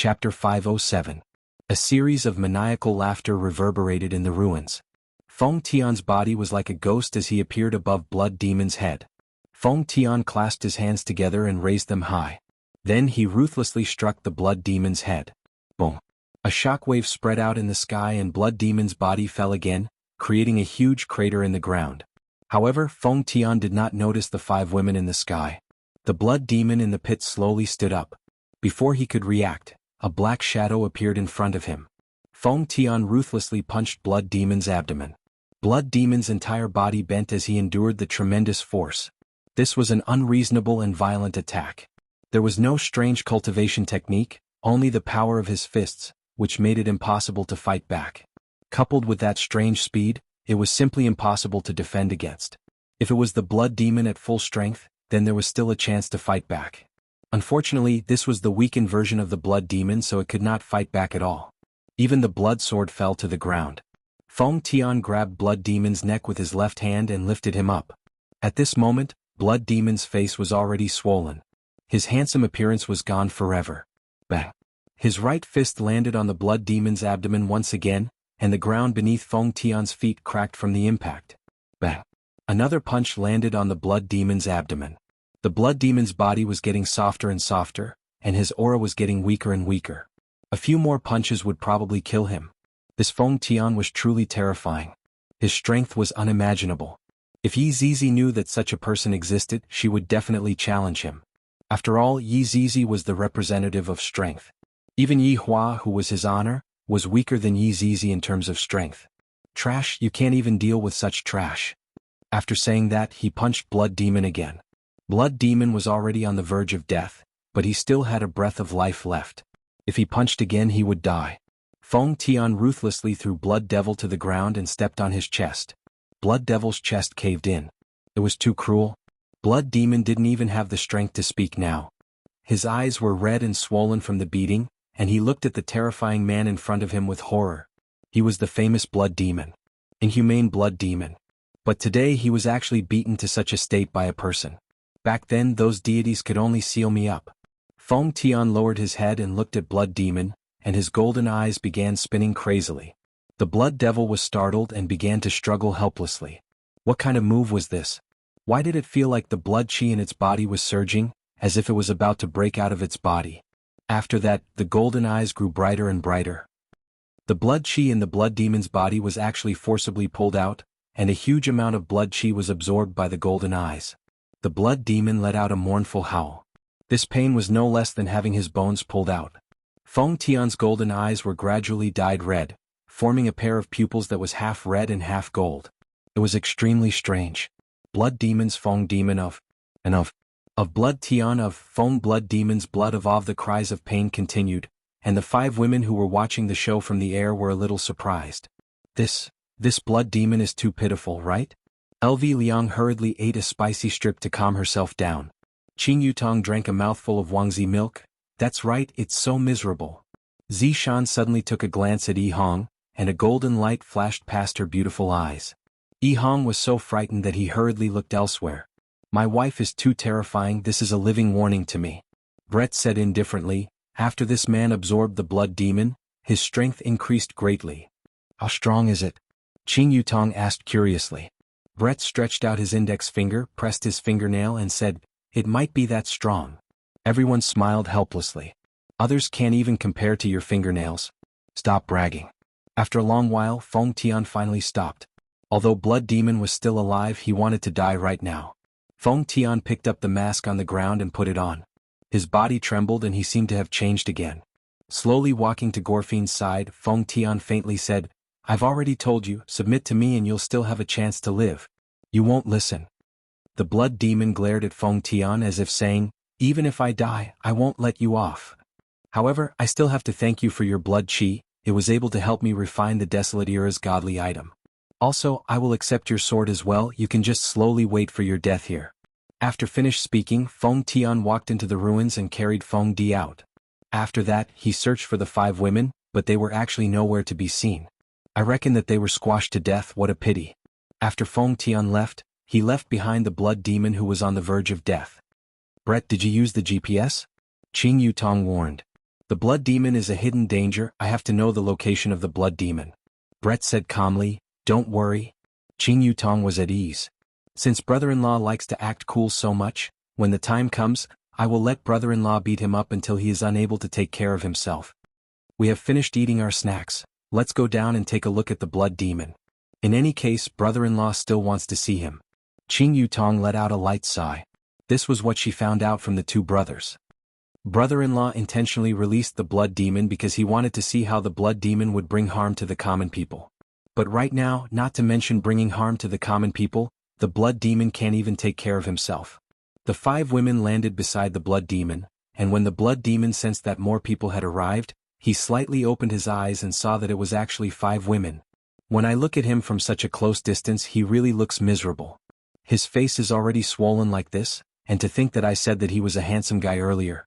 Chapter 507. A series of maniacal laughter reverberated in the ruins. Feng Tian's body was like a ghost as he appeared above Blood Demon's head. Feng Tian clasped his hands together and raised them high. Then he ruthlessly struck the Blood Demon's head. Boom! A shockwave spread out in the sky and Blood Demon's body fell again, creating a huge crater in the ground. However, Feng Tian did not notice the 5 women in the sky. The Blood Demon in the pit slowly stood up. Before he could react, a black shadow appeared in front of him. Feng Tian ruthlessly punched Blood Demon's abdomen. Blood Demon's entire body bent as he endured the tremendous force. This was an unreasonable and violent attack. There was no strange cultivation technique, only the power of his fists, which made it impossible to fight back. Coupled with that strange speed, it was simply impossible to defend against. If it was the Blood Demon at full strength, then there was still a chance to fight back. Unfortunately, this was the weakened version of the Blood Demon, so it could not fight back at all. Even the blood sword fell to the ground. Feng Tian grabbed Blood Demon's neck with his left hand and lifted him up. At this moment, Blood Demon's face was already swollen. His handsome appearance was gone forever. Bang! His right fist landed on the Blood Demon's abdomen once again, and the ground beneath Feng Tian's feet cracked from the impact. Bang! Another punch landed on the Blood Demon's abdomen. The Blood Demon's body was getting softer and softer, and his aura was getting weaker and weaker. A few more punches would probably kill him. This Feng Tian was truly terrifying. His strength was unimaginable. If Yi Zizi knew that such a person existed, she would definitely challenge him. After all, Yi Zizi was the representative of strength. Even Yi Hua, who was his honor, was weaker than Yi Zizi in terms of strength. Trash, you can't even deal with such trash. After saying that, he punched Blood Demon again. Blood Demon was already on the verge of death, but he still had a breath of life left. If he punched again, he would die. Feng Tian ruthlessly threw Blood Devil to the ground and stepped on his chest. Blood Devil's chest caved in. It was too cruel. Blood Demon didn't even have the strength to speak now. His eyes were red and swollen from the beating, and he looked at the terrifying man in front of him with horror. He was the famous Blood Demon. Inhumane Blood Demon. But today he was actually beaten to such a state by a person. Back then those deities could only seal me up. Feng Tian lowered his head and looked at Blood Demon, and his golden eyes began spinning crazily. The Blood Devil was startled and began to struggle helplessly. What kind of move was this? Why did it feel like the blood chi in its body was surging, as if it was about to break out of its body? After that, the golden eyes grew brighter and brighter. The blood chi in the Blood Demon's body was actually forcibly pulled out, and a huge amount of blood chi was absorbed by the golden eyes. The Blood Demon let out a mournful howl. This pain was no less than having his bones pulled out. Feng Tian's golden eyes were gradually dyed red, forming a pair of pupils that was half red and half gold. It was extremely strange. Blood Demon's Feng Demon of Blood Tian of Feng Blood Demon's blood of the cries of pain continued, and the 5 women who were watching the show from the air were a little surprised. This Blood Demon is too pitiful, right? LV Liang hurriedly ate a spicy strip to calm herself down. Qing Yutong drank a mouthful of Wangzi milk. That's right, it's so miserable. Zishan suddenly took a glance at Yi Hong, and a golden light flashed past her beautiful eyes. Yi Hong was so frightened that he hurriedly looked elsewhere. My wife is too terrifying, this is a living warning to me. Brett said indifferently. After this man absorbed the Blood Demon, his strength increased greatly. How strong is it? Qing Yutong asked curiously. Brett stretched out his index finger, pressed his fingernail and said, "It might be that strong." Everyone smiled helplessly. Others can't even compare to your fingernails. Stop bragging. After a long while, Feng Tian finally stopped. Although Blood Demon was still alive, he wanted to die right now. Feng Tian picked up the mask on the ground and put it on. His body trembled and he seemed to have changed again. Slowly walking to Gorfine's side, Feng Tian faintly said, "I've already told you, submit to me and you'll still have a chance to live. You won't listen." The Blood Demon glared at Feng Tian as if saying, "Even if I die, I won't let you off. However, I still have to thank you for your blood chi, it was able to help me refine the Desolate Era's godly item. Also, I will accept your sword as well, you can just slowly wait for your death here." After finished speaking, Feng Tian walked into the ruins and carried Feng Di out. After that, he searched for the 5 women, but they were actually nowhere to be seen. I reckon that they were squashed to death, what a pity. After Feng Tian left, he left behind the Blood Demon who was on the verge of death. "Brett, did you use the GPS?" Qing Yutong warned. The blood demon is a hidden danger, I have to know the location of the blood demon. Brett said calmly, don't worry. Qing Yutong was at ease. Since brother-in-law likes to act cool so much, when the time comes, I will let brother-in-law beat him up until he is unable to take care of himself. We have finished eating our snacks, let's go down and take a look at the blood demon. In any case, brother-in-law still wants to see him. Qing Yutong let out a light sigh. This was what she found out from the two brothers. Brother-in-law intentionally released the blood demon because he wanted to see how the blood demon would bring harm to the common people. But right now, not to mention bringing harm to the common people, the blood demon can't even take care of himself. The 5 women landed beside the blood demon, and when the blood demon sensed that more people had arrived, he slightly opened his eyes and saw that it was actually 5 women. When I look at him from such a close distance, he really looks miserable. His face is already swollen like this, and to think that I said that he was a handsome guy earlier.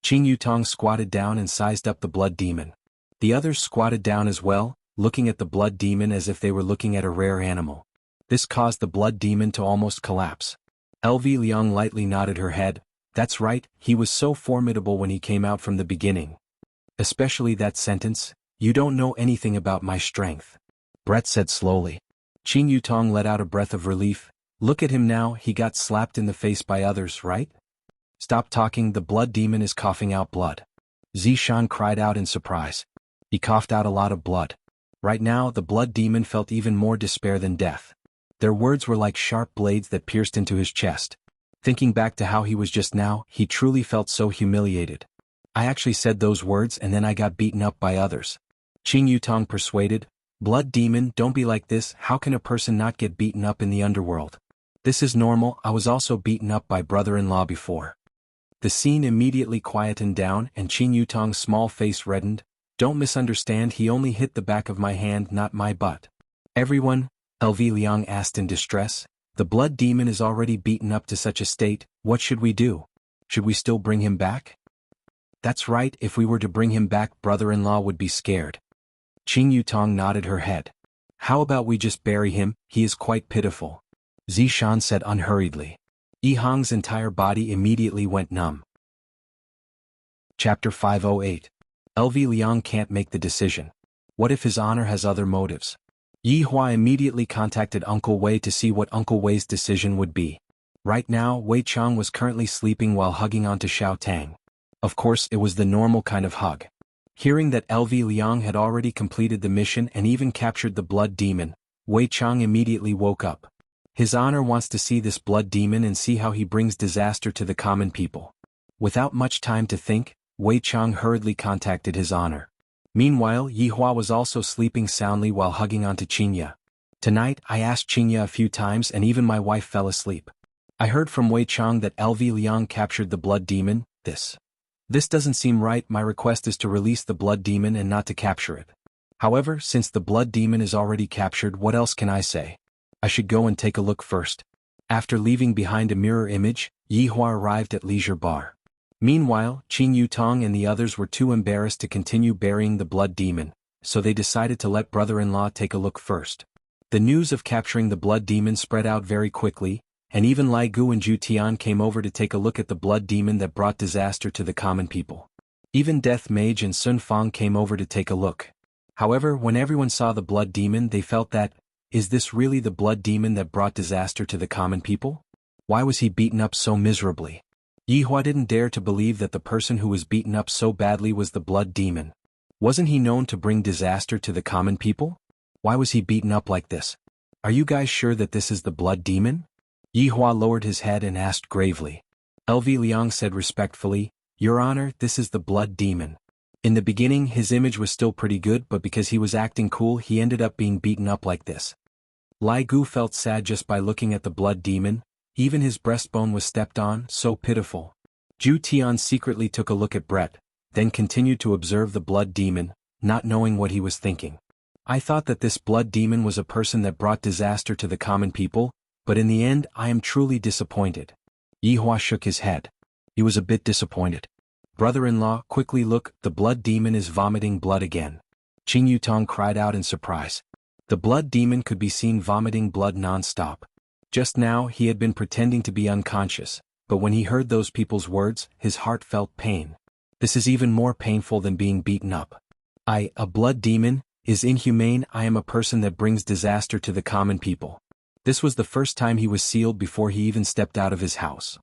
Qing Yutong squatted down and sized up the blood demon. The others squatted down as well, looking at the blood demon as if they were looking at a rare animal. This caused the blood demon to almost collapse. LV Liang lightly nodded her head. That's right, he was so formidable when he came out from the beginning. Especially that sentence, you don't know anything about my strength. Brett said slowly. Qing Yutong let out a breath of relief. Look at him now, he got slapped in the face by others, right? Stop talking, the blood demon is coughing out blood. Zishan cried out in surprise. He coughed out a lot of blood. Right now, the blood demon felt even more despair than death. Their words were like sharp blades that pierced into his chest. Thinking back to how he was just now, he truly felt so humiliated. I actually said those words and then I got beaten up by others. Qing Yutong persuaded, blood demon, don't be like this, how can a person not get beaten up in the underworld? This is normal, I was also beaten up by brother-in-law before. The scene immediately quietened down and Qing Yutong's small face reddened. Don't misunderstand, he only hit the back of my hand, not my butt. Everyone, LV Liang asked in distress, the blood demon is already beaten up to such a state, what should we do? Should we still bring him back? That's right, if we were to bring him back, brother-in-law would be scared. Qing Yutong nodded her head. How about we just bury him, he is quite pitiful. Zishan said unhurriedly. Yihang's entire body immediately went numb. Chapter 508. LV Liang can't make the decision. What if his honor has other motives? Yi Hua immediately contacted Uncle Wei to see what Uncle Wei's decision would be. Right now, Wei Chang was currently sleeping while hugging onto Xiao Tang. Of course, it was the normal kind of hug. Hearing that LV Liang had already completed the mission and even captured the blood demon, Wei Chang immediately woke up. His honor wants to see this blood demon and see how he brings disaster to the common people. Without much time to think, Wei Chang hurriedly contacted his honor. Meanwhile, Yi Hua was also sleeping soundly while hugging onto Qinya. Tonight, I asked Qinya a few times and even my wife fell asleep. I heard from Wei Chang that LV Liang captured the blood demon. This doesn't seem right, my request is to release the blood demon and not to capture it. However, since the blood demon is already captured, what else can I say? I should go and take a look first. After leaving behind a mirror image, Yi Hua arrived at Leisure Bar. Meanwhile, Qing Yutong and the others were too embarrassed to continue burying the blood demon, so they decided to let brother-in-law take a look first. The news of capturing the blood demon spread out very quickly, and even Lai Gu and Zhu Tian came over to take a look at the blood demon that brought disaster to the common people. Even Death Mage and Sun Fang came over to take a look. However, when everyone saw the blood demon, they felt that, is this really the blood demon that brought disaster to the common people? Why was he beaten up so miserably? Yi Hua didn't dare to believe that the person who was beaten up so badly was the blood demon. Wasn't he known to bring disaster to the common people? Why was he beaten up like this? Are you guys sure that this is the blood demon? Yi Hua lowered his head and asked gravely. LV Liang said respectfully, Your Honor, this is the blood demon. In the beginning his image was still pretty good, but because he was acting cool he ended up being beaten up like this. Lai Gu felt sad just by looking at the blood demon. Even his breastbone was stepped on, so pitiful. Zhu Tian secretly took a look at Brett, then continued to observe the blood demon, not knowing what he was thinking. I thought that this blood demon was a person that brought disaster to the common people, but in the end I am truly disappointed. Yi Hua shook his head. He was a bit disappointed. Brother-in-law, quickly look, the blood demon is vomiting blood again. Qing Yutong cried out in surprise. The blood demon could be seen vomiting blood non-stop. Just now he had been pretending to be unconscious, but when he heard those people's words, his heart felt pain. This is even more painful than being beaten up. A blood demon, is inhumane. I am a person that brings disaster to the common people. This was the first time he was sealed before he even stepped out of his house.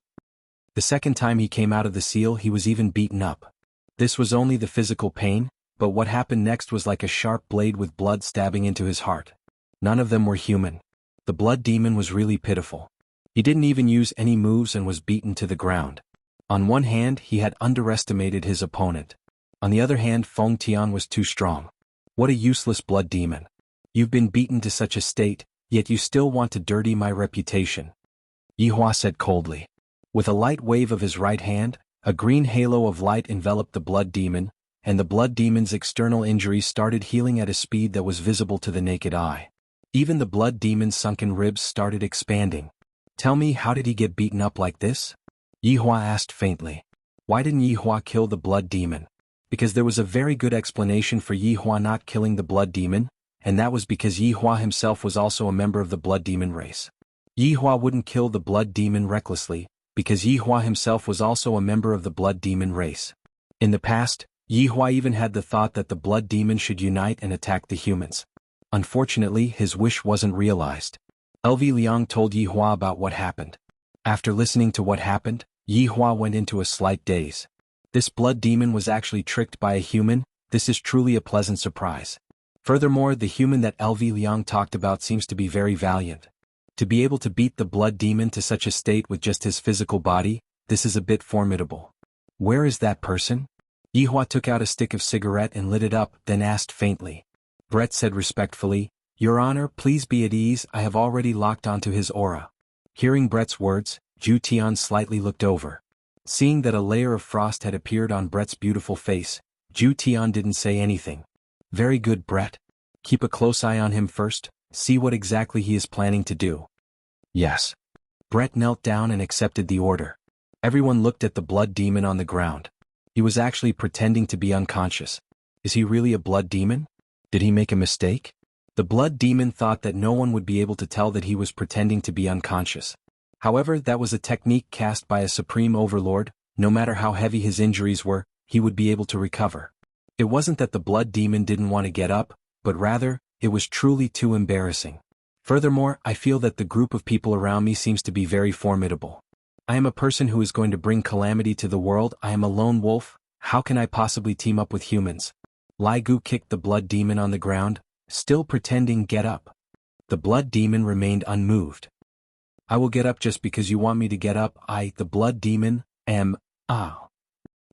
The second time he came out of the seal he was even beaten up. This was only the physical pain, but what happened next was like a sharp blade with blood stabbing into his heart. None of them were human. The blood demon was really pitiful. He didn't even use any moves and was beaten to the ground. On one hand, he had underestimated his opponent. On the other hand, Feng Tian was too strong. What a useless blood demon. You've been beaten to such a state, yet you still want to dirty my reputation. Yihua said coldly. With a light wave of his right hand, a green halo of light enveloped the blood demon, and the blood demon's external injuries started healing at a speed that was visible to the naked eye. Even the blood demon's sunken ribs started expanding. Tell me, how did he get beaten up like this? Yihua asked faintly. Why didn't Yihua kill the blood demon? Because there was a very good explanation for Yihua not killing the blood demon, and that was because Yihua himself was also a member of the blood demon race. Yihua wouldn't kill the blood demon recklessly, because Yihua himself was also a member of the blood demon race. In the past, Yihua even had the thought that the blood demon should unite and attack the humans. Unfortunately, his wish wasn't realized. LV Liang told Yihua about what happened. After listening to what happened, Yihua went into a slight daze. This blood demon was actually tricked by a human. This is truly a pleasant surprise. Furthermore, the human that LV Liang talked about seems to be very valiant. To be able to beat the blood demon to such a state with just his physical body, this is a bit formidable. Where is that person? Yihua took out a stick of cigarette and lit it up, then asked faintly. Brett said respectfully, Your Honor, please be at ease, I have already locked onto his aura. Hearing Brett's words, Zhu Tian slightly looked over. Seeing that a layer of frost had appeared on Brett's beautiful face, Zhu Tian didn't say anything. Very good, Brett. Keep a close eye on him first, see what exactly he is planning to do. Yes. Brett knelt down and accepted the order. Everyone looked at the blood demon on the ground. He was actually pretending to be unconscious. Is he really a blood demon? Did he make a mistake? The blood demon thought that no one would be able to tell that he was pretending to be unconscious. However, that was a technique cast by a supreme overlord. No matter how heavy his injuries were, he would be able to recover. It wasn't that the blood demon didn't want to get up, but rather, it was truly too embarrassing. Furthermore, I feel that the group of people around me seems to be very formidable. I am a person who is going to bring calamity to the world. I am a lone wolf. How can I possibly team up with humans? Lai Gu kicked the blood demon on the ground, still pretending get up. The blood demon remained unmoved. I will get up just because you want me to get up. The blood demon, am,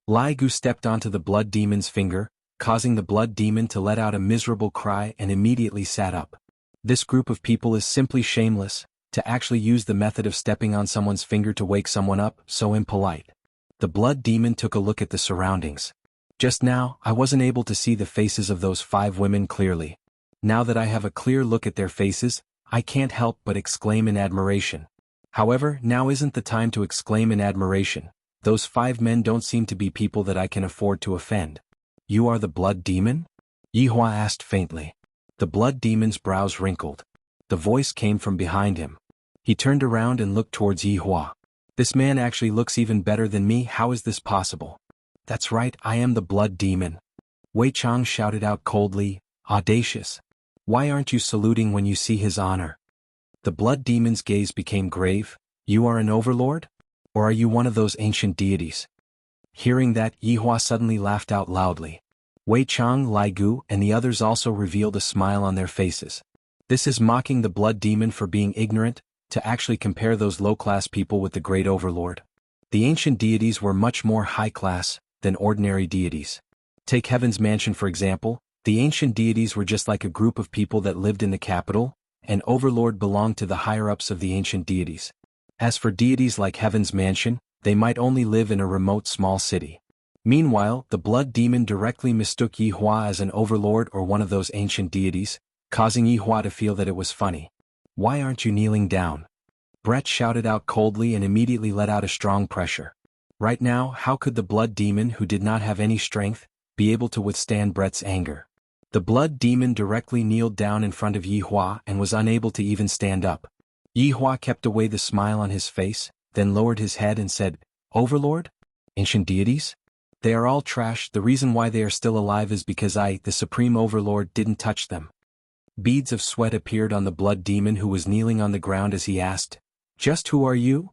Lai Gu stepped onto the blood demon's finger, causing the blood demon to let out a miserable cry and immediately sat up. This group of people is simply shameless, to actually use the method of stepping on someone's finger to wake someone up, so impolite. The blood demon took a look at the surroundings. Just now, I wasn't able to see the faces of those 5 women clearly. Now that I have a clear look at their faces, I can't help but exclaim in admiration. However, now isn't the time to exclaim in admiration. Those 5 men don't seem to be people that I can afford to offend. You are the blood demon? Yihua asked faintly. The blood demon's brows wrinkled. The voice came from behind him. He turned around and looked towards Yihua. This man actually looks even better than me. How is this possible? That's right, I am the blood demon. Wei Chang shouted out coldly, audacious. Why aren't you saluting when you see his honor? The blood demon's gaze became grave. You are an overlord? Or are you one of those ancient deities? Hearing that, Yihua suddenly laughed out loudly. Wei Chang, Lai Gu, and the others also revealed a smile on their faces. This is mocking the blood demon for being ignorant, to actually compare those low-class people with the great overlord. The ancient deities were much more high-class than ordinary deities. Take Heaven's Mansion for example. The ancient deities were just like a group of people that lived in the capital, and overlord belonged to the higher-ups of the ancient deities. As for deities like Heaven's Mansion, they might only live in a remote small city. Meanwhile, the blood demon directly mistook Yihua as an overlord or one of those ancient deities, causing Yihua to feel that it was funny. Why aren't you kneeling down? Brett shouted out coldly and immediately let out a strong pressure. Right now, how could the blood demon who did not have any strength, be able to withstand Brett's anger? The blood demon directly kneeled down in front of Yihua and was unable to even stand up. Yihua kept away the smile on his face, then lowered his head and said, Overlord? Ancient deities? They are all trash. The reason why they are still alive is because I, the Supreme Overlord, didn't touch them. Beads of sweat appeared on the blood demon who was kneeling on the ground as he asked, "Just who are you?"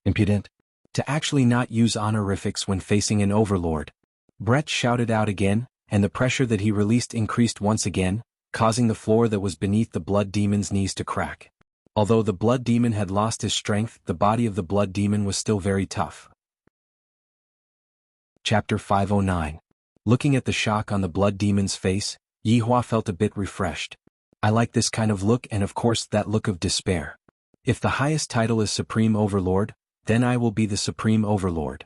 Impudent. To actually not use honorifics when facing an overlord. Brett shouted out again, and the pressure that he released increased once again, causing the floor that was beneath the blood demon's knees to crack. Although the blood demon had lost his strength, the body of the blood demon was still very tough. Chapter 509. Looking at the shock on the blood demon's face, Yihua felt a bit refreshed. I like this kind of look, and of course that look of despair. If the highest title is Supreme Overlord, then I will be the Supreme Overlord.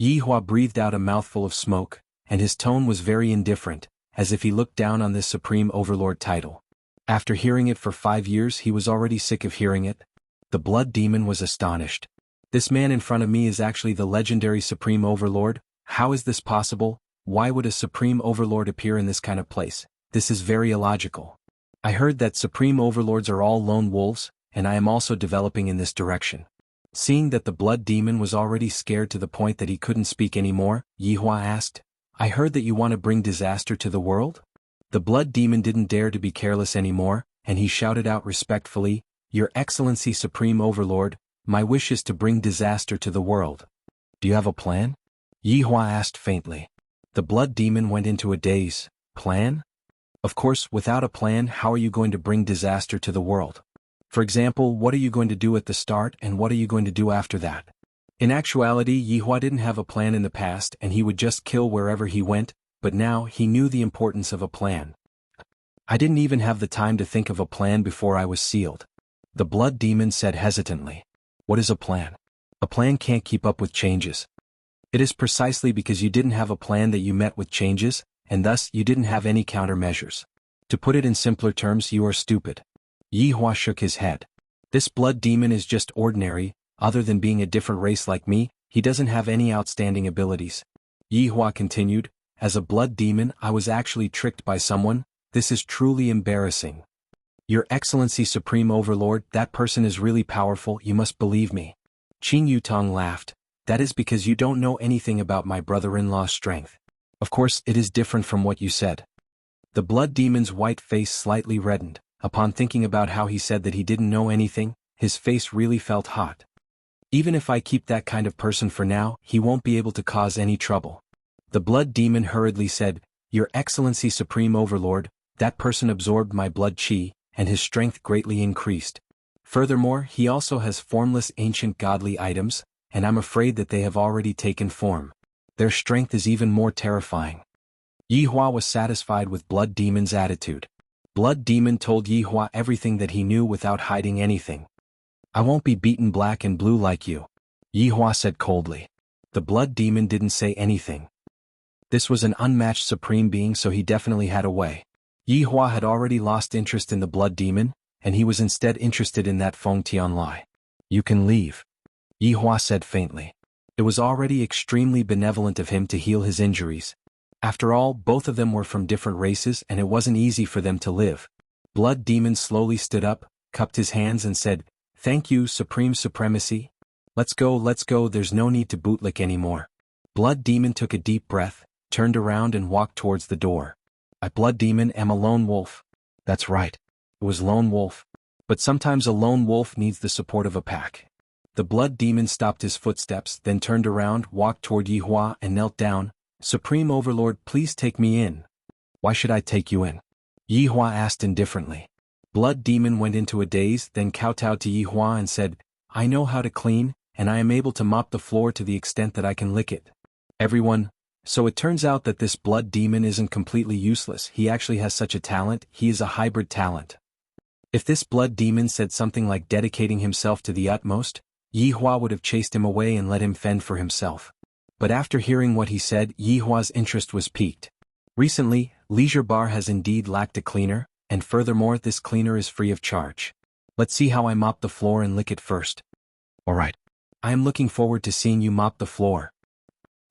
Yihua breathed out a mouthful of smoke, and his tone was very indifferent, as if he looked down on this Supreme Overlord title. After hearing it for 5 years, he was already sick of hearing it. The blood demon was astonished. This man in front of me is actually the legendary Supreme Overlord? How is this possible? Why would a Supreme Overlord appear in this kind of place? This is very illogical. I heard that Supreme Overlords are all lone wolves, and I am also developing in this direction. Seeing that the blood demon was already scared to the point that he couldn't speak anymore, Yihua asked, "I heard that you want to bring disaster to the world?" The blood demon didn't dare to be careless anymore, and he shouted out respectfully, "Your Excellency Supreme Overlord, my wish is to bring disaster to the world." "Do you have a plan?" Yihua asked faintly. The blood demon went into a daze. Plan? Of course, without a plan, how are you going to bring disaster to the world? For example, what are you going to do at the start and what are you going to do after that? In actuality, Yihua didn't have a plan in the past and he would just kill wherever he went, but now he knew the importance of a plan. I didn't even have the time to think of a plan before I was sealed. The blood demon said hesitantly. What is a plan? A plan can't keep up with changes. It is precisely because you didn't have a plan that you met with changes, and thus you didn't have any countermeasures. To put it in simpler terms, you are stupid. Yihua shook his head. This blood demon is just ordinary, other than being a different race like me, he doesn't have any outstanding abilities. Yihua continued, as a blood demon I was actually tricked by someone, this is truly embarrassing. Your Excellency Supreme Overlord, that person is really powerful, you must believe me. Qing Yutong laughed, that is because you don't know anything about my brother-in-law's strength. Of course it is different from what you said. The blood demon's white face slightly reddened. Upon thinking about how he said that he didn't know anything, his face really felt hot. Even if I keep that kind of person for now, he won't be able to cause any trouble. The blood demon hurriedly said, Your Excellency Supreme Overlord, that person absorbed my blood chi, and his strength greatly increased. Furthermore, he also has formless ancient godly items, and I'm afraid that they have already taken form. Their strength is even more terrifying. Yihua was satisfied with blood demon's attitude. Blood demon told Yihua everything that he knew without hiding anything. I won't be beaten black and blue like you, Yihua said coldly. The blood demon didn't say anything. This was an unmatched supreme being, so he definitely had a way. Yihua had already lost interest in the blood demon, and he was instead interested in that Feng Tianlai. You can leave, Yihua said faintly. It was already extremely benevolent of him to heal his injuries. After all, both of them were from different races and it wasn't easy for them to live. Blood demon slowly stood up, cupped his hands and said, Thank you, Supreme Supremacy. Let's go, there's no need to bootlick anymore. Blood demon took a deep breath, turned around and walked towards the door. I, blood demon, am a lone wolf. That's right. It was lone wolf. But sometimes a lone wolf needs the support of a pack. The blood demon stopped his footsteps, then turned around, walked toward Yihua and knelt down. Supreme Overlord, please take me in. Why should I take you in? Yihua asked indifferently. Blood demon went into a daze, then kowtowed to Yihua and said, I know how to clean, and I am able to mop the floor to the extent that I can lick it. Everyone, so it turns out that this blood demon isn't completely useless, he actually has such a talent, he is a hybrid talent. If this blood demon said something like dedicating himself to the utmost, Yihua would have chased him away and let him fend for himself. But after hearing what he said, Yihua's interest was piqued. Recently, Leisure Bar has indeed lacked a cleaner, and furthermore this cleaner is free of charge. Let's see how I mop the floor and lick it first. Alright. I am looking forward to seeing you mop the floor.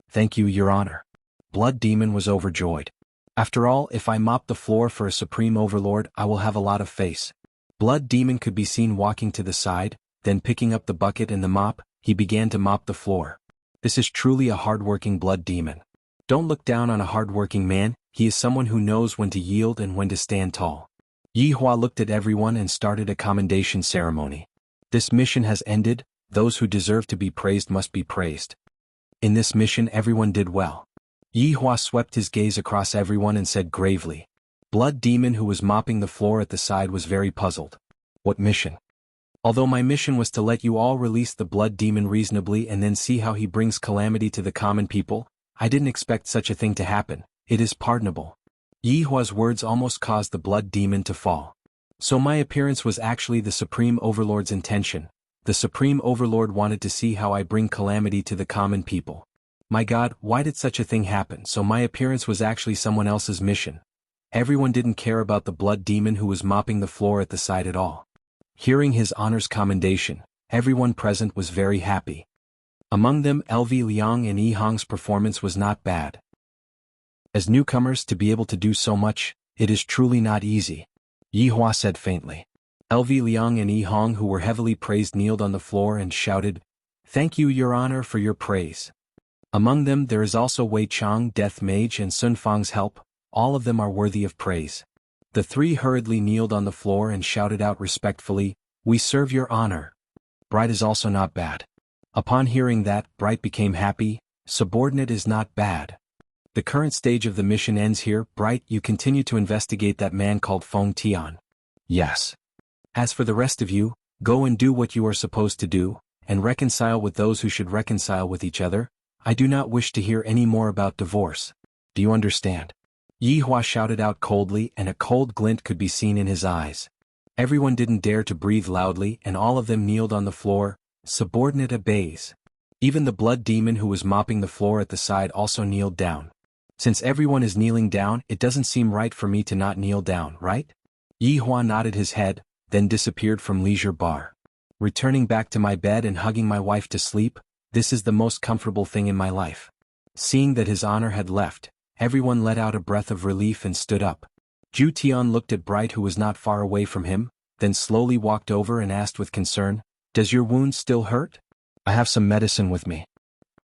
Thank you, Your Honor. Blood Demon was overjoyed. After all, if I mop the floor for a Supreme Overlord, I will have a lot of face. Blood Demon could be seen walking to the side, then picking up the bucket and the mop, he began to mop the floor. This is truly a hard-working blood demon. Don't look down on a hard-working man, he is someone who knows when to yield and when to stand tall. Yi Hua looked at everyone and started a commendation ceremony. This mission has ended, those who deserve to be praised must be praised. In this mission everyone did well. Yi Hua swept his gaze across everyone and said gravely. Blood Demon, who was mopping the floor at the side, was very puzzled. What mission? Although my mission was to let you all release the Blood Demon reasonably and then see how he brings calamity to the common people, I didn't expect such a thing to happen. It is pardonable. Yi Hua's words almost caused the Blood Demon to fall. So my appearance was actually the Supreme Overlord's intention. The Supreme Overlord wanted to see how I bring calamity to the common people. My God, why did such a thing happen? So my appearance was actually someone else's mission. Everyone didn't care about the Blood Demon who was mopping the floor at the side at all. Hearing his honor's commendation, everyone present was very happy. Among them, LV Liang and Yi Hong's performance was not bad. As newcomers to be able to do so much, it is truly not easy, Yi Hua said faintly. LV Liang and Yi Hong, who were heavily praised, kneeled on the floor and shouted, Thank you, Your Honor, for your praise. Among them there is also Wei Chang, Death Mage, and Sun Fang's help. All of them are worthy of praise. The three hurriedly kneeled on the floor and shouted out respectfully, We serve your honor. Bright is also not bad. Upon hearing that, Bright became happy. Subordinate is not bad. The current stage of the mission ends here. Bright, you continue to investigate that man called Feng Tian. Yes. As for the rest of you, go and do what you are supposed to do, and reconcile with those who should reconcile with each other. I do not wish to hear any more about divorce. Do you understand? Yi Hua shouted out coldly, and a cold glint could be seen in his eyes. Everyone didn't dare to breathe loudly, and all of them kneeled on the floor. Subordinate obeys. Even the Blood Demon who was mopping the floor at the side also kneeled down. Since everyone is kneeling down, it doesn't seem right for me to not kneel down, right? Yi Hua nodded his head, then disappeared from Leisure Bar. Returning back to my bed and hugging my wife to sleep, this is the most comfortable thing in my life. Seeing that his honor had left, everyone let out a breath of relief and stood up. Zhu Tian looked at Bright, who was not far away from him, then slowly walked over and asked with concern, Does your wound still hurt? I have some medicine with me.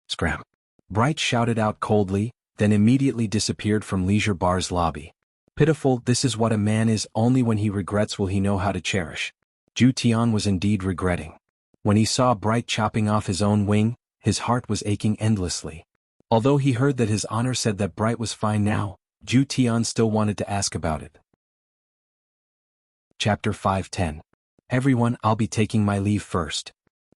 Scram. Bright shouted out coldly, then immediately disappeared from Leisure Bar's lobby. Pitiful, this is what a man is, only when he regrets will he know how to cherish. Zhu Tian was indeed regretting. When he saw Bright chopping off his own wing, his heart was aching endlessly. Although he heard that his honor said that Bright was fine now, Zhu Tian still wanted to ask about it. Chapter 5:10. Everyone, I'll be taking my leave first.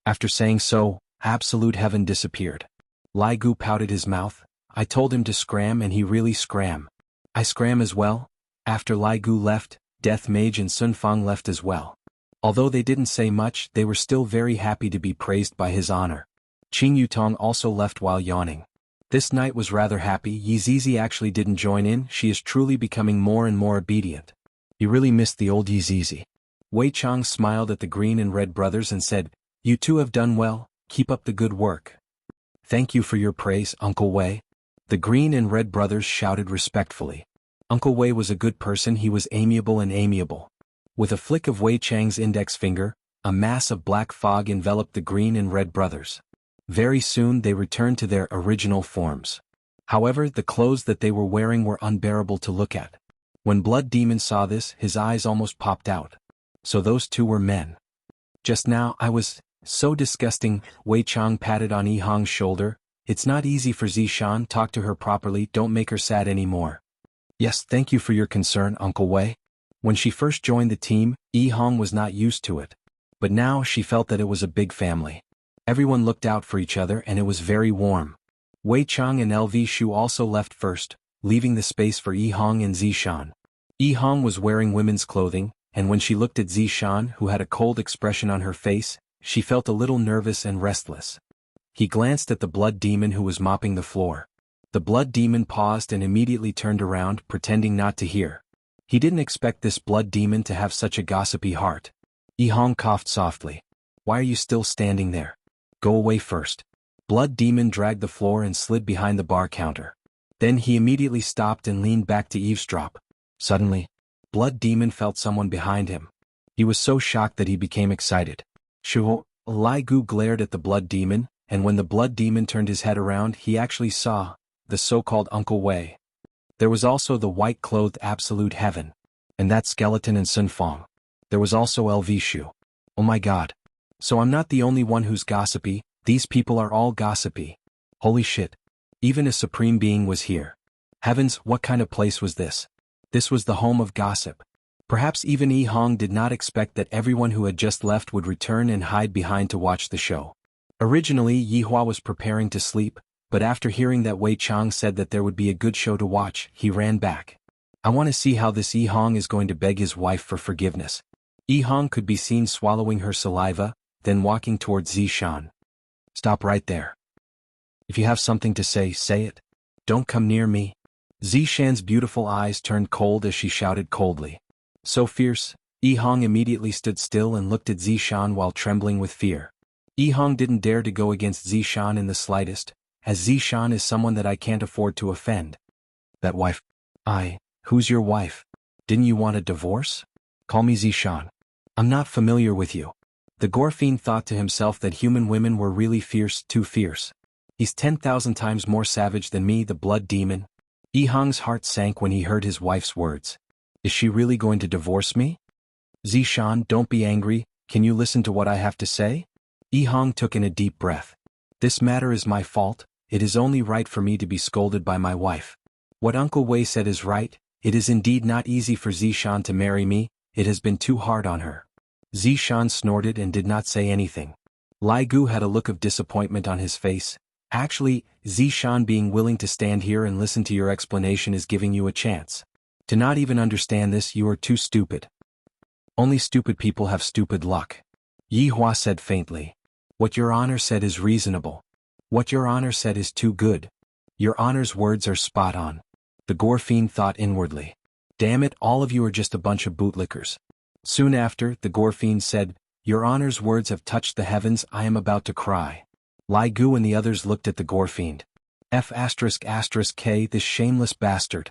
After saying so, absolute heaven disappeared. Lai Gu pouted his mouth. I told him to scram and he really scram. I scram as well. After Lai Gu left, Death Mage and Sun Fang left as well. Although they didn't say much, they were still very happy to be praised by his honor. Qing Yutong also left while yawning. This night was rather happy. Yi Zizi actually didn't join in. She is truly becoming more and more obedient. You really missed the old Yi Zizi. Wei Chang smiled at the Green and Red brothers and said, You two have done well, keep up the good work. Thank you for your praise, Uncle Wei. The Green and Red brothers shouted respectfully. Uncle Wei was a good person. He was amiable and amiable. With a flick of Wei Chang's index finger, a mass of black fog enveloped the Green and Red brothers. Very soon they returned to their original forms. However, the clothes that they were wearing were unbearable to look at. When Blood Demon saw this, his eyes almost popped out. So those two were men. Just now I was so disgusting. Wei Chang patted on Yi Hong's shoulder. It's not easy for Zishan. Talk to her properly, don't make her sad anymore. Yes, thank you for your concern, Uncle Wei. When she first joined the team, Yi Hong was not used to it. But now she felt that it was a big family. Everyone looked out for each other and it was very warm. Wei Chang and LV Shu also left first, leaving the space for Yi Hong and Zishan. Yi Hong was wearing women's clothing, and when she looked at Zishan, who had a cold expression on her face, she felt a little nervous and restless. He glanced at the Blood Demon who was mopping the floor. The Blood Demon paused and immediately turned around, pretending not to hear. He didn't expect this Blood Demon to have such a gossipy heart. Yi Hong coughed softly. Why are you still standing there? Go away first. Blood Demon dragged the floor and slid behind the bar counter. Then he immediately stopped and leaned back to eavesdrop. Suddenly, Blood Demon felt someone behind him. He was so shocked that he became excited. Shuho, Lai Gu glared at the Blood Demon, and when the Blood Demon turned his head around he actually saw the so-called Uncle Wei. There was also the white-clothed absolute heaven. And that skeleton in Sun Fong. There was also LV Shu. Oh my god. So I'm not the only one who's gossipy, these people are all gossipy. Holy shit. Even a supreme being was here. Heavens, what kind of place was this? This was the home of gossip. Perhaps even Yi Hong did not expect that everyone who had just left would return and hide behind to watch the show. Originally, Yi Hua was preparing to sleep, but after hearing that Wei Chang said that there would be a good show to watch, he ran back. I want to see how this Yi Hong is going to beg his wife for forgiveness. Yi Hong could be seen swallowing her saliva, then walking towards Zishan. Stop right there. If you have something to say, say it. Don't come near me. Zishan's beautiful eyes turned cold as she shouted coldly. So fierce, Yi Hong immediately stood still and looked at Zishan while trembling with fear. Yi Hong didn't dare to go against Zishan in the slightest, as Zishan is someone that I can't afford to offend. That wife. Who's your wife? Didn't you want a divorce? Call me Zishan. I'm not familiar with you. The Gorfiend thought to himself that human women were really fierce, too fierce. He's 10,000 times more savage than me, the blood demon. Yi Hong's heart sank when he heard his wife's words. Is she really going to divorce me? Zishan, don't be angry, can you listen to what I have to say? Yi Hong took in a deep breath. This matter is my fault, it is only right for me to be scolded by my wife. What Uncle Wei said is right, it is indeed not easy for Zishan to marry me, it has been too hard on her. Zishan snorted and did not say anything. Lai Gu had a look of disappointment on his face. Actually, Zishan being willing to stand here and listen to your explanation is giving you a chance. To not even understand this, you are too stupid. Only stupid people have stupid luck. Yi Hua said faintly. What your honor said is reasonable. What your honor said is too good. Your honor's words are spot on. The Gorfiend thought inwardly. Damn it, all of you are just a bunch of bootlickers. Soon after, the Gorfiend said, Your honor's words have touched the heavens, I am about to cry. Lai Gu and the others looked at the Gorfiend. F***K, this shameless bastard.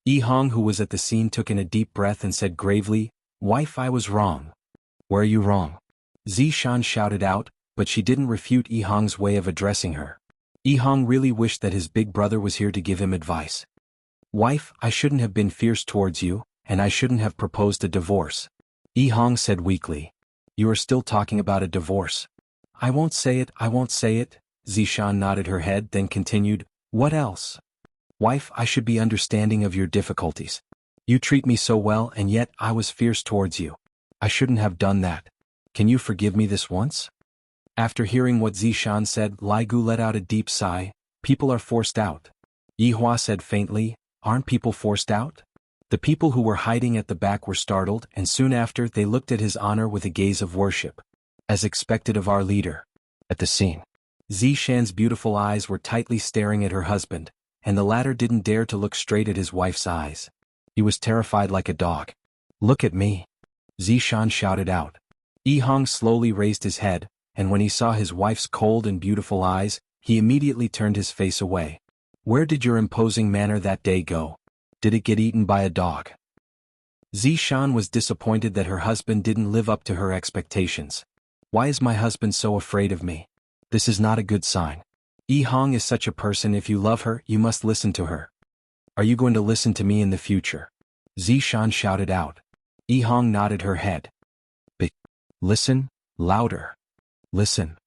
Yi Hong, who was at the scene, took in a deep breath and said gravely, Wife, I was wrong. Where are you wrong? Zishan shouted out, but she didn't refute Yi Hong's way of addressing her. Yi Hong really wished that his big brother was here to give him advice. Wife, I shouldn't have been fierce towards you, and I shouldn't have proposed a divorce. Yi Hong said weakly. You are still talking about a divorce. I won't say it, Zishan nodded her head, then continued, What else? Wife, I should be understanding of your difficulties. You treat me so well and yet I was fierce towards you. I shouldn't have done that. Can you forgive me this once? After hearing what Zishan said, Lai Gu let out a deep sigh. People are forced out. Yi Hua said faintly, Aren't people forced out? The people who were hiding at the back were startled, and soon after they looked at his honor with a gaze of worship. As expected of our leader. At the scene, Zishan's beautiful eyes were tightly staring at her husband, and the latter didn't dare to look straight at his wife's eyes. He was terrified like a dog. Look at me. Zishan shouted out. Yi Hong slowly raised his head, and when he saw his wife's cold and beautiful eyes, he immediately turned his face away. Where did your imposing manner that day go? Did it get eaten by a dog? Zishan was disappointed that her husband didn't live up to her expectations. Why is my husband so afraid of me? This is not a good sign. Yi Hong is such a person, if you love her, you must listen to her. Are you going to listen to me in the future? Zishan shouted out. Yi Hong nodded her head. Listen, louder. Listen.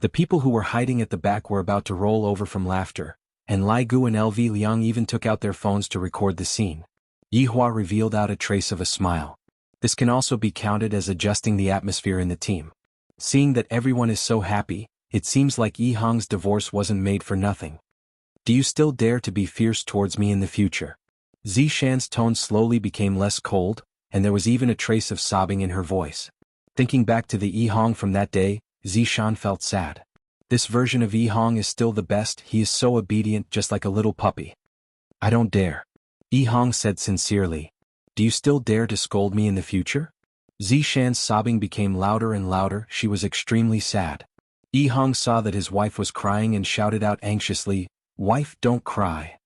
The people who were hiding at the back were about to roll over from laughter, and Lai Gu and LV Liang even took out their phones to record the scene. Yi Hua revealed out a trace of a smile. This can also be counted as adjusting the atmosphere in the team. Seeing that everyone is so happy, it seems like Yi Hong's divorce wasn't made for nothing. Do you still dare to be fierce towards me in the future? Zishan's tone slowly became less cold, and there was even a trace of sobbing in her voice. Thinking back to the Yi Hong from that day, Zishan felt sad. This version of Yi Hong is still the best, he is so obedient, just like a little puppy. I don't dare. Yi Hong said sincerely. Do you still dare to scold me in the future? Zishan's sobbing became louder and louder, she was extremely sad. Yi Hong saw that his wife was crying and shouted out anxiously, Wife, don't cry.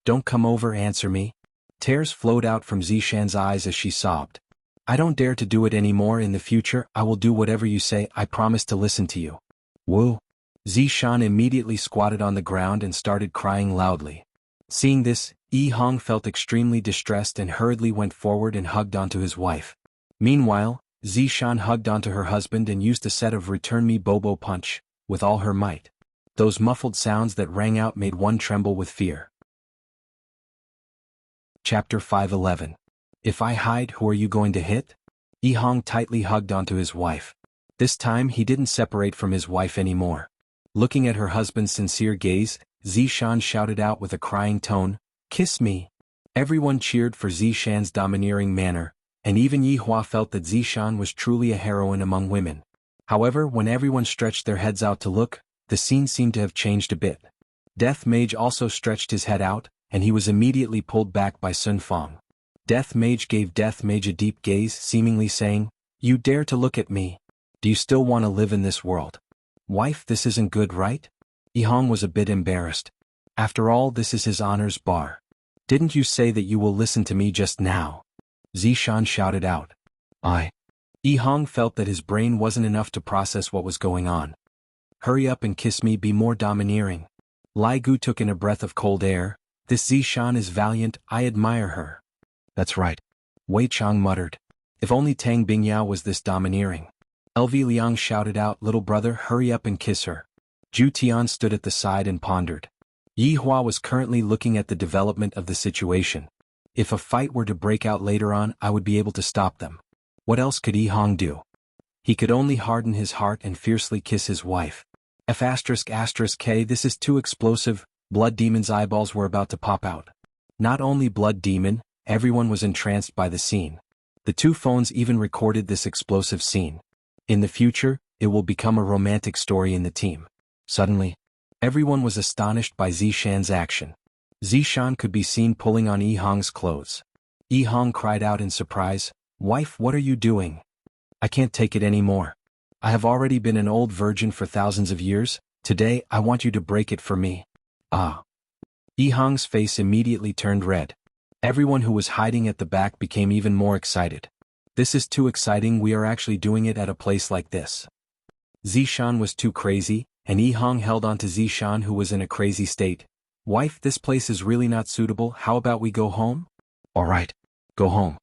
Don't come over, answer me. Tears flowed out from Zishan's eyes as she sobbed. I don't dare to do it anymore in the future, I will do whatever you say, I promise to listen to you. Woo. Zishan immediately squatted on the ground and started crying loudly. Seeing this, Yi Hong felt extremely distressed and hurriedly went forward and hugged onto his wife. Meanwhile, Zishan hugged onto her husband and used a set of Return Me Bobo Punch, with all her might. Those muffled sounds that rang out made one tremble with fear. Chapter 5:11. If I hide, who are you going to hit? Yi Hong tightly hugged onto his wife. This time he didn't separate from his wife anymore. Looking at her husband's sincere gaze, Zishan shouted out with a crying tone, "Kiss me!" Everyone cheered for Zishan's domineering manner, and even Yi Hua felt that Zishan was truly a heroine among women. However, when everyone stretched their heads out to look, the scene seemed to have changed a bit. Death Mage also stretched his head out, and he was immediately pulled back by Sun Fong. Death Mage gave Death Mage a deep gaze, seemingly saying, "You dare to look at me? Do you still want to live in this world? Wife, this isn't good, right?" Yi Hong was a bit embarrassed. After all, this is his honor's bar. "Didn't you say that you will listen to me just now?" Zishan shouted out. Yi Hong felt that his brain wasn't enough to process what was going on. "Hurry up and kiss me, be more domineering." Lai Gu took in a breath of cold air. "This Zishan is valiant, I admire her." "That's right," Wei Chang muttered. "If only Tang Bingyao was this domineering." LV Liang shouted out, "Little brother, hurry up and kiss her." Zhu Tian stood at the side and pondered. Yi Hua was currently looking at the development of the situation. If a fight were to break out later on, I would be able to stop them. What else could Yi Hong do? He could only harden his heart and fiercely kiss his wife. F***K, this is too explosive. Blood Demon's eyeballs were about to pop out. Not only Blood Demon, everyone was entranced by the scene. The two phones even recorded this explosive scene. In the future, it will become a romantic story in the team. Suddenly, everyone was astonished by Zishan's action. Zishan could be seen pulling on Yi Hong's clothes. Yi Hong cried out in surprise, "Wife, what are you doing? I can't take it anymore. I have already been an old virgin for thousands of years. Today, I want you to break it for me." Yi Hong's face immediately turned red. Everyone who was hiding at the back became even more excited. "This is too exciting, we are actually doing it at a place like this." Zishan was too crazy, and Yi Hong held on to Zishan, who was in a crazy state. "Wife, this place is really not suitable, how about we go home?" "All right, go home."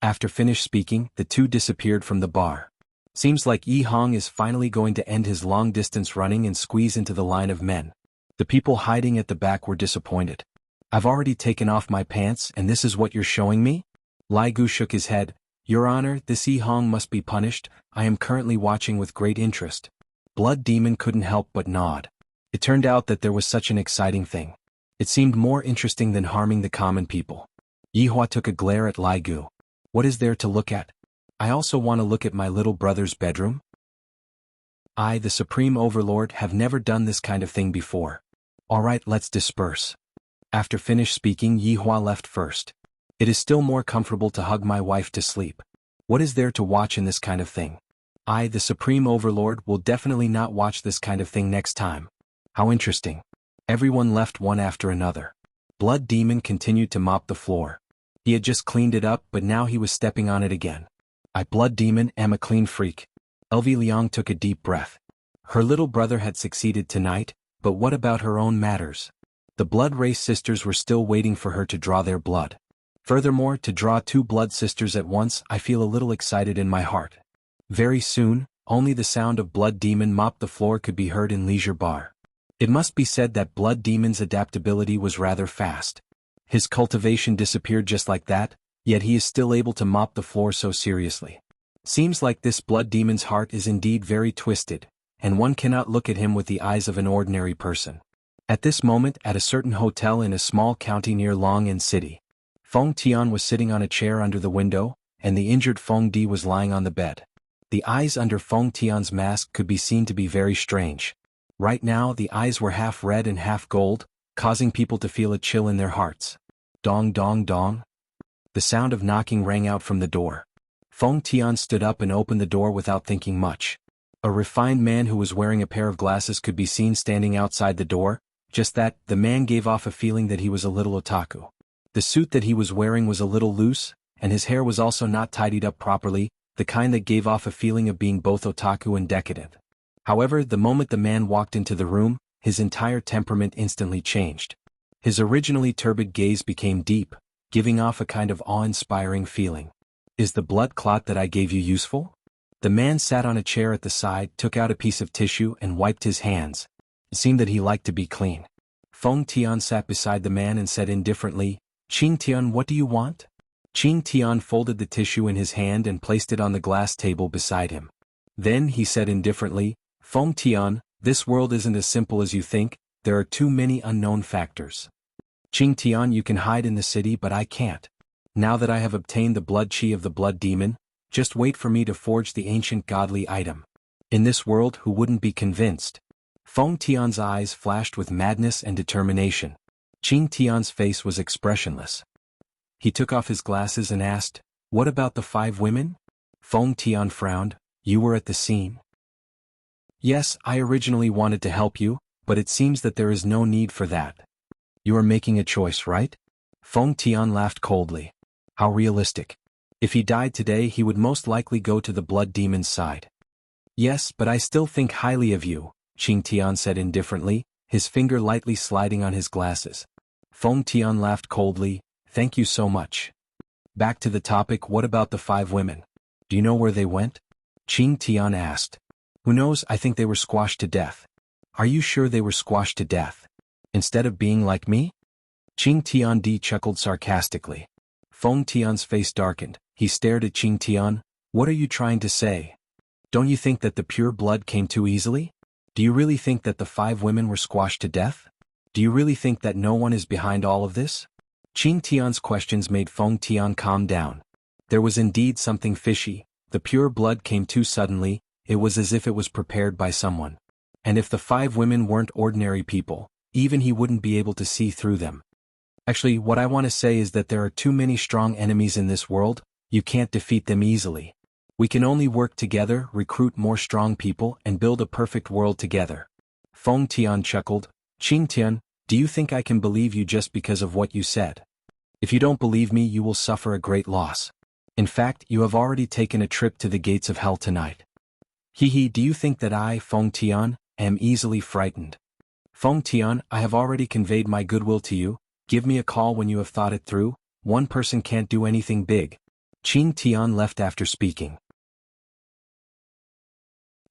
After finished speaking, the two disappeared from the bar. Seems like Yi Hong is finally going to end his long-distance running and squeeze into the line of men. The people hiding at the back were disappointed. "I've already taken off my pants and this is what you're showing me?" Lai Gu shook his head. "Your Honor, this Yi Hong must be punished. I am currently watching with great interest." Blood Demon couldn't help but nod. It turned out that there was such an exciting thing. It seemed more interesting than harming the common people. Yi Hua took a glare at Lai Gu. "What is there to look at? I also want to look at my little brother's bedroom." "I, the Supreme Overlord, have never done this kind of thing before. All right, let's disperse." After finished speaking, Yi Hua left first. "It is still more comfortable to hug my wife to sleep. What is there to watch in this kind of thing? I, the Supreme Overlord, will definitely not watch this kind of thing next time. How interesting." Everyone left one after another. Blood Demon continued to mop the floor. He had just cleaned it up, but now he was stepping on it again. "I, Blood Demon, am a clean freak." LV Liang took a deep breath. Her little brother had succeeded tonight, but what about her own matters? The Blood Race sisters were still waiting for her to draw their blood. Furthermore, to draw two blood sisters at once, I feel a little excited in my heart. Very soon, only the sound of Blood Demon mop the floor could be heard in Leisure Bar. It must be said that Blood Demon's adaptability was rather fast. His cultivation disappeared just like that, yet he is still able to mop the floor so seriously. Seems like this Blood Demon's heart is indeed very twisted, and one cannot look at him with the eyes of an ordinary person. At this moment, at a certain hotel in a small county near Long An City, Feng Tian was sitting on a chair under the window, and the injured Feng Di was lying on the bed. The eyes under Feng Tian's mask could be seen to be very strange. Right now, the eyes were half red and half gold, causing people to feel a chill in their hearts. Dong dong dong. The sound of knocking rang out from the door. Feng Tian stood up and opened the door without thinking much. A refined man who was wearing a pair of glasses could be seen standing outside the door. Just that, the man gave off a feeling that he was a little otaku. The suit that he was wearing was a little loose, and his hair was also not tidied up properly, the kind that gave off a feeling of being both otaku and decadent. However, the moment the man walked into the room, his entire temperament instantly changed. His originally turbid gaze became deep, giving off a kind of awe-inspiring feeling. Is the blood clot that I gave you useful? The man sat on a chair at the side, took out a piece of tissue and wiped his hands. It seemed that he liked to be clean. Feng Tian sat beside the man and said indifferently, "Qing Tian, what do you want?" Qing Tian folded the tissue in his hand and placed it on the glass table beside him. Then he said indifferently, "Feng Tian, this world isn't as simple as you think, there are too many unknown factors. Qing Tian, you can hide in the city but I can't. Now that I have obtained the blood chi of the blood demon, just wait for me to forge the ancient godly item. In this world who wouldn't be convinced?" Feng Tian's eyes flashed with madness and determination. Qing Tian's face was expressionless. He took off his glasses and asked, "What about the 5 women?" Feng Tian frowned. "You were at the scene?" "Yes, I originally wanted to help you, but it seems that there is no need for that." "You are making a choice, right?" Feng Tian laughed coldly. How realistic. If he died today he would most likely go to the blood demon's side. "Yes, but I still think highly of you," Qing Tian said indifferently, his finger lightly sliding on his glasses. Feng Tian laughed coldly. "Thank you so much. Back to the topic, what about the 5 women? Do you know where they went?" Qing Tian asked. "Who knows, I think they were squashed to death." "Are you sure they were squashed to death? Instead of being like me?" Qing Tian chuckled sarcastically. Feng Tian's face darkened. He stared at Qing Tian. "What are you trying to say? Don't you think that the pure blood came too easily? Do you really think that the 5 women were squashed to death? Do you really think that no one is behind all of this?" Qing Tian's questions made Feng Tian calm down. There was indeed something fishy. The pure blood came too suddenly, it was as if it was prepared by someone. And if the 5 women weren't ordinary people, even he wouldn't be able to see through them. Actually, what I want to say is that there are too many strong enemies in this world, you can't defeat them easily. We can only work together, recruit more strong people, and build a perfect world together. Feng Tian chuckled. "Qing Tian, do you think I can believe you just because of what you said? If you don't believe me, you will suffer a great loss. In fact, you have already taken a trip to the gates of hell tonight." "Hee, do you think that I, Feng Tian, am easily frightened?" "Feng Tian, I have already conveyed my goodwill to you, give me a call when you have thought it through, one person can't do anything big." Qing Tian left after speaking.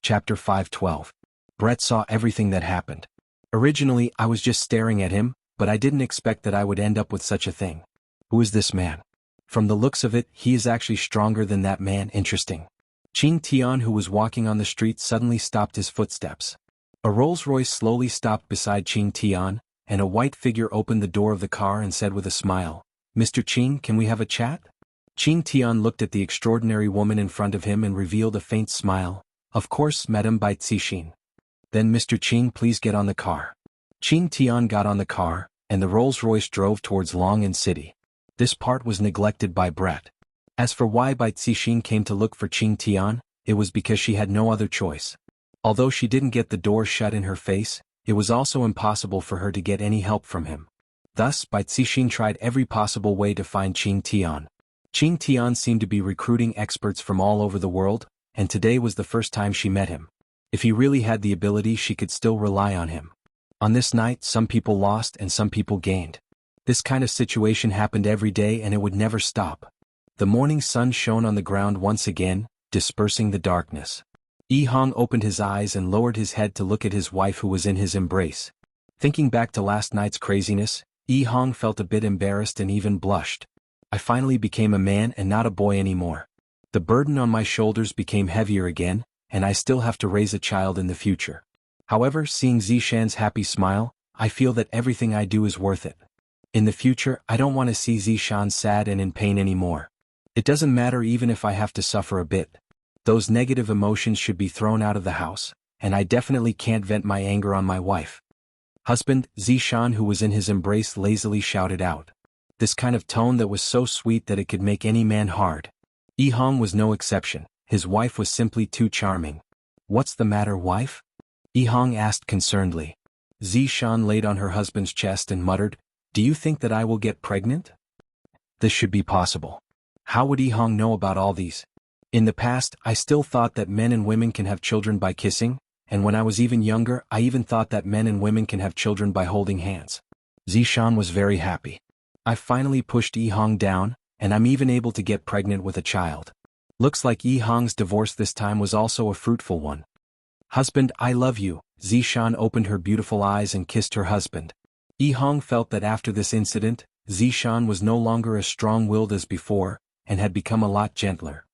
Chapter 512. Brett saw everything that happened. "Originally, I was just staring at him, but I didn't expect that I would end up with such a thing. Who is this man? From the looks of it, he is actually stronger than that man, interesting." Qing Tian, who was walking on the street, suddenly stopped his footsteps. A Rolls-Royce slowly stopped beside Qing Tian, and a white figure opened the door of the car and said with a smile, "Mr. Qing, can we have a chat?" Qing Tian looked at the extraordinary woman in front of him and revealed a faint smile. "Of course, Madame Bai Cixin." "Then Mr. Qing, please get on the car." Qing Tian got on the car, and the Rolls-Royce drove towards Long'an City. This part was neglected by Brett. As for why Bai Cixin came to look for Qing Tian, it was because she had no other choice. Although she didn't get the door shut in her face, it was also impossible for her to get any help from him. Thus, Bai Cixin tried every possible way to find Qing Tian. Qing Tian seemed to be recruiting experts from all over the world, and today was the first time she met him. If he really had the ability, she could still rely on him. On this night, some people lost and some people gained. This kind of situation happened every day and it would never stop. The morning sun shone on the ground once again, dispersing the darkness. Yi Hong opened his eyes and lowered his head to look at his wife who was in his embrace. Thinking back to last night's craziness, Yi Hong felt a bit embarrassed and even blushed. "I finally became a man and not a boy anymore. The burden on my shoulders became heavier again, and I still have to raise a child in the future. However, seeing Zishan's happy smile, I feel that everything I do is worth it. In the future, I don't want to see Zishan sad and in pain anymore. It doesn't matter even if I have to suffer a bit. Those negative emotions should be thrown out of the house, and I definitely can't vent my anger on my wife." "Husband," Zishan, who was in his embrace, lazily shouted out. This kind of tone that was so sweet that it could make any man hard. Yi Hong was no exception, his wife was simply too charming. "What's the matter, wife?" Yi Hong asked concernedly. Zishan laid on her husband's chest and muttered, "Do you think that I will get pregnant? This should be possible. How would Yi Hong know about all these? In the past, I still thought that men and women can have children by kissing, and when I was even younger I even thought that men and women can have children by holding hands. Zishan was very happy. I finally pushed Yihong down, and I'm even able to get pregnant with a child. Looks like Yihong's divorce this time was also a fruitful one. Husband, I love you. Zishan opened her beautiful eyes and kissed her husband. Yihong felt that after this incident, Zishan was no longer as strong-willed as before, and had become a lot gentler.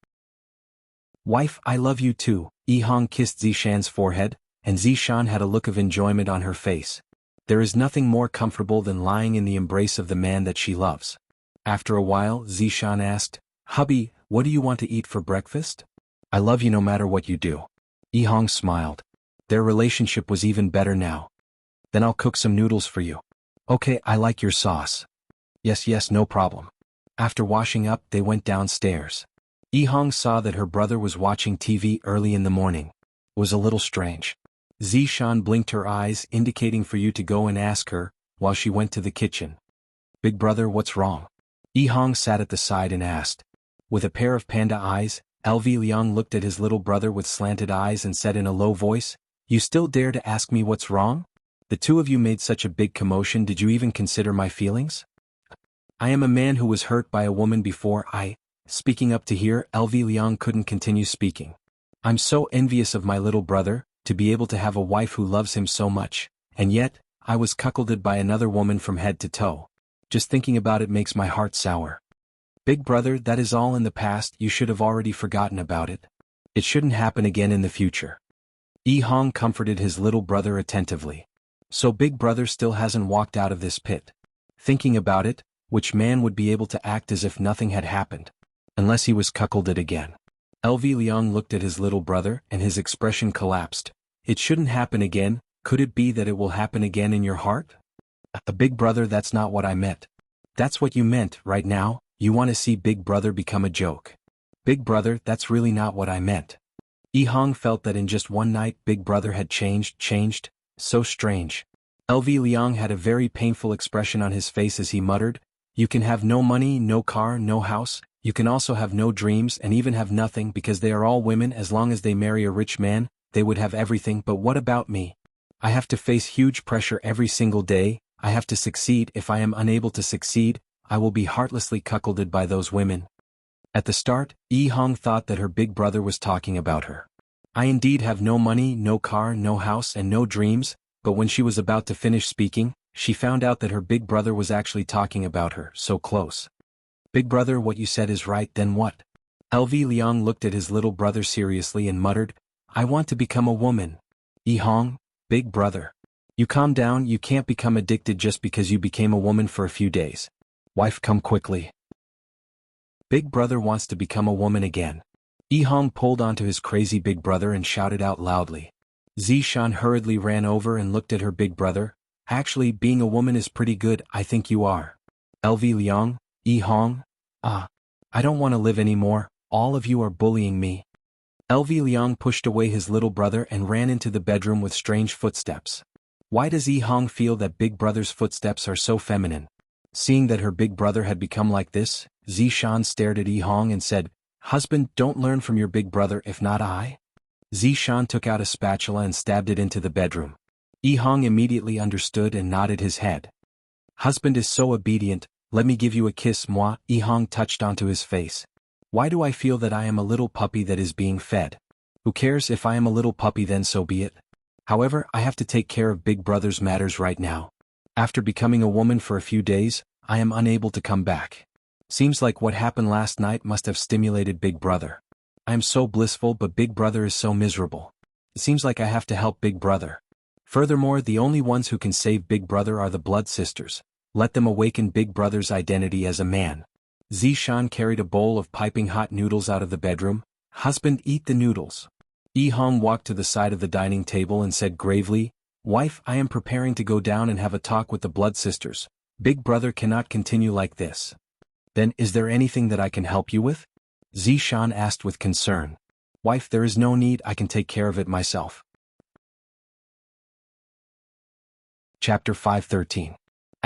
Wife, I love you too. Yihong kissed Zishan's forehead, and Zishan had a look of enjoyment on her face. There is nothing more comfortable than lying in the embrace of the man that she loves. After a while, Zishan asked, Hubby, what do you want to eat for breakfast? I love you no matter what you do. Yihong smiled. Their relationship was even better now. Then I'll cook some noodles for you. Okay, I like your sauce. Yes, no problem. After washing up, they went downstairs. Yihong saw that her brother was watching TV early in the morning. It was a little strange. Zishan blinked her eyes, indicating for you to go and ask her, while she went to the kitchen. Big brother, what's wrong? Yihong sat at the side and asked. With a pair of panda eyes, LV Liang looked at his little brother with slanted eyes and said in a low voice, You still dare to ask me what's wrong? The two of you made such a big commotion, did you even consider my feelings? I am a man who was hurt by a woman before Speaking up to here, LV Liang couldn't continue speaking. I'm so envious of my little brother, to be able to have a wife who loves him so much, and yet, I was cuckolded by another woman from head to toe. Just thinking about it makes my heart sour. Big brother, that is all in the past, you should have already forgotten about it. It shouldn't happen again in the future. Yihong comforted his little brother attentively. So big brother still hasn't walked out of this pit. Thinking about it, which man would be able to act as if nothing had happened? Unless he was cuckolded again. LV Liang looked at his little brother and his expression collapsed. It shouldn't happen again, could it be that it will happen again in your heart? Big brother, that's not what I meant. That's what you meant, right now, you want to see big brother become a joke. Big brother, that's really not what I meant. Yihong felt that in just one night big brother had changed, so strange. LV Liang had a very painful expression on his face as he muttered, You can have no money, no car, no house, you can also have no dreams and even have nothing because they are all women. As long as they marry a rich man, they would have everything. But what about me? I have to face huge pressure every single day, I have to succeed. If I am unable to succeed, I will be heartlessly cuckolded by those women. At the start, Yihong thought that her big brother was talking about her. I indeed have no money, no car, no house and no dreams, but when she was about to finish speaking, she found out that her big brother was actually talking about her, so close. Big brother, what you said is right, then what? LV Liang looked at his little brother seriously and muttered, I want to become a woman. Yihong, big brother. You calm down, you can't become addicted just because you became a woman for a few days. Wife, come quickly. Big brother wants to become a woman again. Yihong pulled onto his crazy big brother and shouted out loudly. Zishan hurriedly ran over and looked at her big brother. Actually, being a woman is pretty good, I think you are. LV Liang, Yihong? I don't want to live anymore, all of you are bullying me. LV Liang pushed away his little brother and ran into the bedroom with strange footsteps. Why does Yihong feel that big brother's footsteps are so feminine? Seeing that her big brother had become like this, Zishan stared at Yihong and said, Husband, don't learn from your big brother, if not I. Zishan took out a spatula and stabbed it into the bedroom. Yihong immediately understood and nodded his head. Husband is so obedient, let me give you a kiss, moi. Yihong touched onto his face. Why do I feel that I am a little puppy that is being fed? Who cares if I am a little puppy, then so be it. However, I have to take care of big brother's matters right now. After becoming a woman for a few days, I am unable to come back. Seems like what happened last night must have stimulated big brother. I am so blissful, but big brother is so miserable. It seems like I have to help big brother. Furthermore, the only ones who can save big brother are the blood sisters. Let them awaken big brother's identity as a man. Zishan carried a bowl of piping hot noodles out of the bedroom. Husband, eat the noodles. Yihong walked to the side of the dining table and said gravely, Wife, I am preparing to go down and have a talk with the blood sisters. Big brother cannot continue like this. Then, is there anything that I can help you with? Zishan asked with concern. Wife, there is no need, I can take care of it myself. Chapter 513.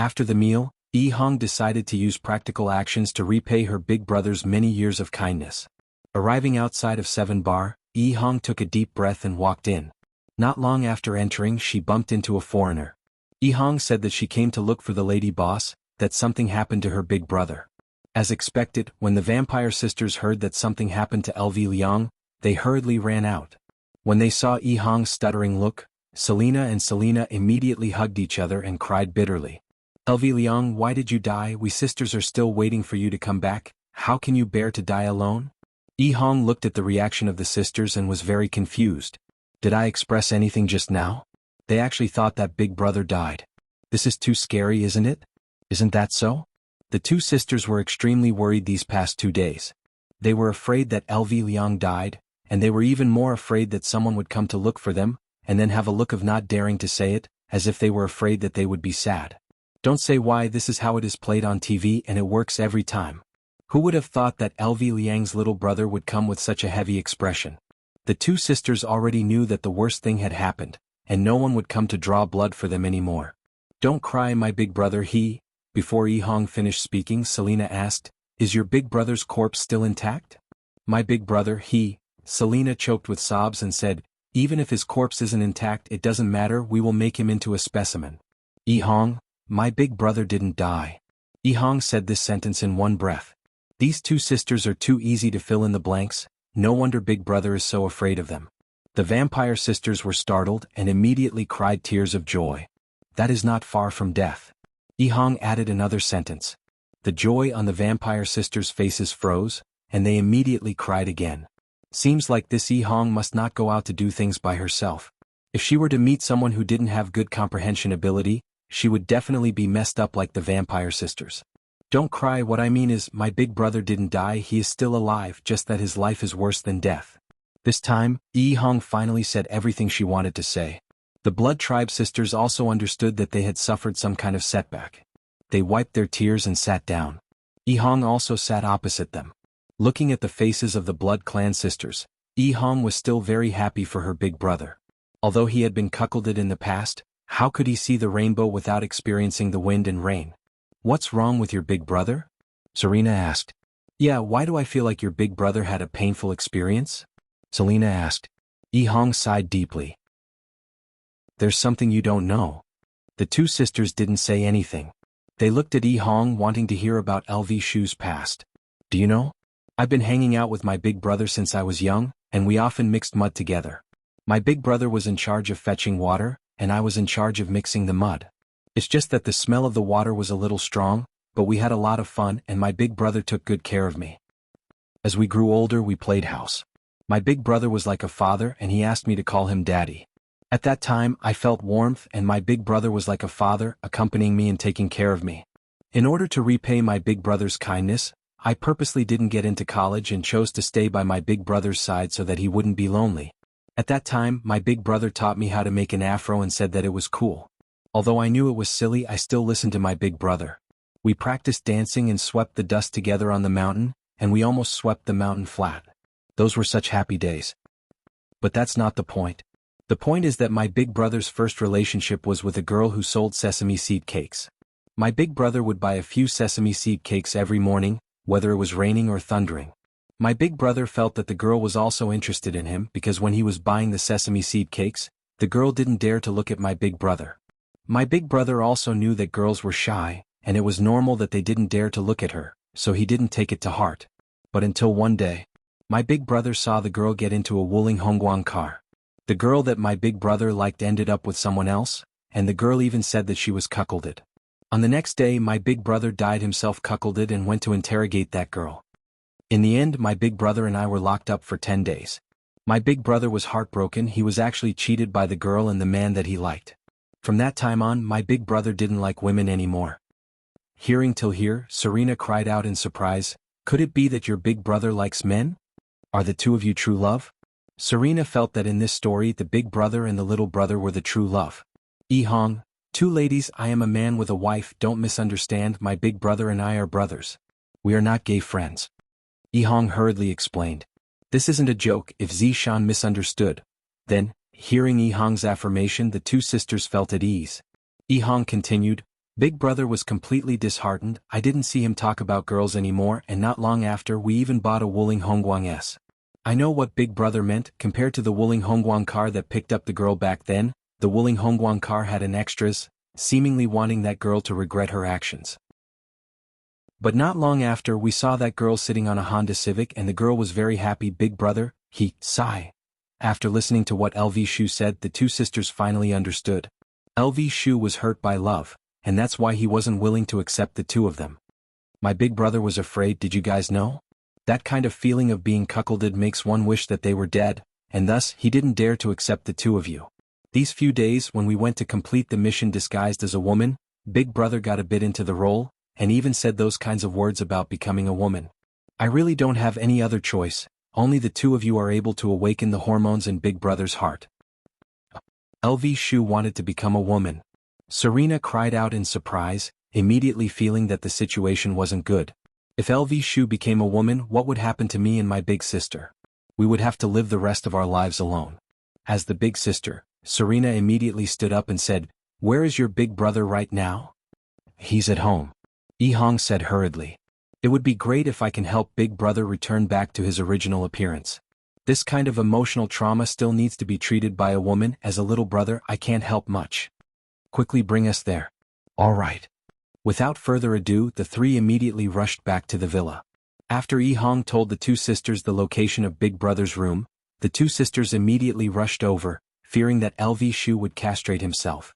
After the meal, Yihong decided to use practical actions to repay her big brother's many years of kindness. Arriving outside of 7 Bar, Yihong took a deep breath and walked in. Not long after entering, she bumped into a foreigner. Hong said that she came to look for the lady boss, that something happened to her big brother. As expected, when the vampire sisters heard that something happened to LV Liang, they hurriedly ran out. When they saw Hong's stuttering look, Selena and Selena immediately hugged each other and cried bitterly. LV Liang, why did you die? We sisters are still waiting for you to come back. How can you bear to die alone? Hong looked at the reaction of the sisters and was very confused. Did I express anything just now? They actually thought that big brother died. This is too scary, isn't it? Isn't that so? The two sisters were extremely worried these past 2 days. They were afraid that LV Liang died, and they were even more afraid that someone would come to look for them, and then have a look of not daring to say it, as if they were afraid that they would be sad. Don't say why, this is how it is played on TV and it works every time. Who would have thought that LV Liang's little brother would come with such a heavy expression? The two sisters already knew that the worst thing had happened, and no one would come to draw blood for them anymore. Don't cry, my big brother, Before Hong finished speaking, Selena asked, is your big brother's corpse still intact? My big brother, Selena choked with sobs and said, even if his corpse isn't intact, it doesn't matter, we will make him into a specimen. Hong, my big brother didn't die. Hong said this sentence in one breath. These two sisters are too easy to fill in the blanks, no wonder big brother is so afraid of them. The vampire sisters were startled and immediately cried tears of joy. That is not far from death. Hong added another sentence. The joy on the vampire sisters' faces froze, and they immediately cried again. Seems like this Hong must not go out to do things by herself. If she were to meet someone who didn't have good comprehension ability, she would definitely be messed up like the vampire sisters. Don't cry, what I mean is, my big brother didn't die, he is still alive, just that his life is worse than death. This time, Hong finally said everything she wanted to say. The Blood Tribe sisters also understood that they had suffered some kind of setback. They wiped their tears and sat down. Hong also sat opposite them. Looking at the faces of the Blood Clan sisters, Hong was still very happy for her big brother. Although he had been cuckolded in the past, how could he see the rainbow without experiencing the wind and rain? What's wrong with your big brother? Serena asked. Yeah, why do I feel like your big brother had a painful experience? Selena asked. Hong sighed deeply. There's something you don't know. The two sisters didn't say anything. They looked at Hong wanting to hear about LV Shu's past. Do you know? I've been hanging out with my big brother since I was young, and we often mixed mud together. My big brother was in charge of fetching water, and I was in charge of mixing the mud. It's just that the smell of the water was a little strong, but we had a lot of fun and my big brother took good care of me. As we grew older, we played house. My big brother was like a father and he asked me to call him daddy. At that time, I felt warmth and my big brother was like a father, accompanying me and taking care of me. In order to repay my big brother's kindness, I purposely didn't get into college and chose to stay by my big brother's side so that he wouldn't be lonely. At that time, my big brother taught me how to make an afro and said that it was cool. Although I knew it was silly, I still listened to my big brother. We practiced dancing and swept the dust together on the mountain, and we almost swept the mountain flat. Those were such happy days. But that's not the point. The point is that my big brother's first relationship was with a girl who sold sesame seed cakes. My big brother would buy a few sesame seed cakes every morning, whether it was raining or thundering. My big brother felt that the girl was also interested in him because when he was buying the sesame seed cakes, the girl didn't dare to look at my big brother. My big brother also knew that girls were shy, and it was normal that they didn't dare to look at her, so he didn't take it to heart. But until one day, my big brother saw the girl get into a Wuling Hongguang car. The girl that my big brother liked ended up with someone else, and the girl even said that she was cuckolded. On the next day, my big brother dyed himself cuckolded and went to interrogate that girl. In the end, my big brother and I were locked up for 10 days. My big brother was heartbroken. He was actually cheated by the girl and the man that he liked. From that time on, my big brother didn't like women anymore. Hearing till here, Serena cried out in surprise, could it be that your big brother likes men? Are the two of you true love? Serena felt that in this story the big brother and the little brother were the true love. Hong, two ladies, I am a man with a wife, don't misunderstand, my big brother and I are brothers. We are not gay friends. Hong hurriedly explained. This isn't a joke, if Zishan misunderstood. Then, hearing Hong's affirmation, the two sisters felt at ease. Hong continued, Big brother was completely disheartened, I didn't see him talk about girls anymore and not long after we even bought a Wuling Hongguang S. I know what Big Brother meant. Compared to the Wuling Hongguang car that picked up the girl back then, the Wuling Hongguang car had an extras, seemingly wanting that girl to regret her actions. But not long after, we saw that girl sitting on a Honda Civic and the girl was very happy. Big Brother, he, sigh. After listening to what LV Shu said, the two sisters finally understood. LV Shu was hurt by love, and that's why he wasn't willing to accept the two of them. My big brother was afraid, did you guys know? That kind of feeling of being cuckolded makes one wish that they were dead, and thus he didn't dare to accept the two of you. These few days when we went to complete the mission disguised as a woman, Big Brother got a bit into the role, and even said those kinds of words about becoming a woman. I really don't have any other choice, only the two of you are able to awaken the hormones in Big Brother's heart. LV Shu wanted to become a woman. Serena cried out in surprise, immediately feeling that the situation wasn't good. If LV Shu became a woman, what would happen to me and my big sister? We would have to live the rest of our lives alone. As the big sister, Serena immediately stood up and said, "Where is your big brother right now?" "He's at home," Yi Hong said hurriedly. "It would be great if I can help Big Brother return back to his original appearance. This kind of emotional trauma still needs to be treated by a woman. As a little brother, I can't help much. Quickly bring us there." "All right." Without further ado, the three immediately rushed back to the villa. After Yi Hong told the two sisters the location of Big Brother's room, the two sisters immediately rushed over, fearing that LV Shu would castrate himself.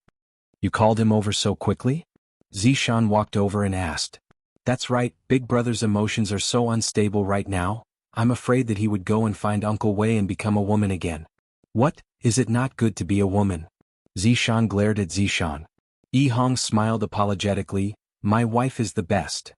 "You called him over so quickly?" Zishan walked over and asked. "That's right, Big Brother's emotions are so unstable right now, I'm afraid that he would go and find Uncle Wei and become a woman again." "What, is it not good to be a woman?" Zishan glared at Zishan. Yi Hong smiled apologetically, "My wife is the best."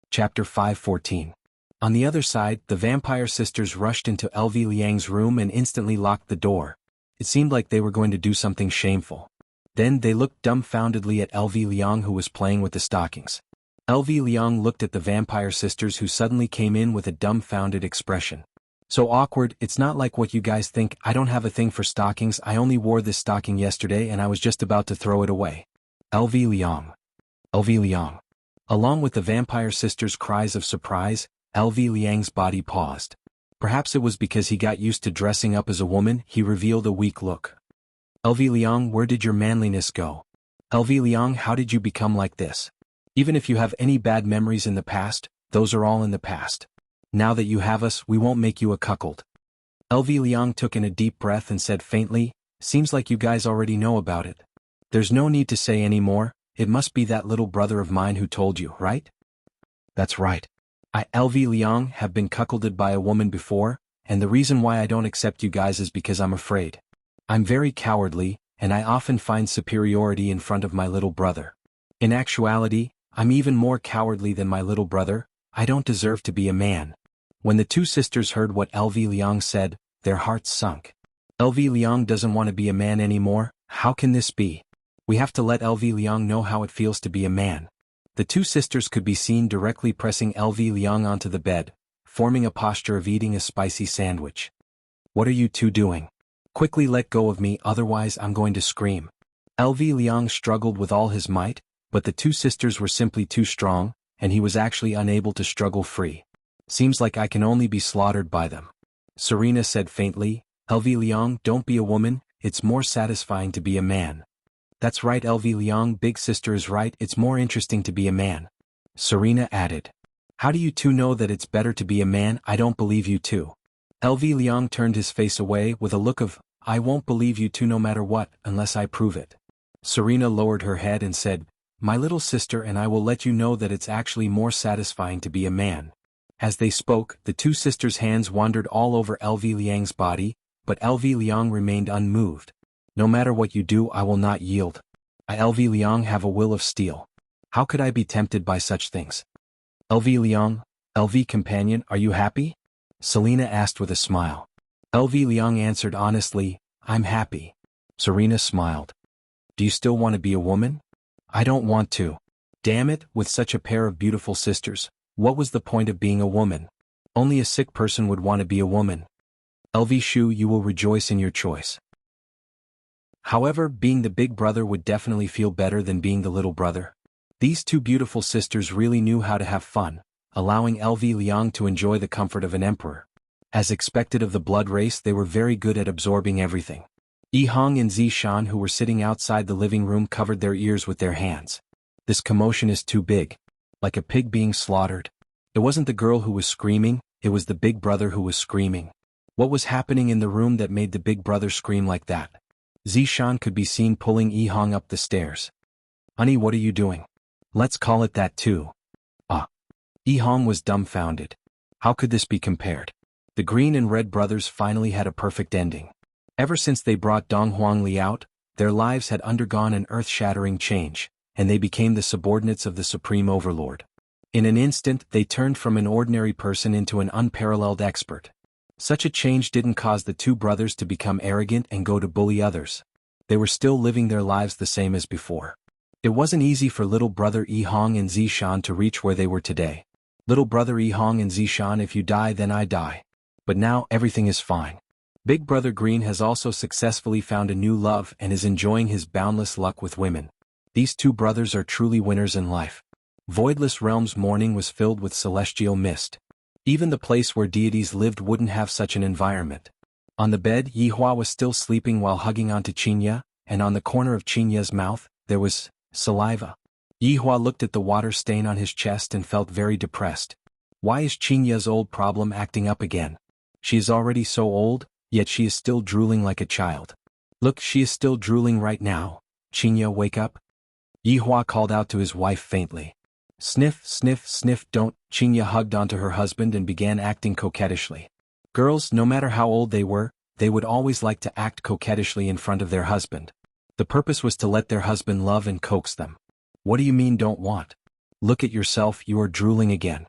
Chapter 514. On the other side, the vampire sisters rushed into LV Liang's room and instantly locked the door. It seemed like they were going to do something shameful. Then they looked dumbfoundedly at LV Liang, who was playing with the stockings. LV Liang looked at the vampire sisters, who suddenly came in with a dumbfounded expression. "So awkward, it's not like what you guys think. I don't have a thing for stockings. I only wore this stocking yesterday and I was just about to throw it away." LV Liang. LV Liang. Along with the vampire sisters' cries of surprise, LV Liang's body paused. Perhaps it was because he got used to dressing up as a woman. He revealed a weak look. "LV Liang, where did your manliness go? LV Liang, how did you become like this? Even if you have any bad memories in the past, those are all in the past. Now that you have us, we won't make you a cuckold." LV Liang took in a deep breath and said faintly, "Seems like you guys already know about it. There's no need to say any more. It must be that little brother of mine who told you, right?" "That's right. I, LV Liang, have been cuckolded by a woman before, and the reason why I don't accept you guys is because I'm afraid. I'm very cowardly, and I often find superiority in front of my little brother. In actuality, I'm even more cowardly than my little brother. I don't deserve to be a man." When the two sisters heard what LV Liang said, their hearts sunk. LV Liang doesn't want to be a man anymore? How can this be? We have to let LV Liang know how it feels to be a man. The two sisters could be seen directly pressing LV Liang onto the bed, forming a posture of eating a spicy sandwich. "What are you two doing? Quickly let go of me, otherwise I'm going to scream." LV Liang struggled with all his might, but the two sisters were simply too strong, and he was actually unable to struggle free. "Seems like I can only be slaughtered by them." Serena said faintly, "LV Liang, don't be a woman, it's more satisfying to be a man." "That's right, LV Liang, big sister is right, it's more interesting to be a man." Serena added. "How do you two know that it's better to be a man? I don't believe you two." LV Liang turned his face away with a look of, "I won't believe you two no matter what, unless I prove it." Serena lowered her head and said, "My little sister and I will let you know that it's actually more satisfying to be a man." As they spoke, the two sisters' hands wandered all over LV Liang's body, but LV Liang remained unmoved. "No matter what you do, I will not yield. I, LV Liang, have a will of steel. How could I be tempted by such things?" "LV Liang, LV companion, are you happy?" Selena asked with a smile. LV Liang answered honestly, "I'm happy." Serena smiled. "Do you still want to be a woman?" "I don't want to. Damn it, with such a pair of beautiful sisters, what was the point of being a woman? Only a sick person would want to be a woman." "LV Shu, you will rejoice in your choice." However, being the big brother would definitely feel better than being the little brother. These two beautiful sisters really knew how to have fun, allowing LV Liang to enjoy the comfort of an emperor. As expected of the blood race, they were very good at absorbing everything. Yi Hong and Zi Shan, who were sitting outside the living room, covered their ears with their hands. This commotion is too big. Like a pig being slaughtered. It wasn't the girl who was screaming, it was the big brother who was screaming. What was happening in the room that made the big brother scream like that? Zi Shan could be seen pulling Yi Hong up the stairs. Honey, what are you doing? Let's call it that too. Yi Hong was dumbfounded. How could this be compared? The green and red brothers finally had a perfect ending. Ever since they brought Dong Huangli out, their lives had undergone an earth-shattering change, and they became the subordinates of the Supreme Overlord. In an instant, they turned from an ordinary person into an unparalleled expert. Such a change didn't cause the two brothers to become arrogant and go to bully others. They were still living their lives the same as before. It wasn't easy for little brother Yi Hong and Zi Shan to reach where they were today. Little brother Yi Hong and Zi Shan, if you die then I die. But now everything is fine. Big brother Green has also successfully found a new love and is enjoying his boundless luck with women. These two brothers are truly winners in life. Voidless Realm's morning was filled with celestial mist. Even the place where deities lived wouldn't have such an environment. On the bed, Yi Hua was still sleeping while hugging onto Qinya, and on the corner of Qinya's mouth, there was saliva. Yi Hua looked at the water stain on his chest and felt very depressed. Why is Qinya's old problem acting up again? She is already so old, yet she is still drooling like a child. Look, she is still drooling right now. Qinya, wake up. Yi Hua called out to his wife faintly. Sniff, sniff, sniff, don't. Qinya hugged onto her husband and began acting coquettishly. Girls, no matter how old they were, they would always like to act coquettishly in front of their husband. The purpose was to let their husband love and coax them. What do you mean don't want? Look at yourself, you are drooling again.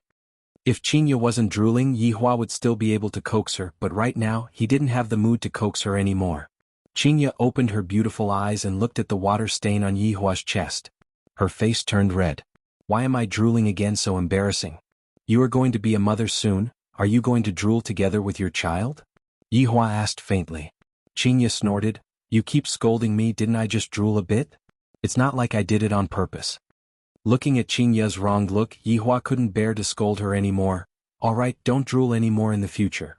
If Qinya wasn't drooling, Yi Hua would still be able to coax her, but right now, he didn't have the mood to coax her anymore. Qinya opened her beautiful eyes and looked at the water stain on Yi Hua's chest. Her face turned red. Why am I drooling again? So embarrassing. You are going to be a mother soon, are you going to drool together with your child? Yi Hua asked faintly. Qinya snorted. You keep scolding me, didn't I just drool a bit? It's not like I did it on purpose. Looking at Qinya's wronged look, Yi Hua couldn't bear to scold her anymore. Alright, don't drool anymore in the future.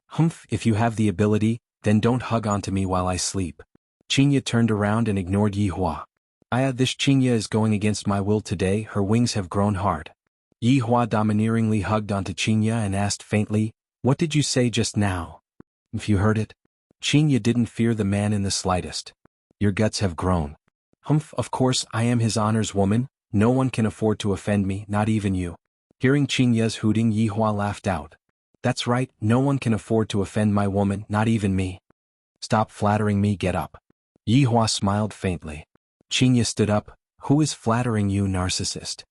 Humph, if you have the ability, then don't hug onto me while I sleep. Qinya turned around and ignored Yi Hua. This Qinya is going against my will today, her wings have grown hard. Yi Hua domineeringly hugged onto Qinya and asked faintly, what did you say just now? If you heard it. Qinya didn't fear the man in the slightest. Your guts have grown. Humph, of course I am his honor's woman, no one can afford to offend me, not even you. Hearing Qinya's hooting, Yi Hua laughed out. That's right, no one can afford to offend my woman, not even me. Stop flattering me, get up. Yi Hua smiled faintly. Qinya stood up. Who is flattering you, narcissist?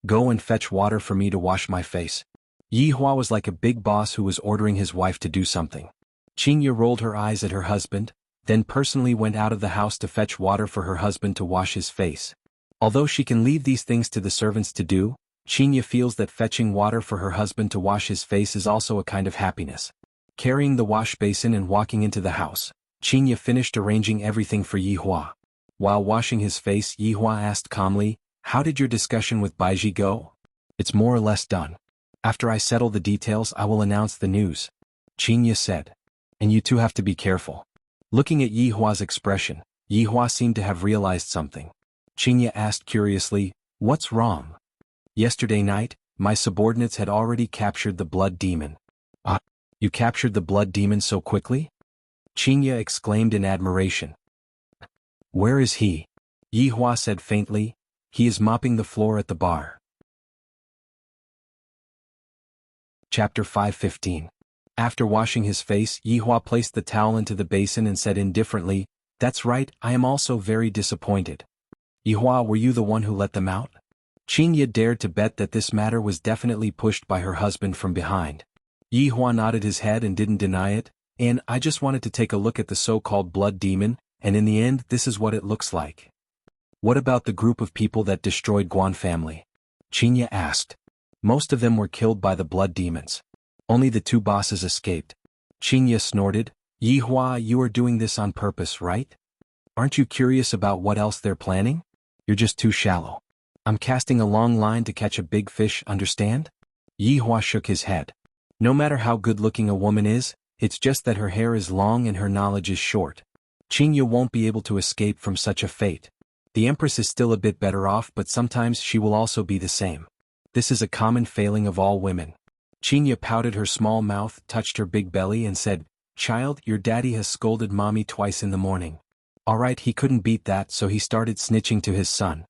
Go and fetch water for me to wash my face. Yi Hua was like a big boss who was ordering his wife to do something. Qinya rolled her eyes at her husband, then personally went out of the house to fetch water for her husband to wash his face. Although she can leave these things to the servants to do, Qinya feels that fetching water for her husband to wash his face is also a kind of happiness. Carrying the wash basin and walking into the house, Qinya finished arranging everything for Yi Hua. While washing his face, Yi Hua asked calmly, how did your discussion with Baiji go? It's more or less done. After I settle the details, I will announce the news. Qinya said. And you two have to be careful. Looking at Yi Hua's expression, Yi Hua seemed to have realized something. Qinya asked curiously, what's wrong? Yesterday night, my subordinates had already captured the blood demon. You captured the blood demon so quickly? Qinya exclaimed in admiration. Where is he? Yi Hua said faintly. He is mopping the floor at the bar. Chapter 5:15. After washing his face, Yi Hua placed the towel into the basin and said indifferently, that's right, I am also very disappointed. Yi Hua, were you the one who let them out? Qinya dared to bet that this matter was definitely pushed by her husband from behind. Yi Hua nodded his head and didn't deny it, and I just wanted to take a look at the so-called blood demon, and in the end this is what it looks like. What about the group of people that destroyed Guan family? Qinya asked. Most of them were killed by the blood demons. Only the two bosses escaped. Qinya snorted. Yi Hua, you are doing this on purpose, right? Aren't you curious about what else they're planning? You're just too shallow. I'm casting a long line to catch a big fish, understand? Yi Hua shook his head. No matter how good-looking a woman is, it's just that her hair is long and her knowledge is short. Qingya won't be able to escape from such a fate. The Empress is still a bit better off, but sometimes she will also be the same. This is a common failing of all women. Qingya pouted her small mouth, touched her big belly and said, "Child, your daddy has scolded mommy twice in the morning." Alright, he couldn't beat that, so he started snitching to his son.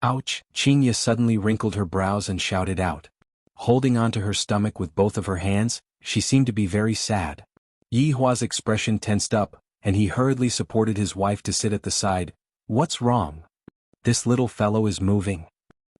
Ouch! Qingya suddenly wrinkled her brows and shouted out. Holding onto her stomach with both of her hands, she seemed to be very sad. Yi Hua's expression tensed up, and he hurriedly supported his wife to sit at the side. What's wrong? This little fellow is moving.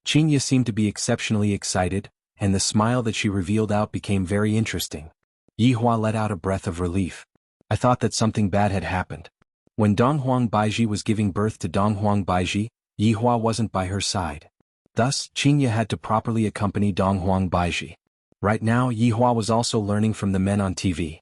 Qingya seemed to be exceptionally excited, and the smile that she revealed out became very interesting. Yi Hua let out a breath of relief. I thought that something bad had happened. When Donghuang Baiji was giving birth to Donghuang Baiji, Yi Hua wasn't by her side. Thus, Qingya had to properly accompany Donghuang Baiji. Right now, Yi Hua was also learning from the men on TV.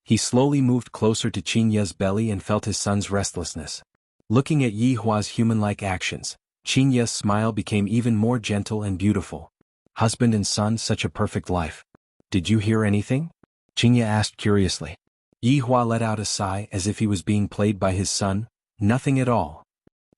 He slowly moved closer to Qingya's belly and felt his son's restlessness. Looking at Yi Hua's human-like actions, Qingya's smile became even more gentle and beautiful. Husband and son, such a perfect life. Did you hear anything? Qingya asked curiously. Yi Hua let out a sigh as if he was being played by his son. Nothing at all.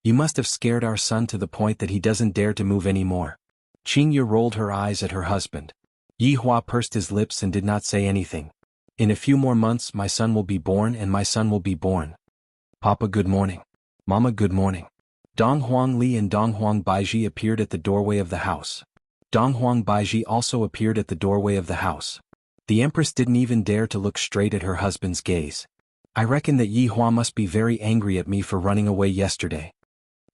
You must have scared our son to the point that he doesn't dare to move anymore. Qingya rolled her eyes at her husband. Yi Hua pursed his lips and did not say anything. In a few more months my son will be born and my son will be born. Papa, good morning. Mama, good morning. Donghuang Li and Donghuang Baiji appeared at the doorway of the house. Donghuang Baiji also appeared at the doorway of the house. The Empress didn't even dare to look straight at her husband's gaze. I reckon that Yi Hua must be very angry at me for running away yesterday.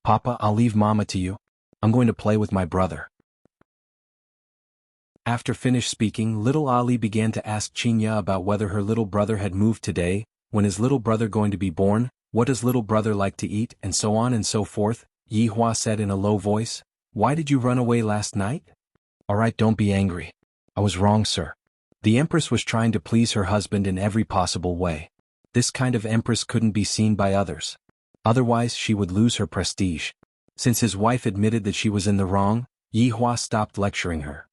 Papa, I'll leave Mama to you. I'm going to play with my brother. After finished speaking, little Ali began to ask Qingya about whether her little brother had moved today, when is little brother going to be born, what does little brother like to eat, and so on and so forth. Yi Hua said in a low voice, "Why did you run away last night?" Alright, don't be angry. I was wrong, sir. The Empress was trying to please her husband in every possible way. This kind of Empress couldn't be seen by others. Otherwise she would lose her prestige. Since his wife admitted that she was in the wrong, Yi Hua stopped lecturing her.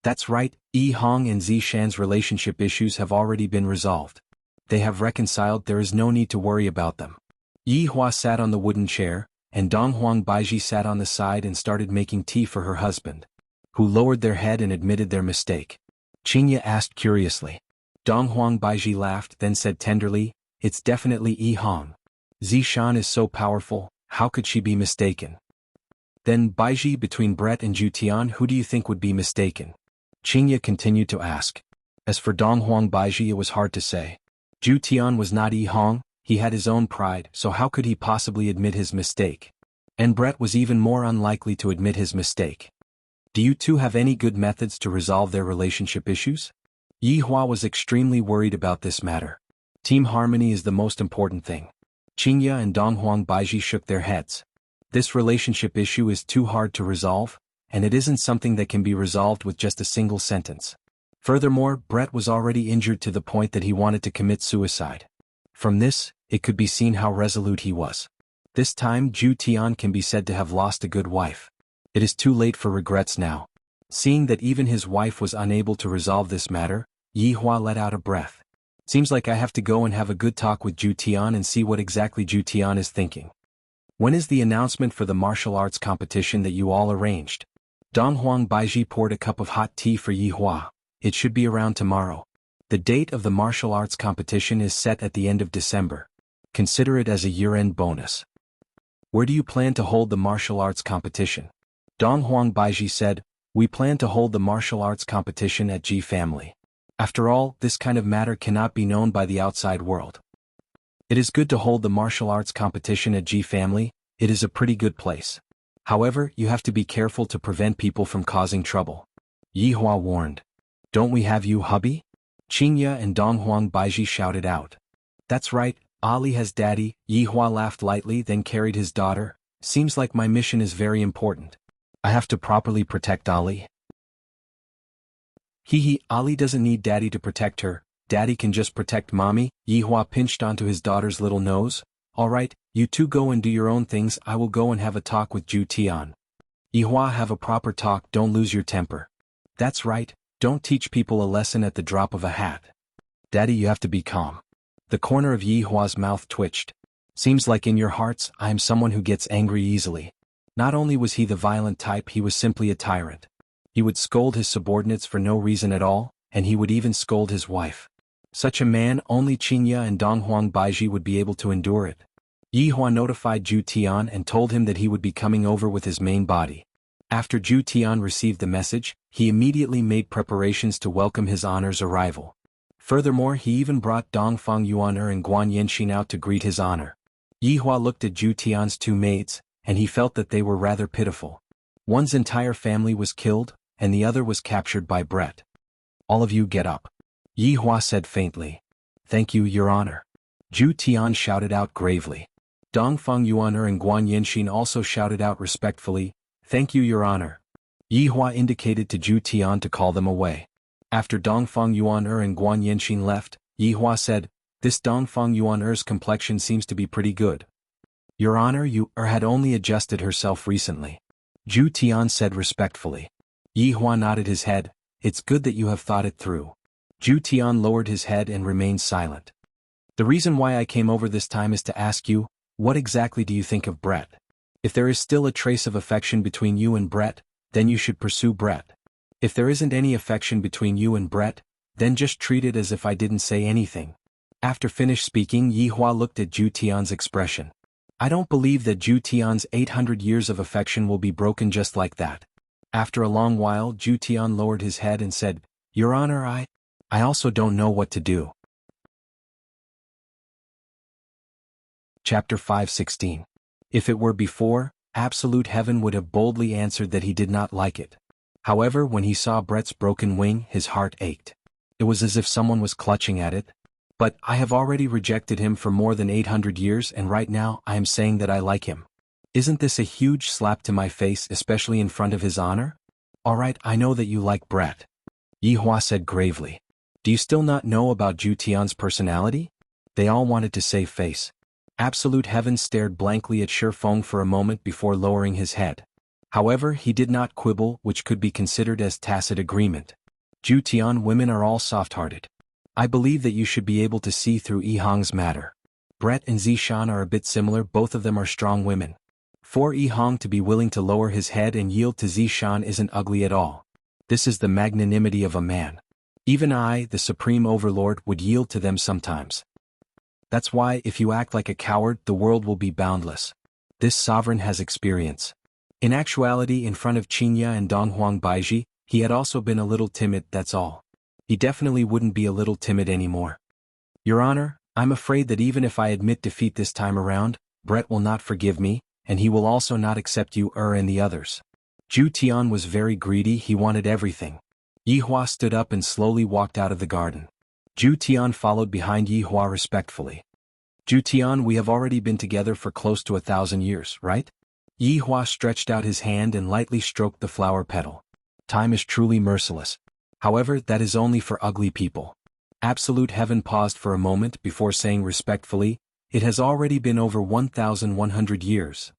That's right, Yi Hong and Zi Shan's relationship issues have already been resolved. They have reconciled, there is no need to worry about them. Yi Hua sat on the wooden chair, and Donghuang Baiji sat on the side and started making tea for her husband, who lowered their head and admitted their mistake. Qingya asked curiously. Donghuang Baiji laughed, then said tenderly, "It's definitely Yi Hong. Zi Shan is so powerful, how could she be mistaken?" Then Baiji, between Brett and Zhu Tian, who do you think would be mistaken? Qingya continued to ask. As for Donghuang Baiji, it was hard to say. Zhu Tian was not Yi Hong, he had his own pride, so how could he possibly admit his mistake? And Brett was even more unlikely to admit his mistake. Do you two have any good methods to resolve their relationship issues? Yi Hua was extremely worried about this matter. Team harmony is the most important thing. Qingya and Donghuang Baiji shook their heads. This relationship issue is too hard to resolve, and it isn't something that can be resolved with just a single sentence. Furthermore, Brett was already injured to the point that he wanted to commit suicide. From this, it could be seen how resolute he was. This time Zhu Tian can be said to have lost a good wife. It is too late for regrets now. Seeing that even his wife was unable to resolve this matter, Yi Hua let out a breath. Seems like I have to go and have a good talk with Zhu Tian and see what exactly Zhu Tian is thinking. When is the announcement for the martial arts competition that you all arranged? Donghuang Baiji poured a cup of hot tea for Yi Hua. It should be around tomorrow. The date of the martial arts competition is set at the end of December. Consider it as a year-end bonus. Where do you plan to hold the martial arts competition? Donghuang Baiji said, "We plan to hold the martial arts competition at Ji family. After all, this kind of matter cannot be known by the outside world. It is good to hold the martial arts competition at Ji family, it is a pretty good place. However, you have to be careful to prevent people from causing trouble." Yi Hua warned. "Don't we have you, hubby?" Qingya and Donghuang Baiji shouted out. "That's right, Ali has daddy." Yi Hua laughed lightly, then carried his daughter. "Seems like my mission is very important. I have to properly protect Ali." Hee, Ali doesn't need daddy to protect her, daddy can just protect mommy. Yi Hua pinched onto his daughter's little nose. "Alright, you two go and do your own things, I will go and have a talk with Zhu Tian." Yihua, have a proper talk, don't lose your temper. That's right, don't teach people a lesson at the drop of a hat. Daddy, you have to be calm. The corner of Yihua's mouth twitched. Seems like in your hearts, I am someone who gets angry easily. Not only was he the violent type, he was simply a tyrant. He would scold his subordinates for no reason at all, and he would even scold his wife. Such a man, only Qingya and Donghuang Baiji would be able to endure it. Yihua notified Zhu Tian and told him that he would be coming over with his main body. After Zhu Tian received the message, he immediately made preparations to welcome his honor's arrival. Furthermore, he even brought Dongfang Yuan'er and Guan Yanxin out to greet his honor. Yihua looked at Zhu Tian's two maids, and he felt that they were rather pitiful. One's entire family was killed, and the other was captured by Brett. All of you get up. Yihua said faintly. Thank you, Your Honor. Zhu Tian shouted out gravely. Dongfang Yuan'er and Guan Yanxin also shouted out respectfully, Thank you, Your Honor. Yihua indicated to Zhu Tian to call them away. After Dongfang Yuan'er and Guan Yanxin left, Yihua said, This Dongfang Yuan'er's complexion seems to be pretty good. Your Honor, you had only adjusted herself recently. Zhu Tian said respectfully. Yihua nodded his head. It's good that you have thought it through. Zhu Tian lowered his head and remained silent. The reason why I came over this time is to ask you, what exactly do you think of Brett? If there is still a trace of affection between you and Brett, then you should pursue Brett. If there isn't any affection between you and Brett, then just treat it as if I didn't say anything. After finished speaking, Yihua looked at Zhu Tian's expression. I don't believe that Zhu Tian's 800 years of affection will be broken just like that. After a long while, Zhu Tian lowered his head and said, Your Honor, I also don't know what to do. Chapter 5:16. If it were before, Absolute Heaven would have boldly answered that he did not like it. However, when he saw Brett's broken wing, his heart ached. It was as if someone was clutching at it. But I have already rejected him for more than 800 years, and right now I am saying that I like him. Isn't this a huge slap to my face, especially in front of his honor? Alright, I know that you like Brett. Yihua said gravely. Do you still not know about Zhu Tian's personality? They all wanted to save face. Absolute Heaven stared blankly at Shifeng for a moment before lowering his head. However, he did not quibble, which could be considered as tacit agreement. Zhu Tian, women are all soft-hearted. I believe that you should be able to see through Yihang's matter. Brett and Zishan are a bit similar, both of them are strong women. For Yihang to be willing to lower his head and yield to Zishan isn't ugly at all. This is the magnanimity of a man. Even I, the Supreme Overlord, would yield to them sometimes. That's why, if you act like a coward, the world will be boundless. This sovereign has experience. In actuality, in front of Qingya and Donghuang Baiji, he had also been a little timid, that's all. He definitely wouldn't be a little timid anymore. Your Honor, I'm afraid that even if I admit defeat this time around, Brett will not forgive me, and he will also not accept you and the others. Zhu Tian was very greedy, he wanted everything. Yihua stood up and slowly walked out of the garden. Zhu Tian followed behind Yihua respectfully. Zhu Tian, we have already been together for close to 1,000 years, right? Yihua stretched out his hand and lightly stroked the flower petal. Time is truly merciless. However, that is only for ugly people. Absolute Heaven paused for a moment before saying respectfully, it has already been over 1,100 years.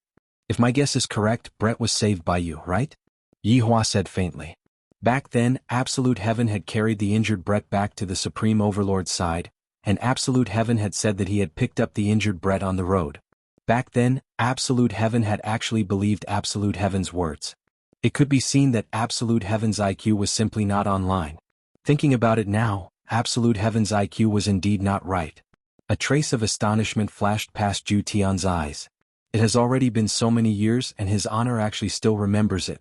If my guess is correct, Brett was saved by you, right? Yihua said faintly. Back then, Absolute Heaven had carried the injured Brett back to the Supreme Overlord's side, and Absolute Heaven had said that he had picked up the injured Brett on the road. Back then, Absolute Heaven had actually believed Absolute Heaven's words. It could be seen that Absolute Heaven's IQ was simply not online. Thinking about it now, Absolute Heaven's IQ was indeed not right. A trace of astonishment flashed past Zhu Tian's eyes. It has already been so many years and his honor actually still remembers it.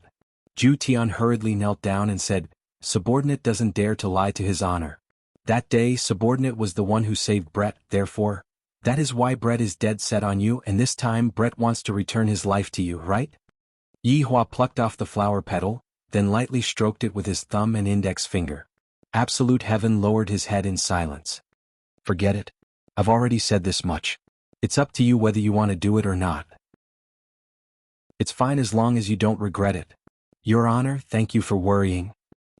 Zhu Tian hurriedly knelt down and said, Subordinate doesn't dare to lie to his honor. That day, Subordinate was the one who saved Brett, therefore, that is why Brett is dead set on you, and this time Brett wants to return his life to you, right? Yihua plucked off the flower petal, then lightly stroked it with his thumb and index finger. Absolute Heaven lowered his head in silence. Forget it. I've already said this much. It's up to you whether you want to do it or not. It's fine as long as you don't regret it. Your Honor, thank you for worrying.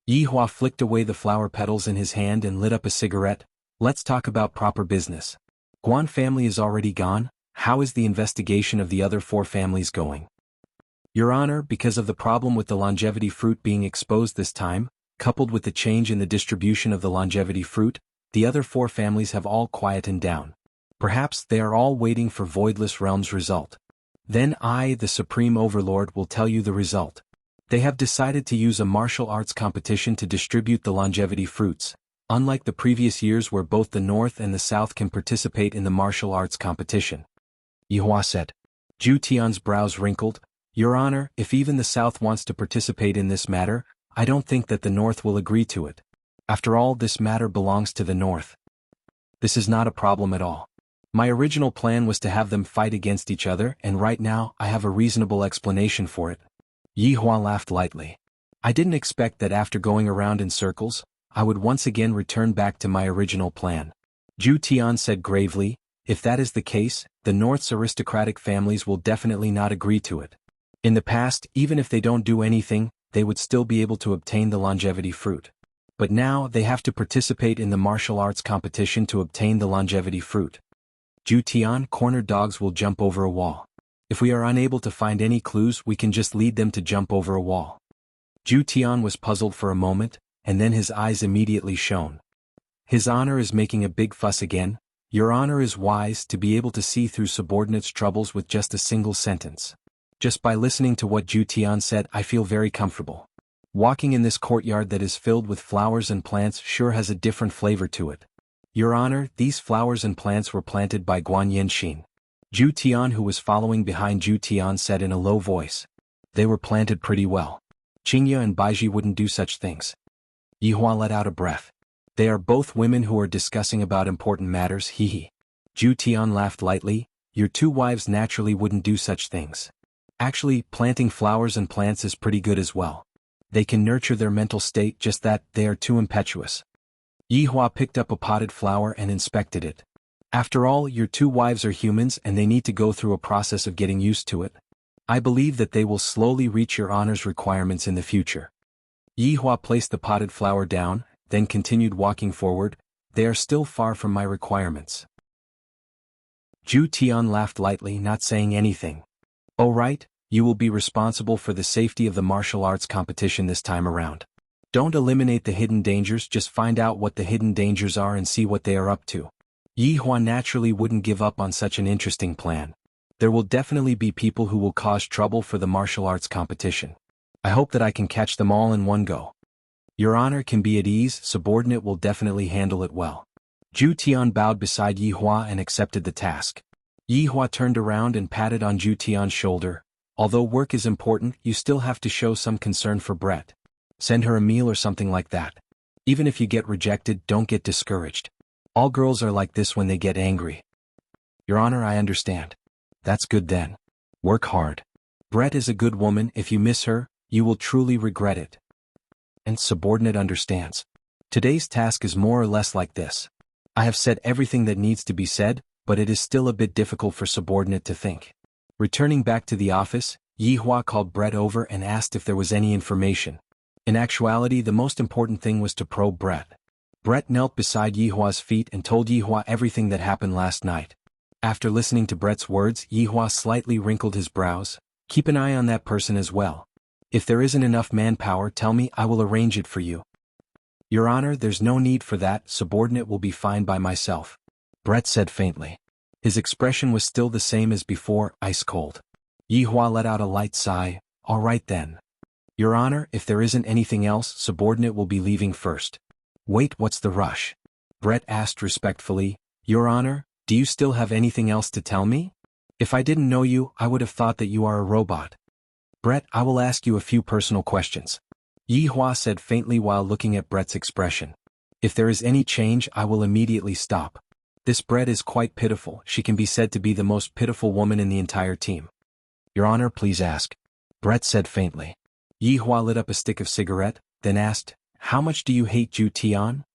Yihua flicked away the flower petals in his hand and lit up a cigarette. Let's talk about proper business. Guan family is already gone. How is the investigation of the other 4 families going? Your Honor, because of the problem with the longevity fruit being exposed this time, coupled with the change in the distribution of the longevity fruit, the other 4 families have all quietened down. Perhaps they are all waiting for Voidless Realm's result. Then I, the Supreme Overlord, will tell you the result. They have decided to use a martial arts competition to distribute the longevity fruits, unlike the previous years where both the North and the South can participate in the martial arts competition. Yihua said. Zhu Tian's brows wrinkled. Your Honor, if even the South wants to participate in this matter, I don't think that the North will agree to it. After all, this matter belongs to the North. This is not a problem at all. My original plan was to have them fight against each other, and right now I have a reasonable explanation for it. Yihua laughed lightly. I didn't expect that after going around in circles, I would once again return back to my original plan. Zhu Tian said gravely, if that is the case, the North's aristocratic families will definitely not agree to it. In the past, even if they don't do anything, they would still be able to obtain the longevity fruit. But now they have to participate in the martial arts competition to obtain the longevity fruit. Zhu Tian, cornered dogs will jump over a wall. If we are unable to find any clues, we can just lead them to jump over a wall. Zhu Tian was puzzled for a moment, and then his eyes immediately shone. His Honor is making a big fuss again. Your Honor is wise to be able to see through subordinates' troubles with just a single sentence. Just by listening to what Zhu Tian said, I feel very comfortable. Walking in this courtyard that is filled with flowers and plants sure has a different flavor to it. Your Honor, these flowers and plants were planted by Guan Yanxin. Zhu Tian, who was following behind Zhu Tian, said in a low voice. They were planted pretty well. Qingya and Baiji wouldn't do such things. Yihua let out a breath. They are both women who are discussing about important matters, hee. Zhu Tian laughed lightly. Your 2 wives naturally wouldn't do such things. Actually, planting flowers and plants is pretty good as well. They can nurture their mental state, just that they are too impetuous. Yihua picked up a potted flower and inspected it. After all, your 2 wives are humans and they need to go through a process of getting used to it. I believe that they will slowly reach your Honor's requirements in the future. Yihua placed the potted flower down, then continued walking forward. They are still far from my requirements. Zhu Tian laughed lightly, not saying anything. Oh right, you will be responsible for the safety of the martial arts competition this time around. Don't eliminate the hidden dangers, just find out what the hidden dangers are and see what they are up to. Yihua naturally wouldn't give up on such an interesting plan. There will definitely be people who will cause trouble for the martial arts competition. I hope that I can catch them all in one go. Your Honor can be at ease, subordinate will definitely handle it well. Zhu Tian bowed beside Yihua and accepted the task. Yihua turned around and patted on Zhu Tian's shoulder. Although work is important, you still have to show some concern for Brett. Send her a meal or something like that. Even if you get rejected, don't get discouraged. All girls are like this when they get angry. Your Honor, I understand. That's good then. Work hard. Brett is a good woman. If you miss her, you will truly regret it. And subordinate understands. Today's task is more or less like this. I have said everything that needs to be said, but it is still a bit difficult for subordinate to think. Returning back to the office, Yihua called Brett over and asked if there was any information. In actuality, the most important thing was to probe Brett. Brett knelt beside Yihua's feet and told Yihua everything that happened last night. After listening to Brett's words, Yihua slightly wrinkled his brows. Keep an eye on that person as well. If there isn't enough manpower, tell me, I will arrange it for you. Your Honor, there's no need for that, subordinate will be fine by myself. Brett said faintly. His expression was still the same as before, ice cold. Yihua let out a light sigh. All right then. Your Honor, if there isn't anything else, subordinate will be leaving first. Wait, what's the rush? Brett asked respectfully. Your Honor, do you still have anything else to tell me? If I didn't know you, I would have thought that you are a robot. Brett, I will ask you a few personal questions. Yihua said faintly while looking at Brett's expression. If there is any change, I will immediately stop. This Brett is quite pitiful. She can be said to be the most pitiful woman in the entire team. Your Honor, please ask. Brett said faintly. Yihua lit up a stick of cigarette, then asked, how much do you hate Zhu Tian?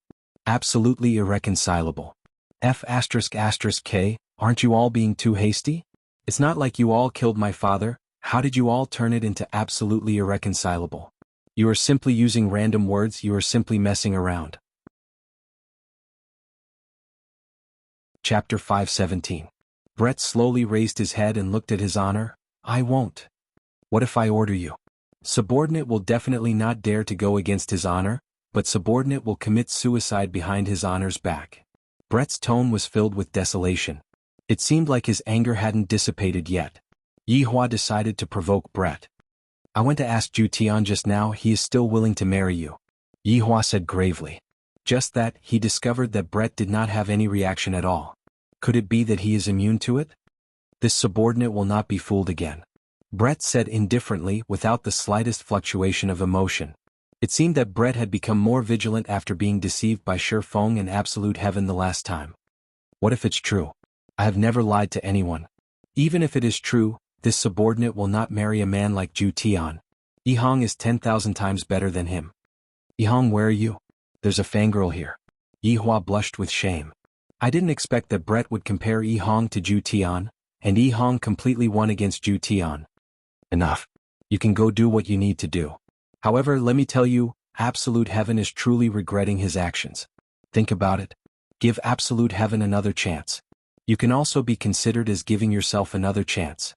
Absolutely irreconcilable. F***K, aren't you all being too hasty? It's not like you all killed my father. How did you all turn it into absolutely irreconcilable? You are simply using random words, you are simply messing around. Chapter 517. Brett slowly raised his head and looked at his Honor. I won't. What if I order you? Subordinate will definitely not dare to go against his honor, but subordinate will commit suicide behind his honor's back. Brett's tone was filled with desolation. It seemed like his anger hadn't dissipated yet. Yihua decided to provoke Brett. I went to ask Ju Tian just now, he is still willing to marry you. Yihua said gravely. Just that, he discovered that Brett did not have any reaction at all. Could it be that he is immune to it? This subordinate will not be fooled again. Brett said indifferently, without the slightest fluctuation of emotion. It seemed that Brett had become more vigilant after being deceived by Shi Feng and Absolute Heaven the last time. What if it's true? I have never lied to anyone. Even if it is true, this subordinate will not marry a man like Ju Tian. Yihong is 10,000 times better than him. Yihong, where are you? There's a fangirl here. Yihua blushed with shame. I didn't expect that Brett would compare Yihong to Ju Tian, and Yihong completely won against Ju Tian. Enough. You can go do what you need to do. However, let me tell you, Absolute Heaven is truly regretting his actions. Think about it. Give Absolute Heaven another chance. You can also be considered as giving yourself another chance.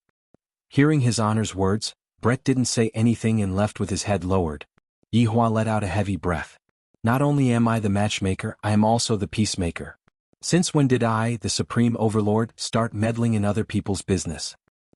Hearing his honor's words, Brett didn't say anything and left with his head lowered. Yihua let out a heavy breath. Not only am I the matchmaker, I am also the peacemaker. Since when did I, the Supreme Overlord, start meddling in other people's business?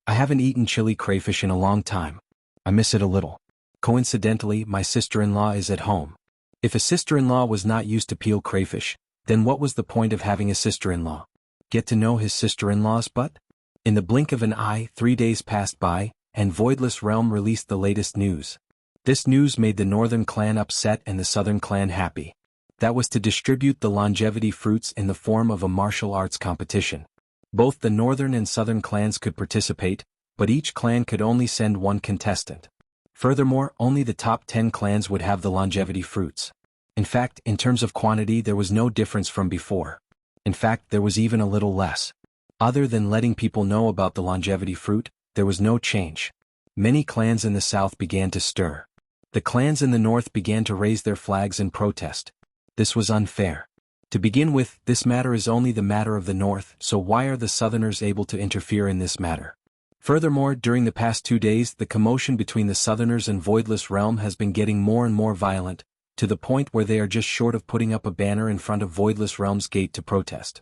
I haven't eaten chili crayfish in a long time. I miss it a little. Coincidentally, my sister-in-law is at home. If a sister-in-law was not used to peel crayfish, then what was the point of having a sister-in-law? Get to know his sister-in-law's butt? In the blink of an eye, 3 days passed by, and Voidless Realm released the latest news. This news made the Northern clan upset and the Southern clan happy. That was to distribute the longevity fruits in the form of a martial arts competition. Both the Northern and Southern clans could participate, but each clan could only send one contestant. Furthermore, only the top 10 clans would have the longevity fruits. In fact, in terms of quantity there was no difference from before. In fact, there was even a little less. Other than letting people know about the longevity fruit, there was no change. Many clans in the south began to stir. The clans in the north began to raise their flags in protest. This was unfair. To begin with, this matter is only the matter of the north, so why are the southerners able to interfere in this matter? Furthermore, during the past 2 days, the commotion between the Southerners and Voidless Realm has been getting more and more violent, to the point where they are just short of putting up a banner in front of Voidless Realm's gate to protest.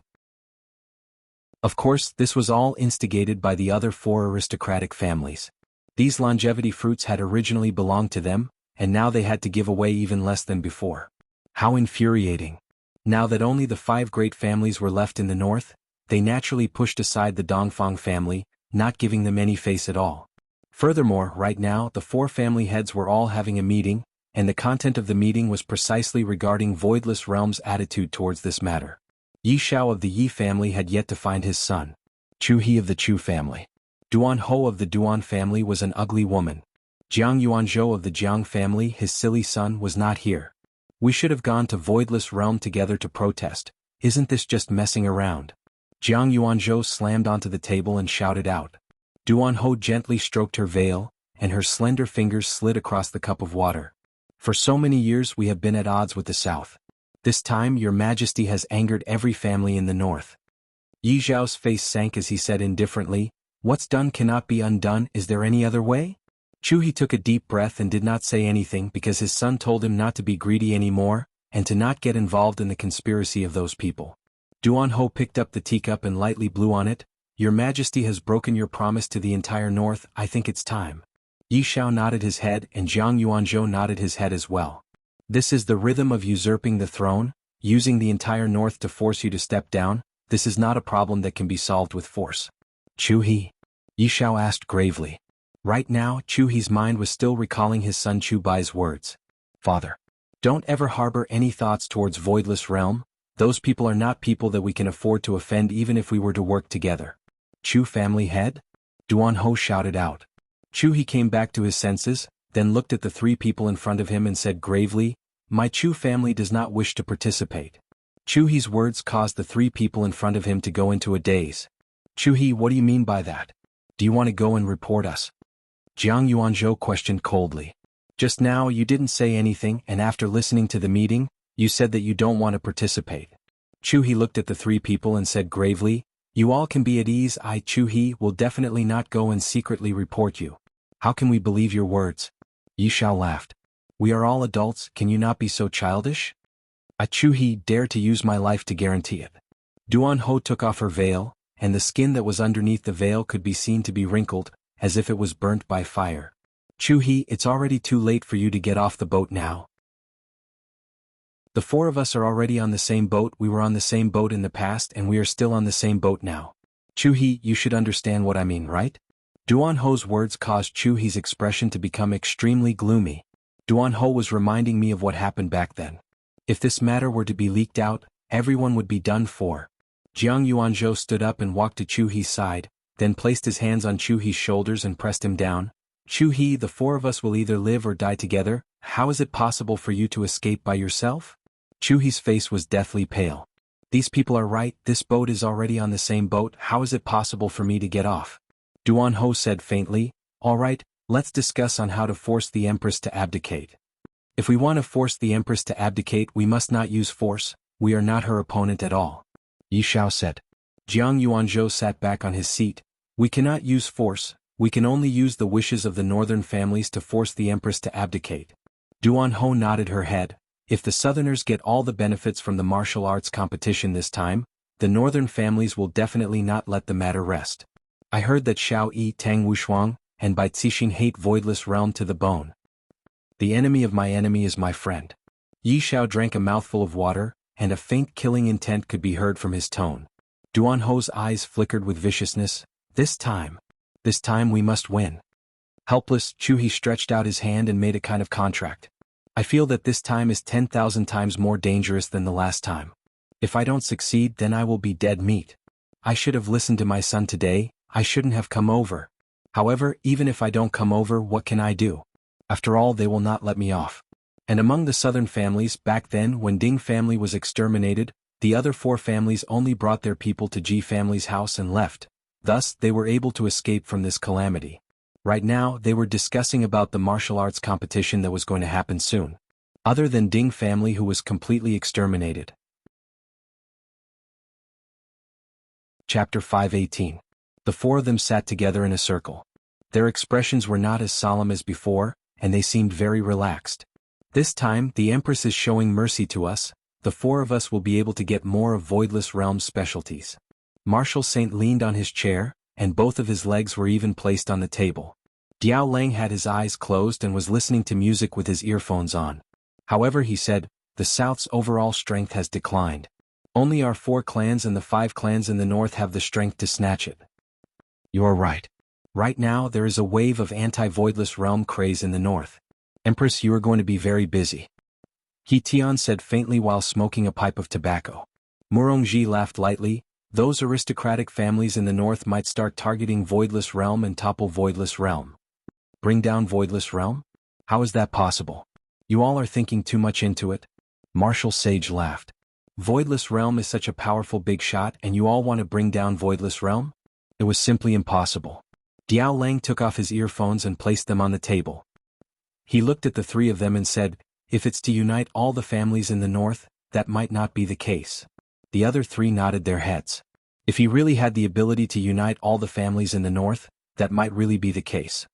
Of course, this was all instigated by the other 4 aristocratic families. These longevity fruits had originally belonged to them, and now they had to give away even less than before. How infuriating. Now that only the 5 great families were left in the north, they naturally pushed aside the Dongfang family, not giving them any face at all. Furthermore, right now, the 4 family heads were all having a meeting, and the content of the meeting was precisely regarding Voidless Realm's attitude towards this matter. Yi Shao of the Yi family had yet to find his son. Chu He of the Chu family. Duan Ho of the Duan family was an ugly woman. Jiang Yuanzhou of the Jiang family, his silly son, was not here. We should have gone to Voidless Realm together to protest. Isn't this just messing around? Jiang Yuanzhou slammed onto the table and shouted out. Duan Ho gently stroked her veil, and her slender fingers slid across the cup of water. For so many years we have been at odds with the south. This time your majesty has angered every family in the north. Yi Zhao's face sank as he said indifferently, what's done cannot be undone, is there any other way? Chu He took a deep breath and did not say anything because his son told him not to be greedy anymore, and to not get involved in the conspiracy of those people. Duan Ho picked up the teacup and lightly blew on it. Your majesty has broken your promise to the entire north, I think it's time. Yi Shao nodded his head and Jiang Yuanzhou nodded his head as well. This is the rhythm of usurping the throne, using the entire north to force you to step down. This is not a problem that can be solved with force. Chu He? Yi Shao asked gravely. Right now, Chu He's mind was still recalling his son Chu Bai's words. Father, don't ever harbor any thoughts towards Voidless Realm. Those people are not people that we can afford to offend even if we were to work together. Chu family head? Duan Ho shouted out. Chu He came back to his senses, then looked at the 3 people in front of him and said gravely, my Chu family does not wish to participate. Chu He's words caused the 3 people in front of him to go into a daze. Chu He, what do you mean by that? Do you want to go and report us? Jiang Yuanzhou questioned coldly. Just now you didn't say anything, and after listening to the meeting, you said that you don't want to participate. Chu He looked at the 3 people and said gravely, you all can be at ease. I, Chu He, will definitely not go and secretly report you. How can we believe your words? Yi Xiao laughed. We are all adults, can you not be so childish? I Chuhi dare to use my life to guarantee it. Duan Ho took off her veil, and the skin that was underneath the veil could be seen to be wrinkled, as if it was burnt by fire. Chuhi, it's already too late for you to get off the boat now. The four of us are already on the same boat, we were on the same boat in the past and we are still on the same boat now. Chuhi, you should understand what I mean, right? Duan Ho's words caused Chuhi's expression to become extremely gloomy. Duan Ho was reminding me of what happened back then. If this matter were to be leaked out, everyone would be done for. Jiang Yuanzhou stood up and walked to Chuhi's side, then placed his hands on Chuhi's shoulders and pressed him down. Chuhi, the four of us will either live or die together, how is it possible for you to escape by yourself? Chuhi's face was deathly pale. These people are right, this boat is already on the same boat, how is it possible for me to get off? Duan Ho said faintly, all right, let's discuss on how to force the Empress to abdicate. If we want to force the Empress to abdicate, we must not use force, we are not her opponent at all. Yi Xiao said. Jiang Yuanzhou sat back on his seat. We cannot use force, we can only use the wishes of the northern families to force the Empress to abdicate. Duan Ho nodded her head. If the Southerners get all the benefits from the martial arts competition this time, the northern families will definitely not let the matter rest. I heard that Xiao Yi, Tang Wushuang, and Bai Cixin hate Voidless Realm to the bone. The enemy of my enemy is my friend. Yi Xiao drank a mouthful of water, and a faint killing intent could be heard from his tone. Duan Ho's eyes flickered with viciousness. This time we must win. Helpless, Chuhi stretched out his hand and made a kind of contract. I feel that this time is 10,000 times more dangerous than the last time. If I don't succeed, then I will be dead meat. I should have listened to my son today, I shouldn't have come over. However, even if I don't come over, what can I do? After all, they will not let me off. And among the southern families, back then when Ding family was exterminated, the other four families only brought their people to Ji family's house and left. Thus, they were able to escape from this calamity. Right now, they were discussing about the martial arts competition that was going to happen soon. Other than Ding family who was completely exterminated. Chapter 518. The four of them sat together in a circle. Their expressions were not as solemn as before, and they seemed very relaxed. This time, the Empress is showing mercy to us, the four of us will be able to get more of Voidless Realm's specialties. Marshal Saint leaned on his chair, and both of his legs were even placed on the table. Diao Lang had his eyes closed and was listening to music with his earphones on. However, he said, the South's overall strength has declined. Only our 4 clans and the 5 clans in the north have the strength to snatch it. You are right. Right now there is a wave of anti-Voidless Realm craze in the north. Empress, you are going to be very busy. He Tian said faintly while smoking a pipe of tobacco. Murongji laughed lightly. Those aristocratic families in the north might start targeting Voidless Realm and topple Voidless Realm. Bring down Voidless Realm? How is that possible? You all are thinking too much into it. Marshal Sage laughed. Voidless Realm is such a powerful big shot and you all want to bring down Voidless Realm? It was simply impossible. Diao Lang took off his earphones and placed them on the table. He looked at the 3 of them and said, if it's to unite all the families in the north, that might not be the case. The other 3 nodded their heads. If he really had the ability to unite all the families in the north, that might really be the case.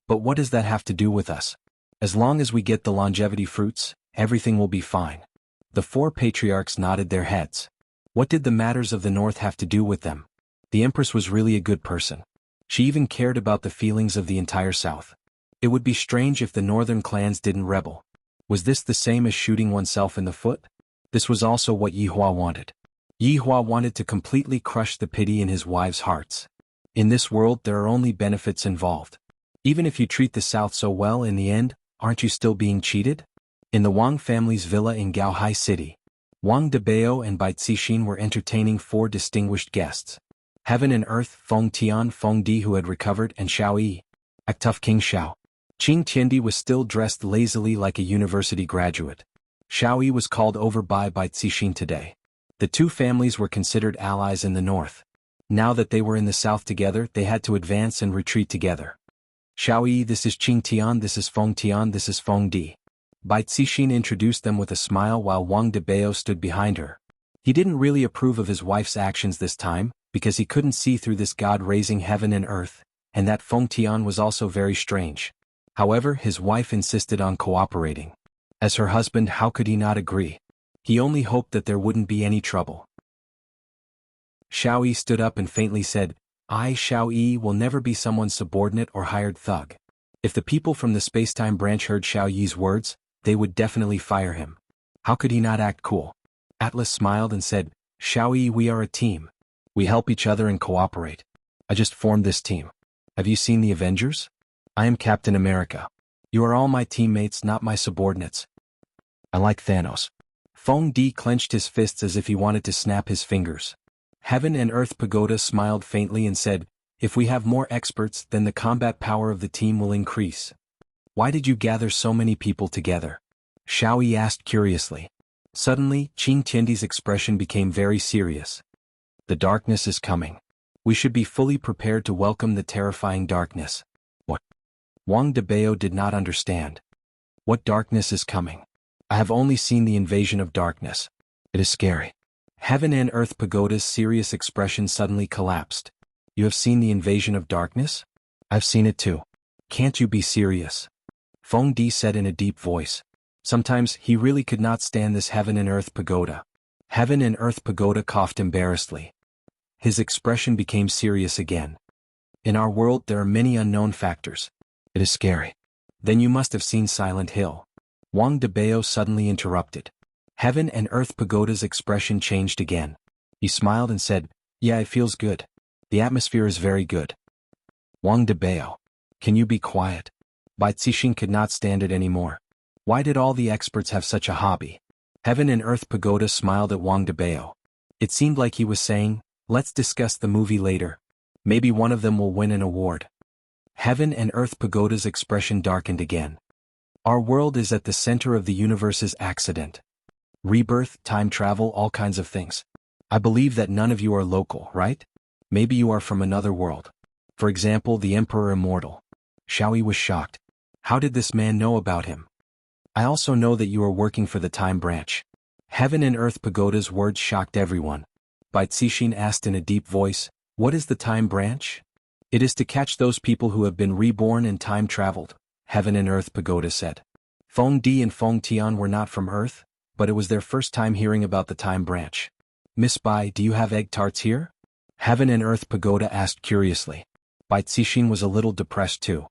But what does that have to do with us? As long as we get the longevity fruits, everything will be fine. The 4 patriarchs nodded their heads. What did the matters of the north have to do with them? The Empress was really a good person. She even cared about the feelings of the entire south. It would be strange if the northern clans didn't rebel. Was this the same as shooting oneself in the foot? This was also what Yi Hua wanted. Yi Hua wanted to completely crush the pity in his wives' hearts. In this world there are only benefits involved. Even if you treat the south so well in the end, aren't you still being cheated? In the Wang family's villa in Gaohai City, Wang Debao and Bai Cixin were entertaining 4 distinguished guests. Heaven and Earth, Feng Tian, Feng Di who had recovered, and Xiao Yi. Actough King Xiao. Qing Tiandi was still dressed lazily like a university graduate. Xiao Yi was called over by Bai Cixin today. The 2 families were considered allies in the north. Now that they were in the south together, they had to advance and retreat together. Xiao Yi, this is Qing Tian, this is Feng Tian, this is Feng Di. Bai Cixin introduced them with a smile while Wang Debao stood behind her. He didn't really approve of his wife's actions this time, because he couldn't see through this god raising heaven and earth. and that Feng Tian was also very strange. However, his wife insisted on cooperating. As her husband, how could he not agree? He only hoped that there wouldn't be any trouble. Xiao Yi stood up and faintly said, I, Xiao Yi, will never be someone's subordinate or hired thug. If the people from the Spacetime branch heard Xiao Yi's words, they would definitely fire him. How could he not act cool? Atlas smiled and said, Xiao Yi, we are a team. We help each other and cooperate. I just formed this team. Have you seen the Avengers? I am Captain America. You are all my teammates, not my subordinates. I like Thanos. Feng Di clenched his fists as if he wanted to snap his fingers. Heaven and Earth Pagoda smiled faintly and said, if we have more experts, then the combat power of the team will increase. Why did you gather so many people together? Xiao Yi asked curiously. Suddenly, Qing Tiandi's expression became very serious. The darkness is coming. We should be fully prepared to welcome the terrifying darkness. What? Wang Debao did not understand. What darkness is coming? I have only seen the invasion of darkness. It is scary. Heaven and Earth Pagoda's serious expression suddenly collapsed. You have seen the invasion of darkness? I've seen it too. Can't you be serious? Feng Di said in a deep voice. Sometimes he really could not stand this Heaven and Earth Pagoda. Heaven and Earth Pagoda coughed embarrassedly. His expression became serious again. In our world there are many unknown factors. It is scary. Then you must have seen Silent Hill. Wang Debao suddenly interrupted. Heaven and Earth Pagoda's expression changed again. He smiled and said, yeah, it feels good. The atmosphere is very good. Wang Debao. Can you be quiet? Bai Cixin could not stand it anymore. Why did all the experts have such a hobby? Heaven and Earth Pagoda smiled at Wang Debao. It seemed like he was saying, let's discuss the movie later. Maybe one of them will win an award. Heaven and Earth Pagoda's expression darkened again. Our world is at the center of the universe's accident. Rebirth, time travel, all kinds of things. I believe that none of you are local, right? Maybe you are from another world. For example, the Emperor Immortal. Xiao Yi was shocked. How did this man know about him? I also know that you are working for the Time Branch. Heaven and Earth Pagoda's words shocked everyone. Bai Cixin asked in a deep voice, what is the Time Branch? It is to catch those people who have been reborn and time traveled, Heaven and Earth Pagoda said. Feng Di and Feng Tian were not from Earth, but it was their first time hearing about the Time Branch. Miss Bai, do you have egg tarts here? Heaven and Earth Pagoda asked curiously. Bai Cixin was a little depressed too.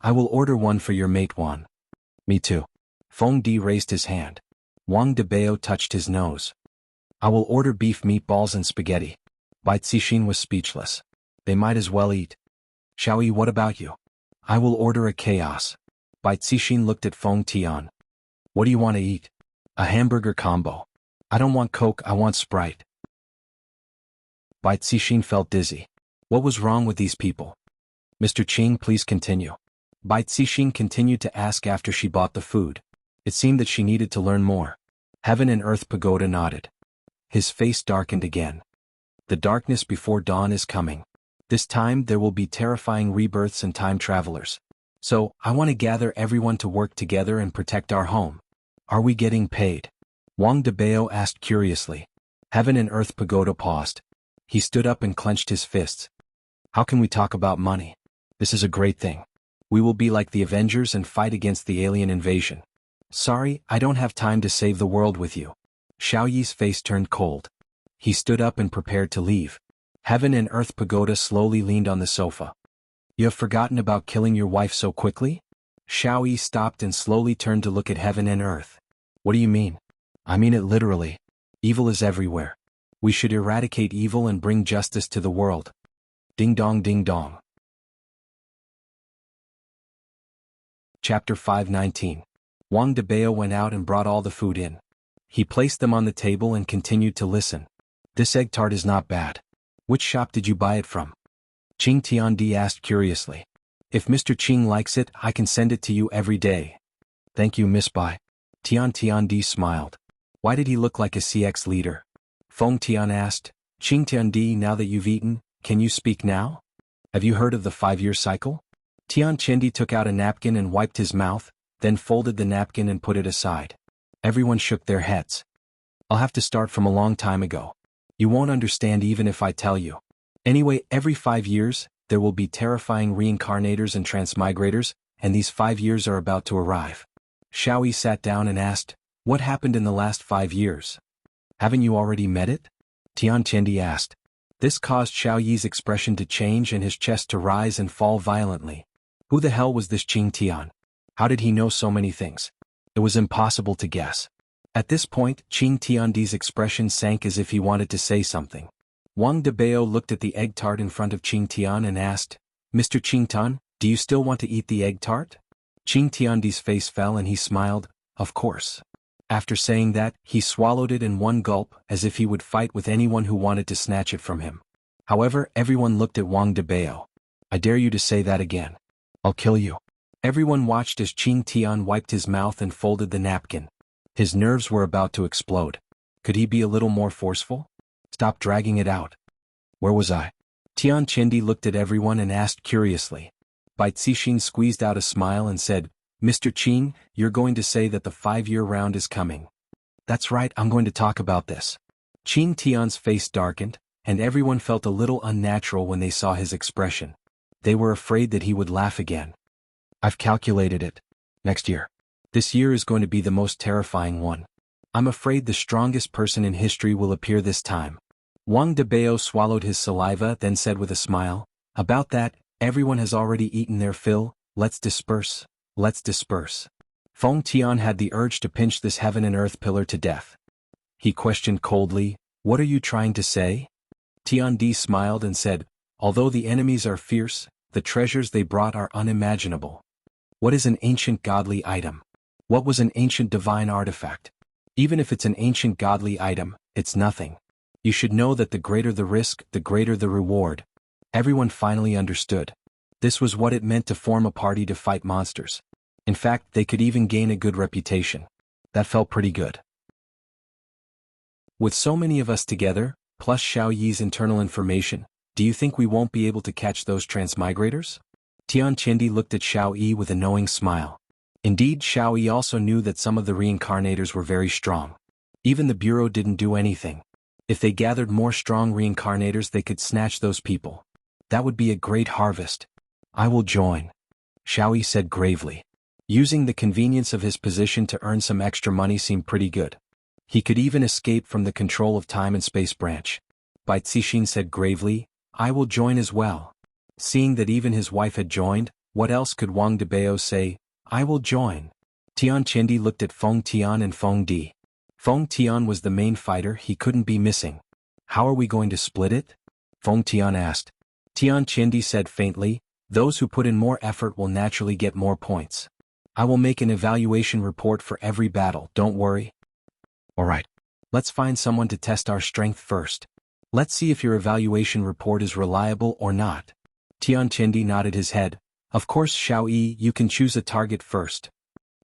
I will order one for your mate Wan. Me too. Feng Di raised his hand. Wang Debao touched his nose. I will order beef meatballs and spaghetti. Bai Cixin was speechless. They might as well eat. Xiao Yi, what about you? I will order a chaos. Bai Cixin looked at Feng Tian. What do you want to eat? A hamburger combo. I don't want Coke, I want Sprite. Bai Cixin felt dizzy. What was wrong with these people? Mr. Qing, please continue. Bai Cixin continued to ask after she bought the food. It seemed that she needed to learn more. Heaven and Earth Pagoda nodded. His face darkened again. The darkness before dawn is coming. This time there will be terrifying rebirths and time travelers. So, I want to gather everyone to work together and protect our home. Are we getting paid? Wang Debao asked curiously. Heaven and Earth Pagoda paused. He stood up and clenched his fists. How can we talk about money? This is a great thing. We will be like the Avengers and fight against the alien invasion. Sorry, I don't have time to save the world with you. Xiao Yi's face turned cold. He stood up and prepared to leave. Heaven and Earth Pagoda slowly leaned on the sofa. You have forgotten about killing your wife so quickly? Xiao Yi stopped and slowly turned to look at Heaven and Earth. What do you mean? I mean it literally. Evil is everywhere. We should eradicate evil and bring justice to the world. Ding dong ding dong. Chapter 519. Wang Debao went out and brought all the food in. He placed them on the table and continued to listen. This egg tart is not bad. Which shop did you buy it from? Qing Tiandi asked curiously. If Mr. Qing likes it, I can send it to you every day. Thank you, Miss Bai. Tiandi smiled. Why did he look like a CX leader? Feng Tian asked. Qing Tiandi, now that you've eaten, can you speak now? Have you heard of the 5-year cycle? Tian Chendi took out a napkin and wiped his mouth, then folded the napkin and put it aside. Everyone shook their heads. I'll have to start from a long time ago. You won't understand even if I tell you. Anyway, every 5 years, there will be terrifying reincarnators and transmigrators, and these 5 years are about to arrive. Xiao Yi sat down and asked, "What happened in the last 5 years? Haven't you already met it?" Tian Qiandi asked. This caused Xiao Yi's expression to change and his chest to rise and fall violently. Who the hell was this Qing Tian? How did he know so many things? It was impossible to guess. At this point, Qing Tiandi's expression sank as if he wanted to say something. Wang Debao looked at the egg tart in front of Qing Tian and asked, "Mr. Qing Tian, do you still want to eat the egg tart?" Qing Tiandi's face fell and he smiled, "Of course." After saying that, he swallowed it in one gulp, as if he would fight with anyone who wanted to snatch it from him. However, everyone looked at Wang Debao. "I dare you to say that again. I'll kill you." Everyone watched as Qing Tian wiped his mouth and folded the napkin. His nerves were about to explode. Could he be a little more forceful? Stop dragging it out. Where was I? Tian Qiandi looked at everyone and asked curiously. Bai Cixin squeezed out a smile and said, "Mr. Qing, you're going to say that the 5-year round is coming." "That's right, I'm going to talk about this." Qing Tian's face darkened, and everyone felt a little unnatural when they saw his expression. They were afraid that he would laugh again. "I've calculated it. Next year. This year is going to be the most terrifying one. I'm afraid the strongest person in history will appear this time." Wang Debao swallowed his saliva, then said with a smile, "About that, everyone has already eaten their fill, let's disperse, let's disperse." Feng Tian had the urge to pinch this heaven and earth pillar to death. He questioned coldly, "What are you trying to say?" Tian Di smiled and said, "Although the enemies are fierce, the treasures they brought are unimaginable." What is an ancient godly item? What was an ancient divine artifact? Even if it's an ancient godly item, it's nothing. You should know that the greater the risk, the greater the reward. Everyone finally understood. This was what it meant to form a party to fight monsters. In fact, they could even gain a good reputation. That felt pretty good. With so many of us together, plus Xiao Yi's internal information, do you think we won't be able to catch those transmigrators? Tian Qiandi looked at Xiao Yi with a knowing smile. Indeed, Xiao Yi also knew that some of the reincarnators were very strong. Even the Bureau didn't do anything. If they gathered more strong reincarnators, they could snatch those people. That would be a great harvest. "I will join," Xiao Yi said gravely. Using the convenience of his position to earn some extra money seemed pretty good. He could even escape from the control of time and space branch. Bai Cixin said gravely, "I will join as well." Seeing that even his wife had joined, what else could Wang Debao say? "I will join." Tian Qiandi looked at Feng Tian and Feng Di. Feng Tian was the main fighter, he couldn't be missing. "How are we going to split it?" Feng Tian asked. Tian Qiandi said faintly, "Those who put in more effort will naturally get more points. I will make an evaluation report for every battle, don't worry." "Alright. Let's find someone to test our strength first. Let's see if your evaluation report is reliable or not." Tian Qiandi nodded his head. "Of course, Xiao Yi, you can choose a target first."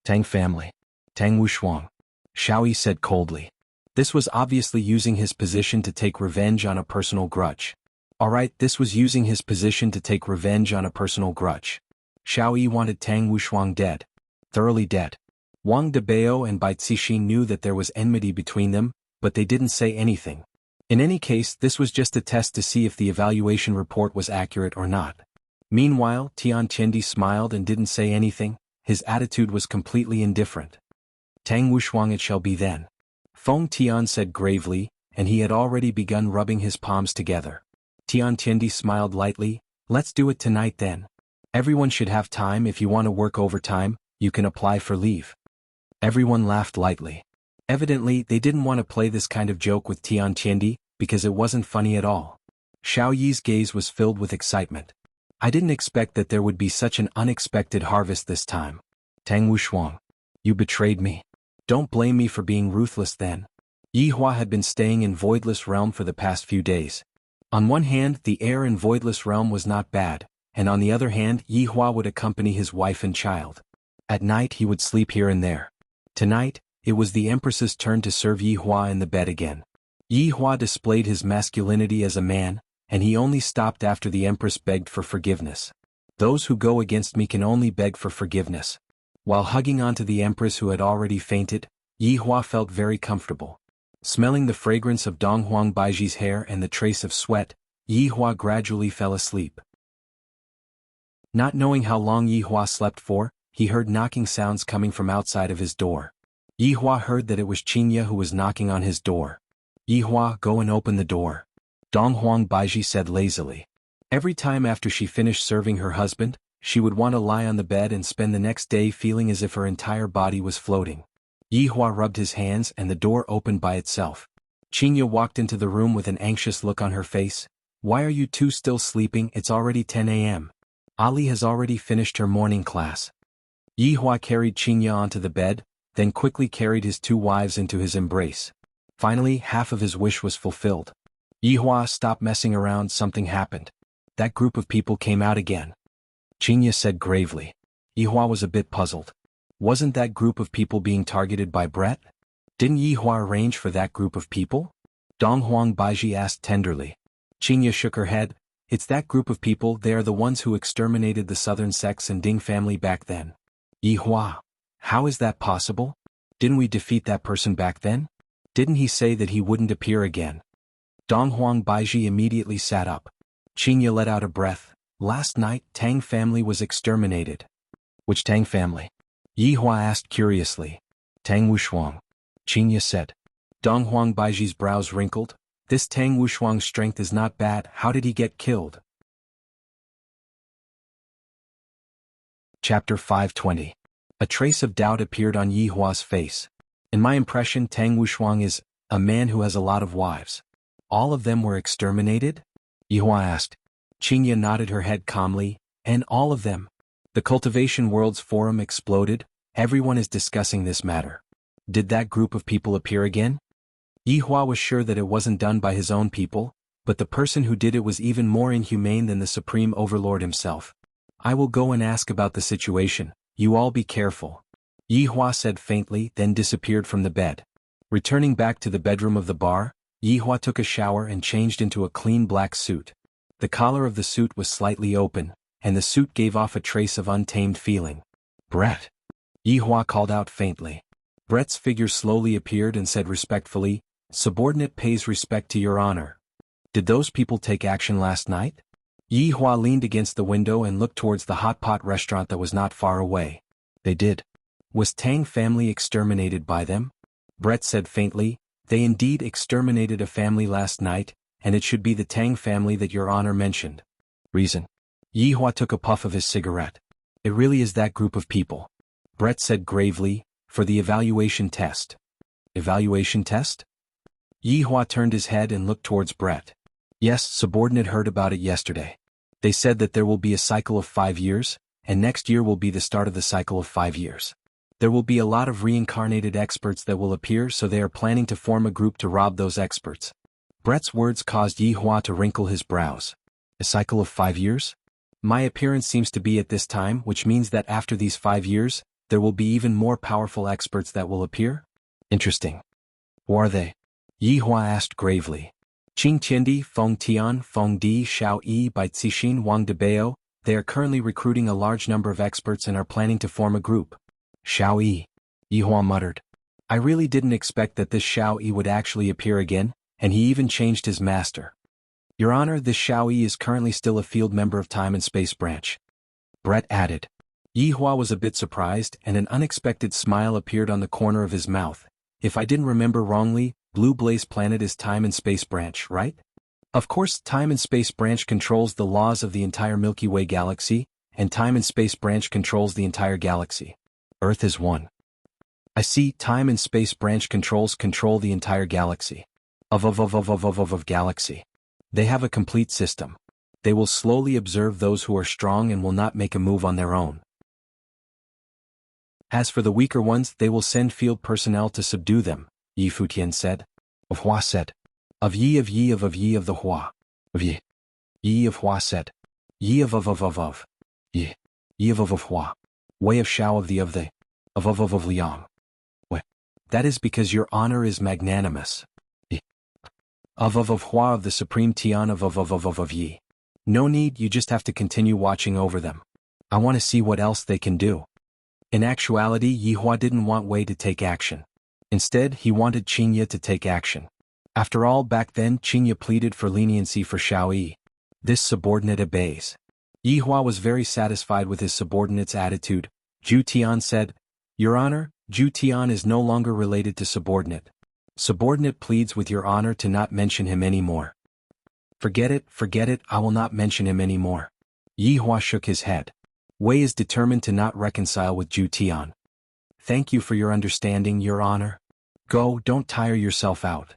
"Tang family. Tang Wushuang," Xiao Yi said coldly. This was obviously using his position to take revenge on a personal grudge. Alright, this was using his position to take revenge on a personal grudge. Xiao Yi wanted Tang Wushuang dead. Thoroughly dead. Wang Debao and Bai Cixin knew that there was enmity between them, but they didn't say anything. In any case, this was just a test to see if the evaluation report was accurate or not. Meanwhile, Tian Qiandi smiled and didn't say anything, his attitude was completely indifferent. "Tang Wushuang it shall be then." Feng Tian said gravely, and he had already begun rubbing his palms together. Tian Qiandi smiled lightly, "Let's do it tonight then. Everyone should have time. If you want to work overtime, you can apply for leave." Everyone laughed lightly. Evidently, they didn't want to play this kind of joke with Tian Qiandi, because it wasn't funny at all. Xiao Yi's gaze was filled with excitement. "I didn't expect that there would be such an unexpected harvest this time. Tang Wushuang, you betrayed me. Don't blame me for being ruthless then." Yi Hua had been staying in Voidless Realm for the past few days. On one hand, the air in Voidless Realm was not bad, and on the other hand, Yi Hua would accompany his wife and child. At night he would sleep here and there. Tonight, it was the Empress's turn to serve Yi Hua in the bed again. Yi Hua displayed his masculinity as a man, and he only stopped after the Empress begged for forgiveness. "Those who go against me can only beg for forgiveness." While hugging onto the Empress who had already fainted, Yi Hua felt very comfortable. Smelling the fragrance of Donghuang Baiji's hair and the trace of sweat, Yi Hua gradually fell asleep. Not knowing how long Yi Hua slept for, he heard knocking sounds coming from outside of his door. Yi Hua heard that it was Qingye who was knocking on his door. Yi Hua, go and open the door. Dong Huang Baiji said lazily. Every time after she finished serving her husband, she would want to lie on the bed and spend the next day feeling as if her entire body was floating. Yi Hua rubbed his hands and the door opened by itself. Qingye walked into the room with an anxious look on her face. Why are you two still sleeping? It's already 10 a.m. Ali has already finished her morning class. Yi Hua carried Qingye onto the bed, then quickly carried his two wives into his embrace. Finally, half of his wish was fulfilled. Yi Hua, stop messing around, something happened. That group of people came out again. Qingye said gravely. Yi Hua was a bit puzzled. Wasn't that group of people being targeted by Brett? Didn't Yi Hua arrange for that group of people? Dong Huang Baiji asked tenderly. Qingye shook her head. It's that group of people, they are the ones who exterminated the southern sects and Ding family back then. Yi Hua, how is that possible? Didn't we defeat that person back then? Didn't he say that he wouldn't appear again? Dong Huang Baiji immediately sat up. Qingye let out a breath. Last night, Tang family was exterminated. Which Tang family? Yi Hua asked curiously. Tang Wushuang. Qingye said. Dong Huang Baiji's brows wrinkled. This Tang Wushuang's strength is not bad. How did he get killed? Chapter 520. A trace of doubt appeared on Yi Hua's face. In my impression, Tang Wushuang is a man who has a lot of wives. All of them were exterminated? Yi Hua asked. Qingye nodded her head calmly. And all of them. The Cultivation Worlds forum exploded. Everyone is discussing this matter. Did that group of people appear again? Yi Hua was sure that it wasn't done by his own people, but the person who did it was even more inhumane than the Supreme Overlord himself. I will go and ask about the situation. You all be careful. Yi Hua said faintly, then disappeared from the bed. Returning back to the bedroom of the bar, Yi Hua took a shower and changed into a clean black suit. The collar of the suit was slightly open, and the suit gave off a trace of untamed feeling. Brett. Yi Hua called out faintly. Brett's figure slowly appeared and said respectfully, Subordinate pays respect to your honor. Did those people take action last night? Yi Hua leaned against the window and looked towards the hot pot restaurant that was not far away. They did. Was Tang family exterminated by them? Brett said faintly, they indeed exterminated a family last night, and it should be the Tang family that your honor mentioned. Reason. Yi Hua took a puff of his cigarette. It really is that group of people. Brett said gravely, for the evaluation test. Evaluation test? Yi Hua turned his head and looked towards Brett. Yes, subordinate heard about it yesterday. They said that there will be a cycle of 5 years, and next year will be the start of the cycle of 5 years. There will be a lot of reincarnated experts that will appear, so they are planning to form a group to rob those experts. Brett's words caused Yi Hua to wrinkle his brows. A cycle of 5 years? My appearance seems to be at this time, which means that after these 5 years, there will be even more powerful experts that will appear? Interesting. Who are they? Yi Hua asked gravely. Qing Tiandi, Feng Tian, Feng Di, Xiao Yi, Bai Cixin, Wang Debao, they are currently recruiting a large number of experts and are planning to form a group. Xiao Yi. Yi Hua muttered. I really didn't expect that this Xiao Yi would actually appear again, and he even changed his master. Your Honor, this Xiao Yi is currently still a field member of Time and Space Branch. Brett added. Yi Hua was a bit surprised, and an unexpected smile appeared on the corner of his mouth. If I didn't remember wrongly, Blue Blaze Planet is Time and Space Branch, right? Of course, Time and Space Branch controls the laws of the entire Milky Way galaxy, and Time and Space Branch controls the entire galaxy. Earth is one. I see. Time and Space Branch control the entire galaxy. Of galaxy. They have a complete system. They will slowly observe those who are strong and will not make a move on their own. As for the weaker ones, they will send field personnel to subdue them, Yi Futian said. Of Hua said. Of Yi of the Hua. Of Yi. Yi of Hua said. Yi of Yi. Yi of Hua. Wei of Shao of the. Of Liang. Wei. That is because your honor is magnanimous. Yi. Of Hua of the Supreme Tian of Yi. No need, you just have to continue watching over them. I want to see what else they can do. In actuality, Yi Hua didn't want Wei to take action. Instead, he wanted Qingye to take action. After all, back then, Qingye pleaded for leniency for Xiao Yi. This subordinate obeys. Yi Hua was very satisfied with his subordinate's attitude. Zhu Tian said, "Your Honor, Zhu Tian is no longer related to subordinate. Subordinate pleads with your honor to not mention him anymore." Forget it, I will not mention him anymore." Yi Hua shook his head. Wei is determined to not reconcile with Zhu Tian. "Thank you for your understanding, Your Honor. Go, don't tire yourself out."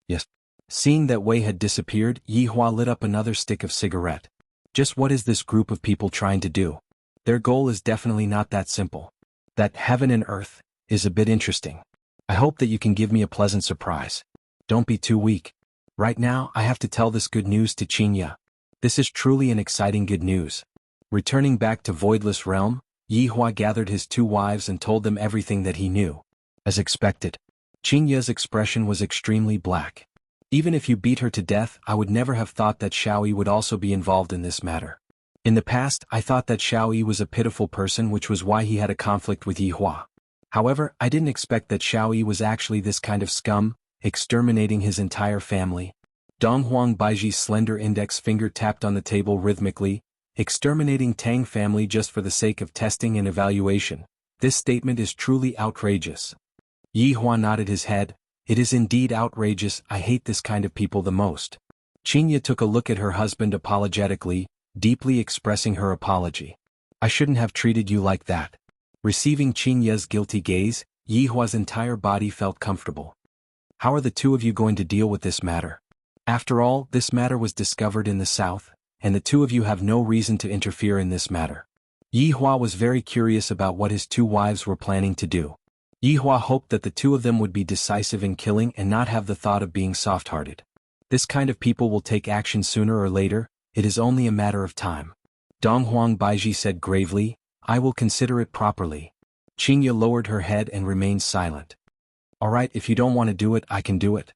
"Yes." Seeing that Wei had disappeared, Yi Hua lit up another stick of cigarette. Just what is this group of people trying to do? Their goal is definitely not that simple. That heaven and earth is a bit interesting. I hope that you can give me a pleasant surprise. Don't be too weak. Right now, I have to tell this good news to Qinya. This is truly an exciting good news. Returning back to Voidless Realm, Yi Hua gathered his two wives and told them everything that he knew. As expected, Qinya's expression was extremely black. "Even if you beat her to death, I would never have thought that Xiaoyi would also be involved in this matter. In the past, I thought that Xiaoyi was a pitiful person, which was why he had a conflict with Yi Hua. However, I didn't expect that Xiaoyi was actually this kind of scum, exterminating his entire family." Donghuang Baiji's slender index finger tapped on the table rhythmically, "Exterminating Tang family just for the sake of testing and evaluation. This statement is truly outrageous." Yi Hua nodded his head. "It is indeed outrageous, I hate this kind of people the most." Qinya took a look at her husband apologetically, deeply expressing her apology. "I shouldn't have treated you like that." Receiving Qinya's guilty gaze, Yi Hua's entire body felt comfortable. "How are the two of you going to deal with this matter? After all, this matter was discovered in the south, and the two of you have no reason to interfere in this matter." Yi Hua was very curious about what his two wives were planning to do. Yi Hua hoped that the two of them would be decisive in killing and not have the thought of being soft-hearted. This kind of people will take action sooner or later, it is only a matter of time. Donghuang Baiji said gravely, "I will consider it properly." Qinya lowered her head and remained silent. "Alright, if you don't want to do it, I can do it,"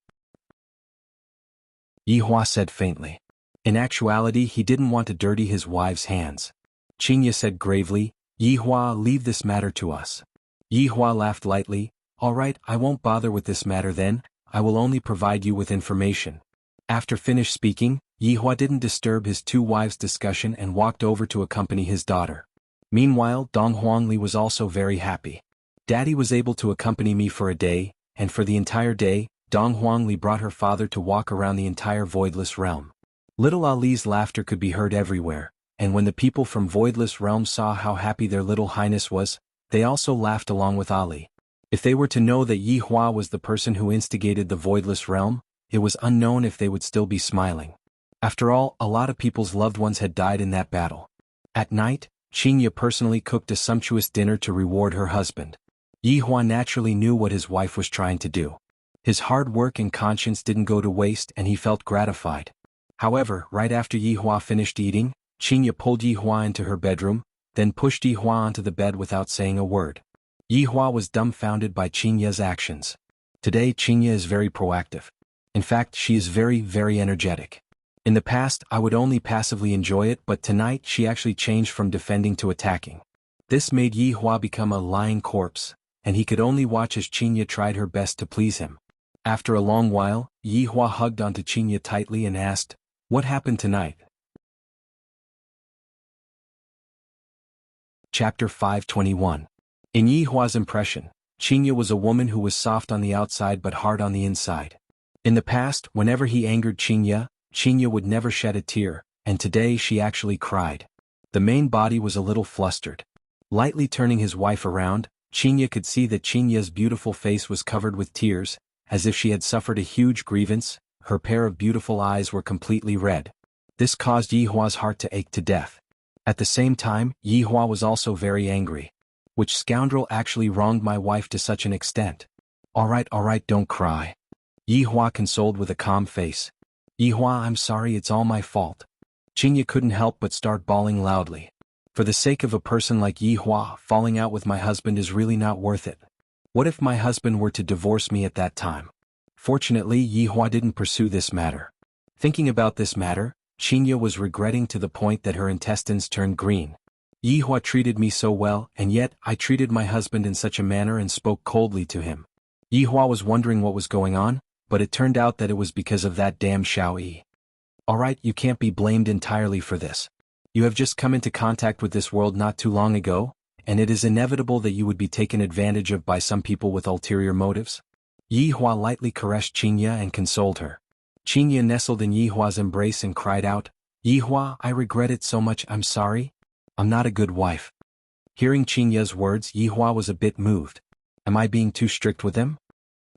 Yi Hua said faintly. In actuality, he didn't want to dirty his wife's hands. Qinya said gravely, "Yi Hua, leave this matter to us." Yi Hua laughed lightly. "Alright, I won't bother with this matter then, I will only provide you with information." After finished speaking, Yi Hua didn't disturb his two wives' discussion and walked over to accompany his daughter. Meanwhile, Dong Huangli was also very happy. "Daddy was able to accompany me for a day, and for the entire day, Dong Huangli brought her father to walk around the entire Voidless Realm." Little Ali's laughter could be heard everywhere, and when the people from Voidless Realm saw how happy their little highness was, they also laughed along with Ali. If they were to know that Yi Hua was the person who instigated the Voidless Realm, it was unknown if they would still be smiling. After all, a lot of people's loved ones had died in that battle. At night, Qinya personally cooked a sumptuous dinner to reward her husband. Yi Hua naturally knew what his wife was trying to do. His hard work and conscience didn't go to waste and he felt gratified. However, right after Yi Hua finished eating, Qinya pulled Yi Hua into her bedroom, then pushed Yi Hua onto the bed without saying a word. Yi Hua was dumbfounded by Qinya's actions. Today Qinya is very proactive. In fact, she is very, very energetic. In the past, I would only passively enjoy it, but tonight she actually changed from defending to attacking. This made Yi Hua become a lying corpse, and he could only watch as Qinya tried her best to please him. After a long while, Yi Hua hugged onto Qinya tightly and asked, "What happened tonight?" Chapter 521. In Yi Hua's impression, Qinya was a woman who was soft on the outside but hard on the inside. In the past, whenever he angered Qinya, Qinya would never shed a tear, and today she actually cried. The main body was a little flustered. Lightly turning his wife around, Qinya could see that Qinya's beautiful face was covered with tears, as if she had suffered a huge grievance. Her pair of beautiful eyes were completely red. This caused Yi Hua's heart to ache to death. At the same time, Yi Hua was also very angry. Which scoundrel actually wronged my wife to such an extent? Alright, don't cry. Yi Hua consoled with a calm face. Yi Hua, I'm sorry, it's all my fault. Qinya couldn't help but start bawling loudly. For the sake of a person like Yi Hua, falling out with my husband is really not worth it. What if my husband were to divorce me at that time? Fortunately, Yi Hua didn't pursue this matter. Thinking about this matter, Qinya was regretting to the point that her intestines turned green. Yi Hua treated me so well, and yet I treated my husband in such a manner and spoke coldly to him. Yi Hua was wondering what was going on, but it turned out that it was because of that damn Xiaoyi. Alright, you can't be blamed entirely for this. You have just come into contact with this world not too long ago, and it is inevitable that you would be taken advantage of by some people with ulterior motives. Yihua lightly caressed Qinya and consoled her. Qinya nestled in Yihua's embrace and cried out, "Yihua, I regret it so much, I'm sorry. I'm not a good wife." Hearing Qinya's words, Yihua was a bit moved. Am I being too strict with him?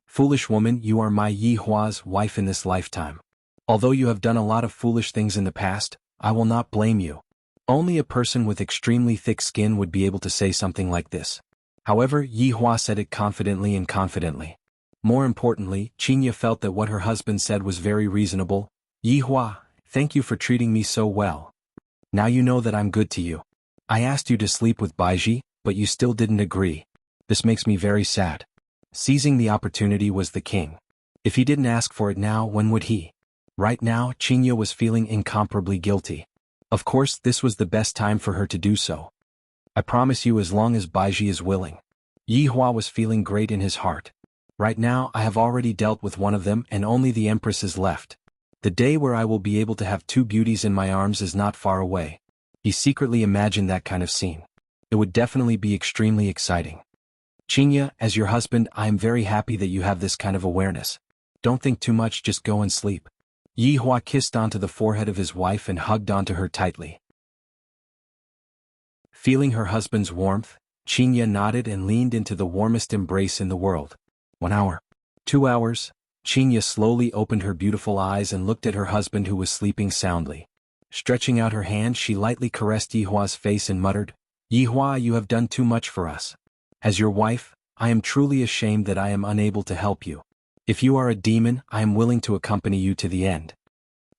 Foolish woman, you are my Yihua's wife in this lifetime. Although you have done a lot of foolish things in the past, I will not blame you. Only a person with extremely thick skin would be able to say something like this. However, Yihua said it confidently and confidently. More importantly, Qinya felt that what her husband said was very reasonable. Yihua, thank you for treating me so well. Now you know that I'm good to you. I asked you to sleep with Baiji, but you still didn't agree. This makes me very sad. Seizing the opportunity was the king. If he didn't ask for it now, when would he? Right now, Qinya was feeling incomparably guilty. Of course, this was the best time for her to do so. I promise you, as long as Baiji is willing. Yihua was feeling great in his heart. Right now, I have already dealt with one of them and only the Empress is left. The day where I will be able to have two beauties in my arms is not far away. He secretly imagined that kind of scene. It would definitely be extremely exciting. Qinya, as your husband, I am very happy that you have this kind of awareness. Don't think too much, just go and sleep. Yihua kissed onto the forehead of his wife and hugged onto her tightly. Feeling her husband's warmth, Qinya nodded and leaned into the warmest embrace in the world. 1 hour. 2 hours. Qinya slowly opened her beautiful eyes and looked at her husband who was sleeping soundly. Stretching out her hand, she lightly caressed Yihua's face and muttered, "Yihua, you have done too much for us. As your wife, I am truly ashamed that I am unable to help you. If you are a demon, I am willing to accompany you to the end."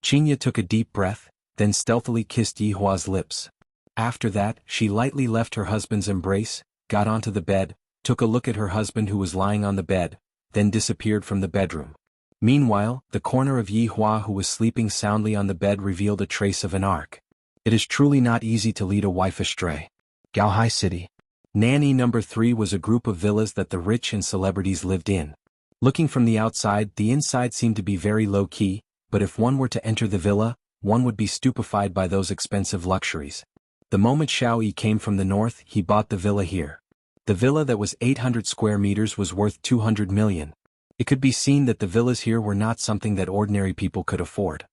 Qinya took a deep breath, then stealthily kissed Yihua's lips. After that, she lightly left her husband's embrace, got onto the bed, took a look at her husband who was lying on the bed, then disappeared from the bedroom. Meanwhile, the corner of Yihua who was sleeping soundly on the bed revealed a trace of an arc. It is truly not easy to lead a wife astray. Gaohai City. Nanny number 3 was a group of villas that the rich and celebrities lived in. Looking from the outside, the inside seemed to be very low-key, but if one were to enter the villa, one would be stupefied by those expensive luxuries. The moment Xiao Yi came from the north, he bought the villa here. The villa that was 800 square meters was worth 200 million. It could be seen that the villas here were not something that ordinary people could afford.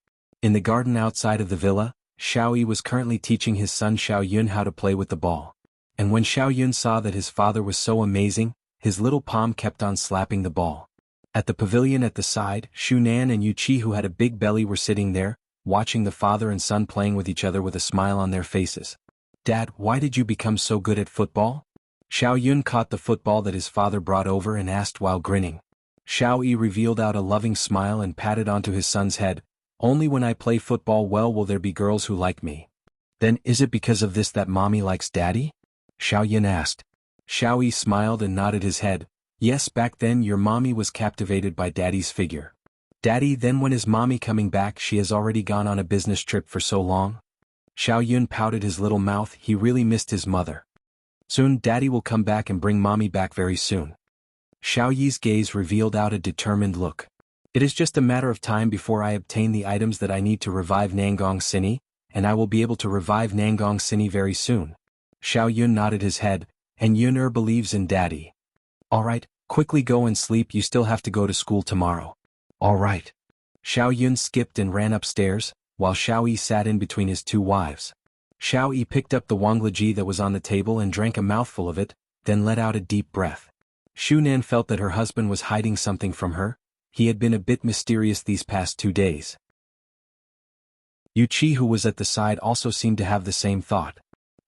In the garden outside of the villa, Xiao Yi was currently teaching his son Xiao Yun how to play with the ball. And when Xiao Yun saw that his father was so amazing, his little palm kept on slapping the ball. At the pavilion at the side, Shunan and Yuqi, who had a big belly, were sitting there, watching the father and son playing with each other with a smile on their faces. "Dad, why did you become so good at football?" Xiao Yun caught the football that his father brought over and asked while grinning. Xiao Yi revealed out a loving smile and patted onto his son's head. "Only when I play football well will there be girls who like me." "Then is it because of this that mommy likes daddy?" Xiao Yun asked. Xiao Yi smiled and nodded his head. "Yes, back then your mommy was captivated by daddy's figure." "Daddy, then when is mommy coming back? She has already gone on a business trip for so long." Xiao Yun pouted his little mouth. He really missed his mother. "Soon daddy will come back and bring mommy back very soon." Xiao Yi's gaze revealed out a determined look. "It is just a matter of time before I obtain the items that I need to revive Nangong City, and I will be able to revive Nangong City very soon." Xiao Yun nodded his head, "And Yun believes in daddy." "Alright, quickly go and sleep, you still have to go to school tomorrow." "Alright." Xiao Yun skipped and ran upstairs, while Xiao Yi sat in between his two wives. Xiao Yi picked up the wanglaji that was on the table and drank a mouthful of it, then let out a deep breath. Shunan felt that her husband was hiding something from her. He had been a bit mysterious these past 2 days. Yuqi, who was at the side, also seemed to have the same thought.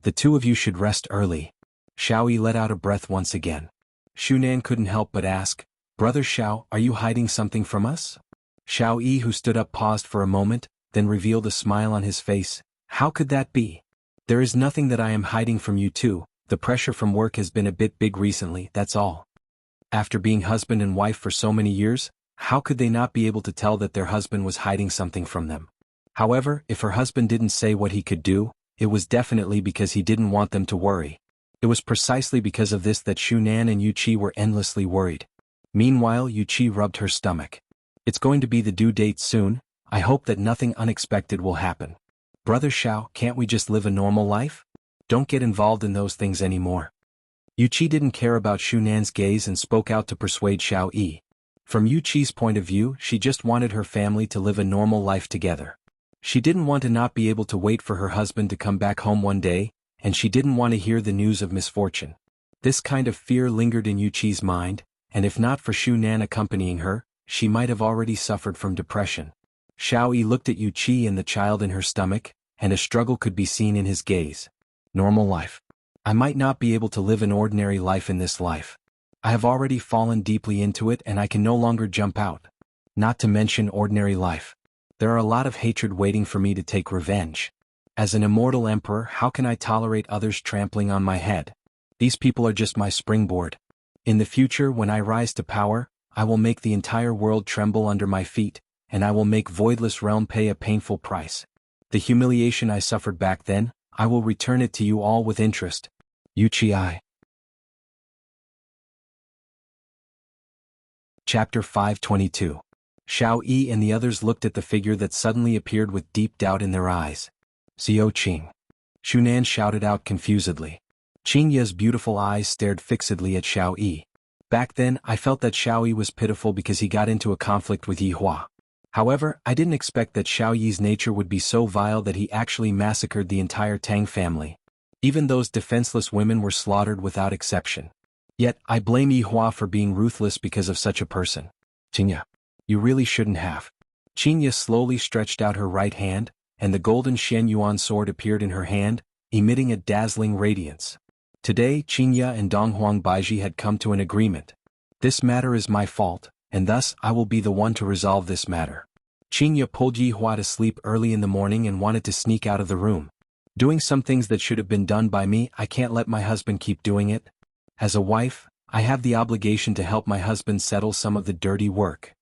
"The two of you should rest early." Xiao Yi let out a breath once again. Shunan couldn't help but ask, "Brother Xiao, are you hiding something from us?" Xiao Yi, who stood up, paused for a moment, then revealed a smile on his face. "How could that be? There is nothing that I am hiding from you two. The pressure from work has been a bit big recently, that's all." After being husband and wife for so many years, how could they not be able to tell that their husband was hiding something from them? However, if her husband didn't say what he could do, it was definitely because he didn't want them to worry. It was precisely because of this that Shunan and Yuqi were endlessly worried. Meanwhile, Yuqi rubbed her stomach. "It's going to be the due date soon. I hope that nothing unexpected will happen." Brother Xiao, can't we just live a normal life? Don't get involved in those things anymore. Yu Qi didn't care about Shu Nan's gaze and spoke out to persuade Xiao Yi. From Yu Qi's point of view, she just wanted her family to live a normal life together. She didn't want to not be able to wait for her husband to come back home one day, and she didn't want to hear the news of misfortune. This kind of fear lingered in Yu Qi's mind, and if not for Shu Nan accompanying her, she might have already suffered from depression. Xiao Yi looked at Yu Qi and the child in her stomach, and a struggle could be seen in his gaze. Normal life. I might not be able to live an ordinary life in this life. I have already fallen deeply into it and I can no longer jump out. Not to mention ordinary life. There are a lot of hatred waiting for me to take revenge. As an immortal emperor, how can I tolerate others trampling on my head? These people are just my springboard. In the future, when I rise to power, I will make the entire world tremble under my feet, and I will make Voidless Realm pay a painful price. The humiliation I suffered back then, I will return it to you all with interest. Yu Qi. Chapter 522. Xiao Yi and the others looked at the figure that suddenly appeared with deep doubt in their eyes. Xiao Qing. Shu Nan shouted out confusedly. Qingya's beautiful eyes stared fixedly at Xiao Yi. Back then, I felt that Xiao Yi was pitiful because he got into a conflict with Yi Hua. However, I didn't expect that Xiao Yi's nature would be so vile that he actually massacred the entire Tang family. Even those defenseless women were slaughtered without exception. Yet, I blame Yi Hua for being ruthless because of such a person. Qingya. You really shouldn't have. Qingya slowly stretched out her right hand, and the golden Shen Yuan sword appeared in her hand, emitting a dazzling radiance. Today, Qingya and Donghuang Baiji had come to an agreement. This matter is my fault, and thus I will be the one to resolve this matter. Qingya pulled Yi Hua to sleep early in the morning and wanted to sneak out of the room. Doing some things that should have been done by me, I can't let my husband keep doing it. As a wife, I have the obligation to help my husband settle some of the dirty work.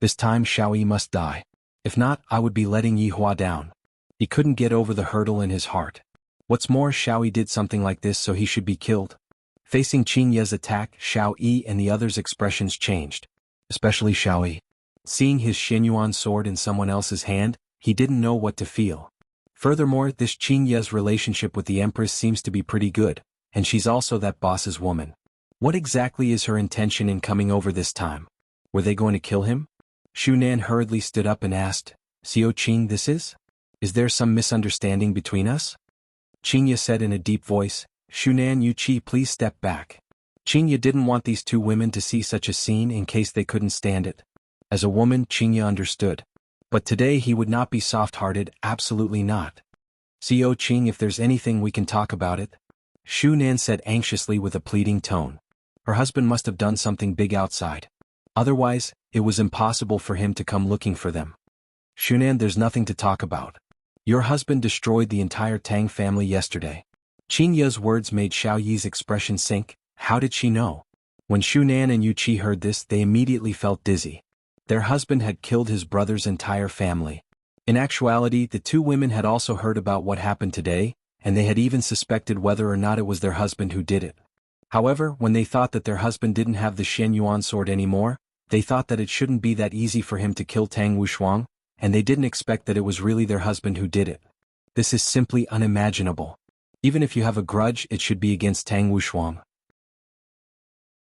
This time Xiao Yi must die. If not, I would be letting Yi Hua down. He couldn't get over the hurdle in his heart. What's more, Xiao Yi did something like this so he should be killed. Facing Qingya's attack, Xiao Yi and the others' expressions changed. Especially Xiao Yi. Seeing his Xinyuan sword in someone else's hand, he didn't know what to feel. Furthermore, this Qingya's relationship with the Empress seems to be pretty good, and she's also that boss's woman. What exactly is her intention in coming over this time? Were they going to kill him? Shu Nan hurriedly stood up and asked, Xiao Qing, this is? Is there some misunderstanding between us? Qingya said in a deep voice, Shu Nan, Yu Qi, please step back. Qingya didn't want these two women to see such a scene in case they couldn't stand it. As a woman, Qingya understood. But today he would not be soft-hearted, absolutely not. Xiao Qing, if there's anything we can talk about it. Shu Nan said anxiously with a pleading tone. Her husband must have done something big outside. Otherwise, it was impossible for him to come looking for them. Shu Nan, there's nothing to talk about. Your husband destroyed the entire Tang family yesterday. Qingya's words made Xiao Yi's expression sink. How did she know? When Shu Nan and Yu Qi heard this, they immediately felt dizzy. Their husband had killed his brother's entire family. In actuality, the two women had also heard about what happened today, and they had even suspected whether or not it was their husband who did it. However, when they thought that their husband didn't have the Shen Yuan sword anymore, they thought that it shouldn't be that easy for him to kill Tang Wushuang, and they didn't expect that it was really their husband who did it. This is simply unimaginable. Even if you have a grudge, it should be against Tang Wushuang.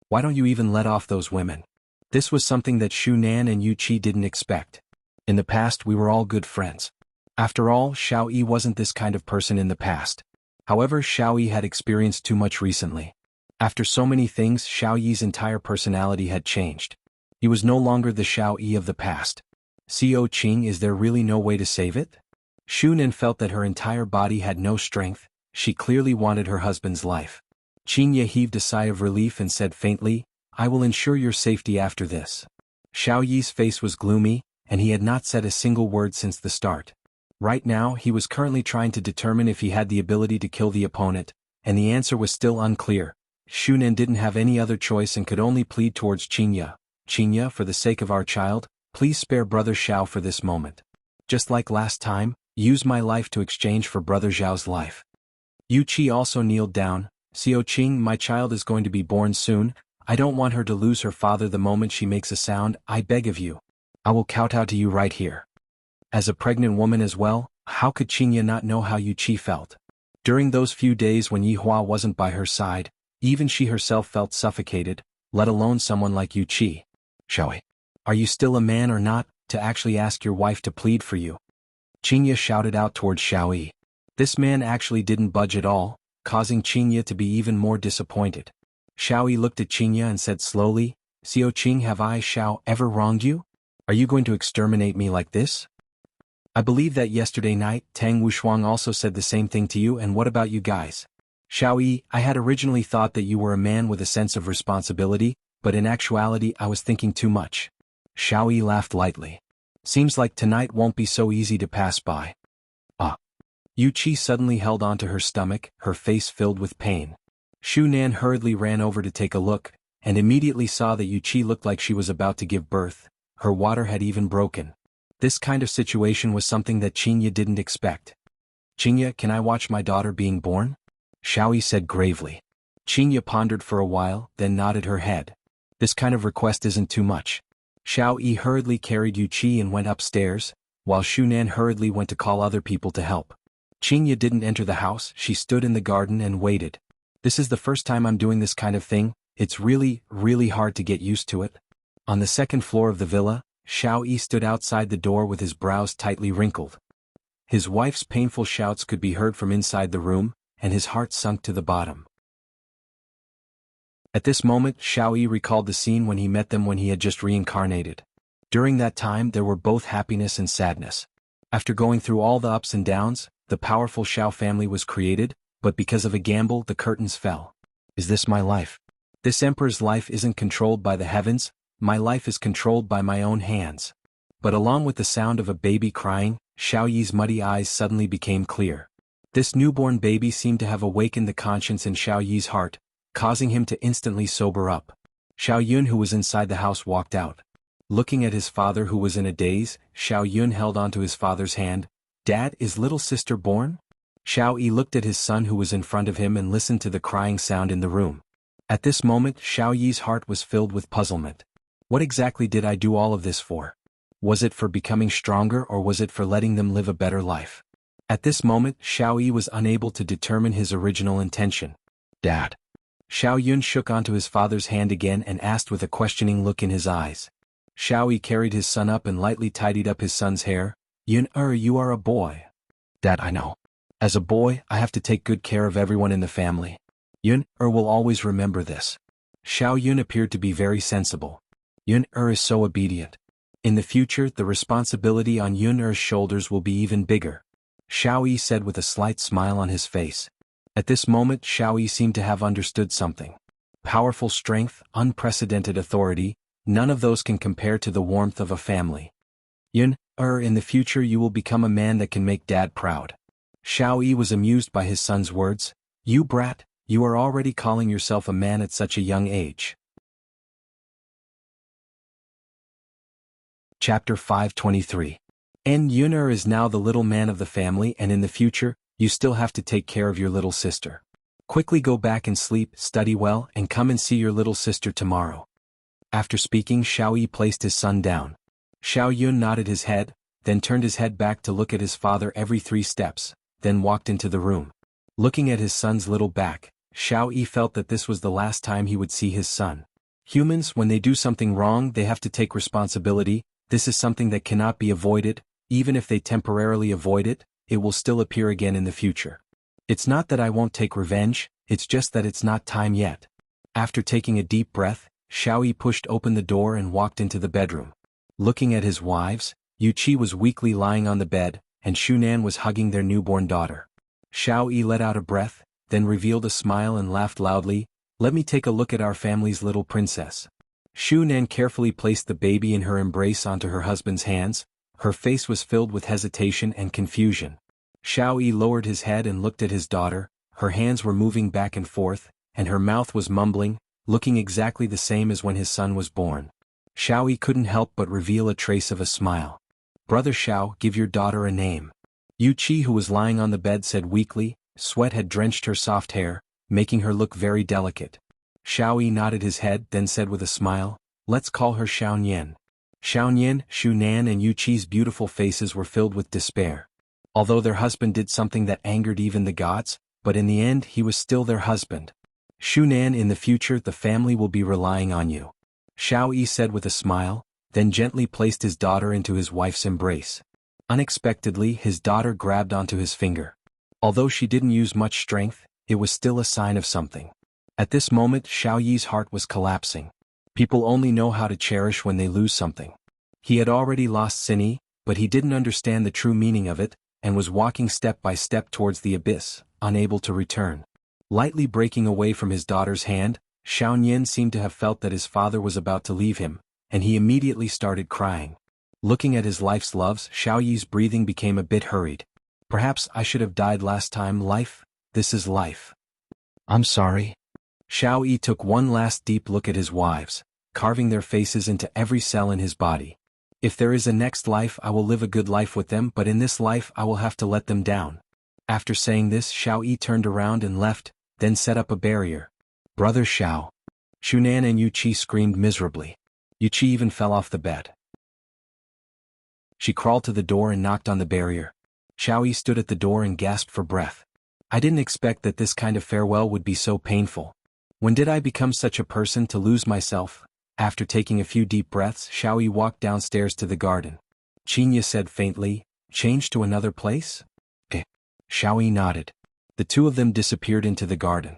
Why don't you even let off those women? This was something that Shu Nan and Yu Qi didn't expect. In the past, we were all good friends. After all, Xiao Yi wasn't this kind of person in the past. However, Xiao Yi had experienced too much recently. After so many things, Xiao Yi's entire personality had changed. He was no longer the Xiao Yi of the past. Xiao Qing, is there really no way to save it? Shu Nan felt that her entire body had no strength. She clearly wanted her husband's life. Qingya heaved a sigh of relief and said faintly, I will ensure your safety after this. Xiao Yi's face was gloomy, and he had not said a single word since the start. Right now, he was currently trying to determine if he had the ability to kill the opponent, and the answer was still unclear. Shu Nan didn't have any other choice and could only plead towards Qingya. Qingya, for the sake of our child, please spare Brother Xiao for this moment. Just like last time, use my life to exchange for Brother Xiao's life. Yu Qi also kneeled down. Xiao Qing, my child is going to be born soon. I don't want her to lose her father the moment she makes a sound. I beg of you. I will kowtow to you right here. As a pregnant woman as well, How could Qingye not know how Yu Qi felt? During those few days when Yi Hua wasn't by her side, even she herself felt suffocated, let alone someone like Yu Qi. Xiaoyi, are you still a man or not, to actually ask your wife to plead for you? Qingye shouted out towards Xiaoyi. This man actually didn't budge at all, causing Qingye to be even more disappointed. Xiaoyi looked at Qingye and said slowly, Xiao Qing, have I, Xiao, ever wronged you? Are you going to exterminate me like this? I believe that yesterday night, Tang Wushuang also said the same thing to you, and what about you guys? Xiaoyi, I had originally thought that you were a man with a sense of responsibility, but in actuality I was thinking too much. Xiaoyi laughed lightly. Seems like tonight won't be so easy to pass by. Yu Qi suddenly held onto her stomach, her face filled with pain. Shu Nan hurriedly ran over to take a look, and immediately saw that Yu Qi looked like she was about to give birth. Her water had even broken. This kind of situation was something that Qingye didn't expect. Qingye, can I watch my daughter being born? Xiaoyi said gravely. Qingye pondered for a while, then nodded her head. This kind of request isn't too much. Xiaoyi hurriedly carried Yu Qi and went upstairs, while Shu Nan hurriedly went to call other people to help. Qingye didn't enter the house, she stood in the garden and waited. This is the first time I'm doing this kind of thing, it's really hard to get used to it. On the second floor of the villa, Xiaoyi stood outside the door with his brows tightly wrinkled. His wife's painful shouts could be heard from inside the room, and his heart sunk to the bottom. At this moment, Xiaoyi recalled the scene when he met them when he had just reincarnated. During that time there were both happiness and sadness. After going through all the ups and downs, the powerful Xiao family was created, but because of a gamble the curtains fell. Is this my life? This emperor's life isn't controlled by the heavens, my life is controlled by my own hands. But along with the sound of a baby crying, Xiaoyi's muddy eyes suddenly became clear. This newborn baby seemed to have awakened the conscience in Xiaoyi's heart, causing him to instantly sober up. Xiao Yun, who was inside the house, walked out. Looking at his father who was in a daze, Xiao Yun held onto his father's hand. Dad, is little sister born? Xiao Yi looked at his son who was in front of him and listened to the crying sound in the room. At this moment, Xiao Yi's heart was filled with puzzlement. What exactly did I do all of this for? Was it for becoming stronger, or was it for letting them live a better life? At this moment, Xiao Yi was unable to determine his original intention. Dad. Xiao Yun shook onto his father's hand again and asked with a questioning look in his eyes. Xiao Yi carried his son up and lightly tidied up his son's hair. Yun, you are a boy. Dad, I know. As a boy, I have to take good care of everyone in the family. Yun, will always remember this. Xiao Yun appeared to be very sensible. Yun, is so obedient. In the future, the responsibility on Yun shoulders will be even bigger. Xiao Yi said with a slight smile on his face. At this moment, Xiao Yi seemed to have understood something. Powerful strength, unprecedented authority, none of those can compare to the warmth of a family. Yun, in the future you will become a man that can make Dad proud. Xiao Yi was amused by his son's words. You brat, you are already calling yourself a man at such a young age. Chapter 523. Yun is now the little man of the family, and in the future, you still have to take care of your little sister. Quickly go back and sleep, study well, and come and see your little sister tomorrow. After speaking, Xiao Yi placed his son down. Xiao Yun nodded his head, then turned his head back to look at his father every 3 steps, then walked into the room. Looking at his son's little back, Xiao Yi felt that this was the last time he would see his son. Humans, when they do something wrong, they have to take responsibility. This is something that cannot be avoided. Even if they temporarily avoid it, it will still appear again in the future. It's not that I won't take revenge, it's just that it's not time yet. After taking a deep breath, Xiao Yi pushed open the door and walked into the bedroom. Looking at his wives, Yu Qi was weakly lying on the bed, and Shu Nan was hugging their newborn daughter. Xiao Yi let out a breath, then revealed a smile and laughed loudly. Let me take a look at our family's little princess. Shu Nan carefully placed the baby in her embrace onto her husband's hands. Her face was filled with hesitation and confusion. Xiao Yi lowered his head and looked at his daughter. Her hands were moving back and forth, and her mouth was mumbling, looking exactly the same as when his son was born. Xiao Yi couldn't help but reveal a trace of a smile. Brother Xiao, give your daughter a name. Yu Qi, who was lying on the bed, said weakly. Sweat had drenched her soft hair, making her look very delicate. Xiao Yi nodded his head, then said with a smile, let's call her Xiao Nian. Xiao Nian, Shu Nan and Yu Qi's beautiful faces were filled with despair. Although their husband did something that angered even the gods, but in the end he was still their husband. Shunan, in the future the family will be relying on you. Xiao Yi said with a smile, then gently placed his daughter into his wife's embrace. Unexpectedly his daughter grabbed onto his finger. Although she didn't use much strength, it was still a sign of something. At this moment Xiao Yi's heart was collapsing. People only know how to cherish when they lose something. He had already lost Sinny, but he didn't understand the true meaning of it, and was walking step by step towards the abyss, unable to return. Lightly breaking away from his daughter's hand, Xiao Nian seemed to have felt that his father was about to leave him, and he immediately started crying. Looking at his life's loves, Xiao Yi's breathing became a bit hurried. Perhaps I should have died last time. Life, this is life. I'm sorry. Xiao Yi took one last deep look at his wives, carving their faces into every cell in his body. If there is a next life I will live a good life with them, but in this life I will have to let them down. After saying this Xiao Yi turned around and left, then set up a barrier. Brother Xiao. Shunan and Yu Qi screamed miserably. Yu Qi even fell off the bed. She crawled to the door and knocked on the barrier. Xiao Yi stood at the door and gasped for breath. I didn't expect that this kind of farewell would be so painful. When did I become such a person to lose myself? After taking a few deep breaths, Xiao Yi walked downstairs to the garden. Qinya said faintly, change to another place? Xiao Yi nodded. The two of them disappeared into the garden.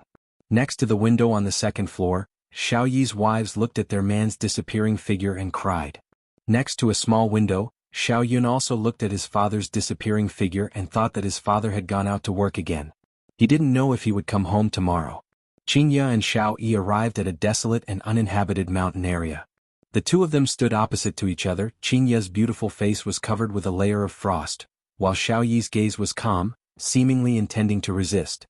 Next to the window on the second floor, Xiao Yi's wives looked at their man's disappearing figure and cried. Next to a small window, Xiao Yun also looked at his father's disappearing figure and thought that his father had gone out to work again. He didn't know if he would come home tomorrow. Qinya and Xiao Yi arrived at a desolate and uninhabited mountain area. The two of them stood opposite to each other. Qinya's beautiful face was covered with a layer of frost, while Xiao Yi's gaze was calm, seemingly intending to resist.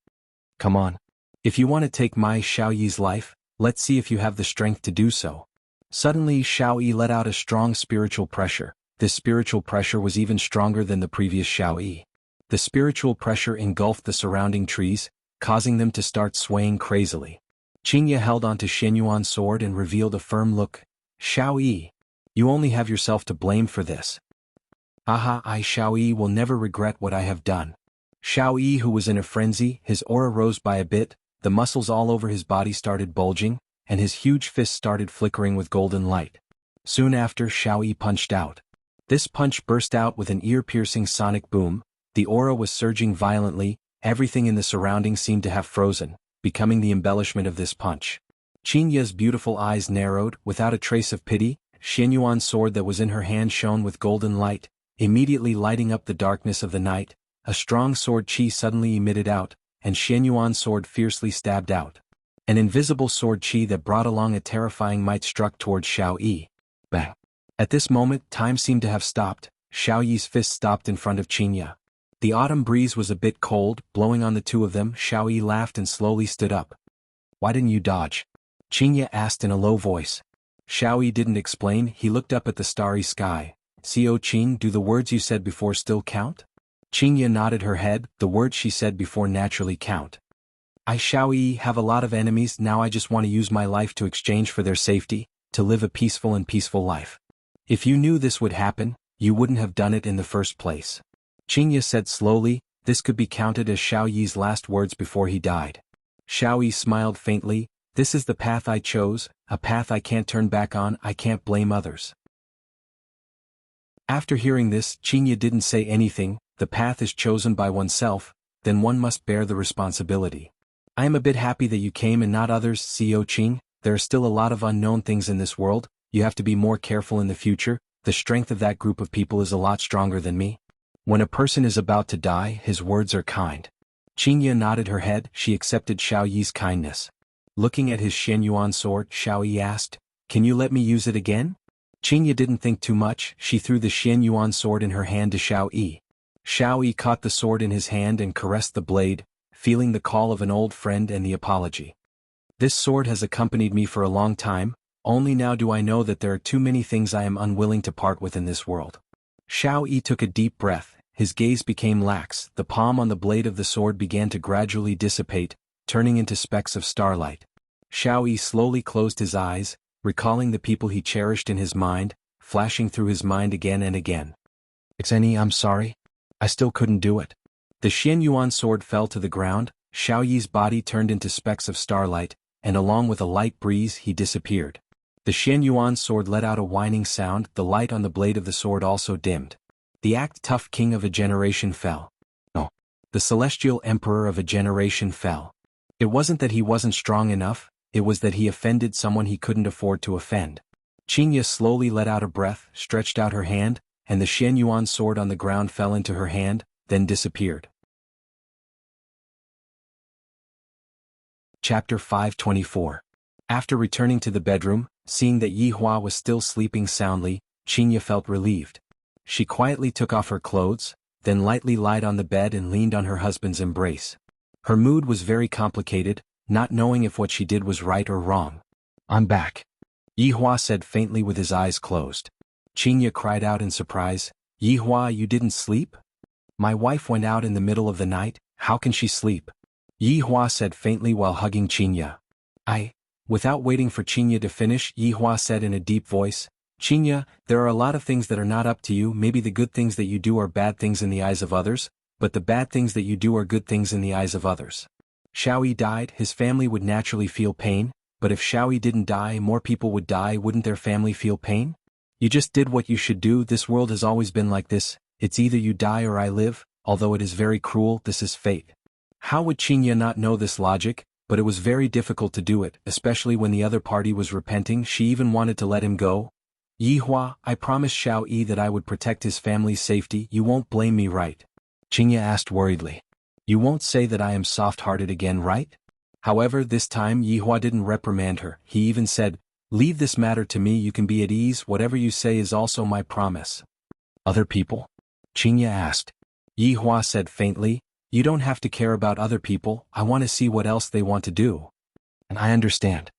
Come on. If you want to take my Xiao Yi's life, let's see if you have the strength to do so. Suddenly Xiao Yi let out a strong spiritual pressure. This spiritual pressure was even stronger than the previous Xiao Yi. The spiritual pressure engulfed the surrounding trees, causing them to start swaying crazily. Qinya held onto Xianyuan's sword and revealed a firm look. Xiao Yi, you only have yourself to blame for this. I Xiao Yi will never regret what I have done. Xiao Yi, who was in a frenzy, his aura rose by a bit, the muscles all over his body started bulging, and his huge fists started flickering with golden light. Soon after, Xiao Yi punched out. This punch burst out with an ear-piercing sonic boom. The aura was surging violently, everything in the surroundings seemed to have frozen, becoming the embellishment of this punch. Qinya's beautiful eyes narrowed, without a trace of pity. Xianyuan's sword that was in her hand shone with golden light, immediately lighting up the darkness of the night. A strong sword chi suddenly emitted out, and Xianyuan's sword fiercely stabbed out. An invisible sword chi that brought along a terrifying might struck towards Xiao Yi. Bang! At this moment, time seemed to have stopped. Xiao Yi's fist stopped in front of Qinya. The autumn breeze was a bit cold, blowing on the two of them. Xiao Yi laughed and slowly stood up. Why didn't you dodge? Qinya asked in a low voice. Xiao Yi didn't explain, he looked up at the starry sky. Xiao Qing, do the words you said before still count? Qinya nodded her head, the words she said before naturally count. I Xiao Yi have a lot of enemies, now I just want to use my life to exchange for their safety, to live a peaceful life. If you knew this would happen, you wouldn't have done it in the first place. Qinya said slowly, this could be counted as Xiao Yi's last words before he died. Xiao Yi smiled faintly, this is the path I chose, a path I can't turn back on, I can't blame others. After hearing this, Qinya didn't say anything. The path is chosen by oneself, then one must bear the responsibility. I am a bit happy that you came and not others, Xiao Qing. There are still a lot of unknown things in this world, you have to be more careful in the future, the strength of that group of people is a lot stronger than me. When a person is about to die, his words are kind. Qinya nodded her head, she accepted Xiao Yi's kindness. Looking at his Xianyuan sword, Xiao Yi asked, can you let me use it again? Qinya didn't think too much, she threw the Xianyuan sword in her hand to Xiao Yi. Xiao Yi caught the sword in his hand and caressed the blade, feeling the call of an old friend and the apology. This sword has accompanied me for a long time, only now do I know that there are too many things I am unwilling to part with in this world. Xiao Yi took a deep breath, his gaze became lax, the palm on the blade of the sword began to gradually dissipate, turning into specks of starlight. Xiao Yi slowly closed his eyes, recalling the people he cherished in his mind, flashing through his mind again and again. It's any, I'm sorry? I still couldn't do it. The Xian Yuan sword fell to the ground, Xiao Yi's body turned into specks of starlight, and along with a light breeze he disappeared. The Xian Yuan sword let out a whining sound, the light on the blade of the sword also dimmed. The tough king of a generation fell. Oh. The celestial emperor of a generation fell. It wasn't that he wasn't strong enough, it was that he offended someone he couldn't afford to offend. Qingya slowly let out a breath, stretched out her hand, and the Xian Yuan sword on the ground fell into her hand, then disappeared. Chapter 524. After returning to the bedroom, seeing that Yi Hua was still sleeping soundly, Qingya felt relieved. She quietly took off her clothes, then lightly lied on the bed and leaned on her husband's embrace. Her mood was very complicated, not knowing if what she did was right or wrong. I'm back, Yi Hua said faintly with his eyes closed. Qingya cried out in surprise, Yi Hua, you didn't sleep? My wife went out in the middle of the night, how can she sleep? Yi Hua said faintly while hugging Qingya. Without waiting for Qingya to finish, Yi Hua said in a deep voice, Qingya, there are a lot of things that are not up to you, maybe the good things that you do are bad things in the eyes of others, but the bad things that you do are good things in the eyes of others. Xiao Yi died, his family would naturally feel pain, but if Xiao Yi didn't die, more people would die, wouldn't their family feel pain? You just did what you should do, this world has always been like this, it's either you die or I live, although it is very cruel, this is fate. How would Qingya not know this logic? But it was very difficult to do it, especially when the other party was repenting, she even wanted to let him go. Yi Hua, I promised Xiao Yi that I would protect his family's safety, you won't blame me, right? Qingya asked worriedly. You won't say that I am soft-hearted again, right? However, this time Yi Hua didn't reprimand her, he even said, leave this matter to me, you can be at ease, whatever you say is also my promise. Other people? Qingya asked. Yi Hua said faintly, you don't have to care about other people, I want to see what else they want to do. And I understand.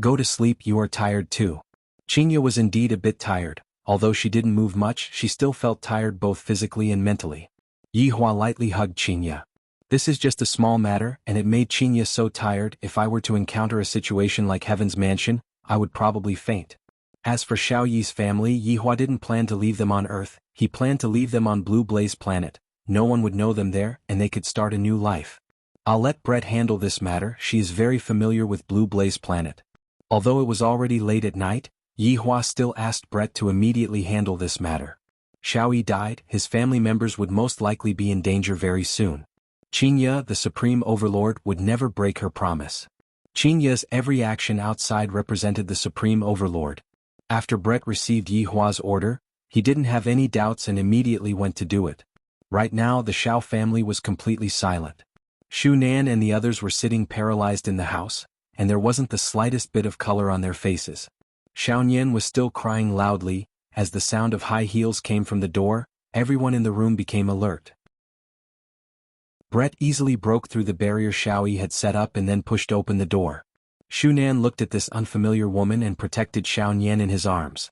Go to sleep, you are tired too. Qingya was indeed a bit tired, although she didn't move much, she still felt tired both physically and mentally. Yi Hua lightly hugged Qingya. This is just a small matter, and it made Qingya so tired, if I were to encounter a situation like Heaven's Mansion, I would probably faint. As for Xiao Yi's family, Yi Hua didn't plan to leave them on Earth, he planned to leave them on Blue Blaze Planet. No one would know them there, and they could start a new life. I'll let Brett handle this matter, she is very familiar with Blue Blaze Planet. Although it was already late at night, Yi Hua still asked Brett to immediately handle this matter. Xiao Yi died, his family members would most likely be in danger very soon. Qingya, the Supreme Overlord, would never break her promise. Qingya's every action outside represented the Supreme Overlord. After Brett received Yi Hua's order, he didn't have any doubts and immediately went to do it. Right now the Xiao family was completely silent. Shu Nan and the others were sitting paralyzed in the house, and there wasn't the slightest bit of color on their faces. Xiao Nian was still crying loudly, as the sound of high heels came from the door, everyone in the room became alert. Brett easily broke through the barrier Xiao Yi had set up and then pushed open the door. Shu Nan looked at this unfamiliar woman and protected Xiao Nian in his arms.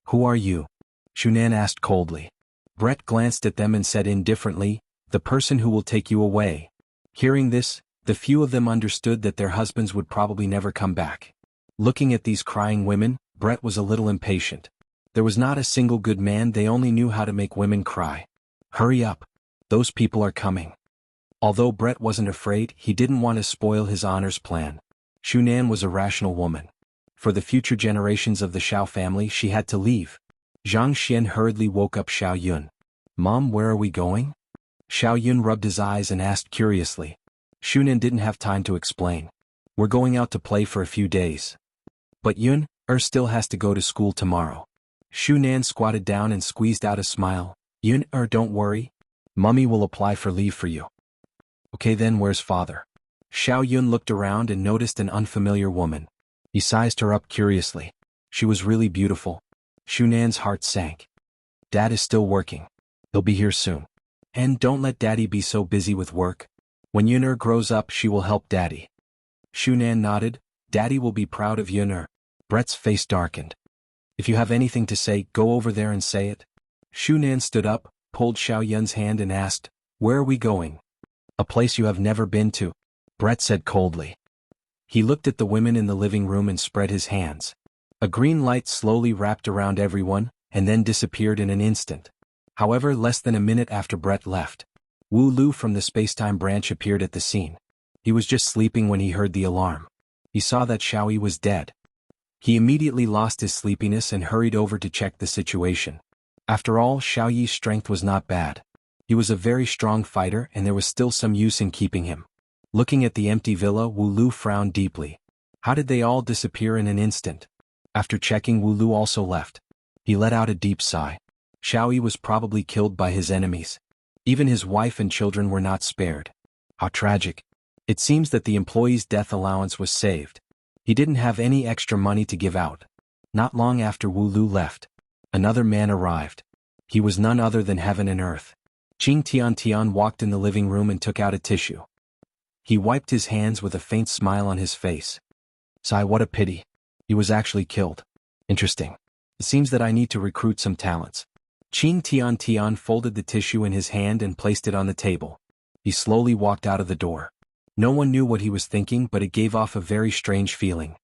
Who are you? Shu Nan asked coldly. Brett glanced at them and said indifferently, the person who will take you away. Hearing this, the few of them understood that their husbands would probably never come back. Looking at these crying women, Brett was a little impatient. There was not a single good man, they only knew how to make women cry. Hurry up. Those people are coming. Although Brett wasn't afraid, he didn't want to spoil his honor's plan. Shu Nan was a rational woman. For the future generations of the Xiao family, she had to leave. Zhang Xian hurriedly woke up Xiao Yun. Mom, where are we going? Xiao Yun rubbed his eyes and asked curiously. Shu Nan didn't have time to explain. We're going out to play for a few days. But Yun, still has to go to school tomorrow. Shu Nan squatted down and squeezed out a smile. Yun, don't worry. Mummy will apply for leave for you. Okay then, where's father? Xiao Yun looked around and noticed an unfamiliar woman. He sized her up curiously. She was really beautiful. Shu Nan's heart sank. Dad is still working. He'll be here soon. And don't let Daddy be so busy with work. When Yun'er grows up, she will help Daddy. Shu Nan nodded. Daddy will be proud of Yun'er. Brett's face darkened. If you have anything to say, go over there and say it. Shu Nan stood up, pulled Xiao Yun's hand and asked, where are we going? A place you have never been to, Brett said coldly. He looked at the women in the living room and spread his hands. A green light slowly wrapped around everyone, and then disappeared in an instant. However, less than a minute after Brett left, Wu Lu from the spacetime branch appeared at the scene. He was just sleeping when he heard the alarm. He saw that Xiaoyi was dead. He immediately lost his sleepiness and hurried over to check the situation. After all, Xiaoyi's strength was not bad. He was a very strong fighter and there was still some use in keeping him. Looking at the empty villa, Wu Lu frowned deeply. How did they all disappear in an instant? After checking, Wu Lu also left. He let out a deep sigh. Xiaoyi was probably killed by his enemies. Even his wife and children were not spared. How tragic. It seems that the employee's death allowance was saved. He didn't have any extra money to give out. Not long after Wu Lu left, another man arrived. He was none other than Heaven and Earth. Qing Tian walked in the living room and took out a tissue. He wiped his hands with a faint smile on his face. Sigh, what a pity. He was actually killed. Interesting. It seems that I need to recruit some talents. Qing Tian folded the tissue in his hand and placed it on the table. He slowly walked out of the door. No one knew what he was thinking, but it gave off a very strange feeling.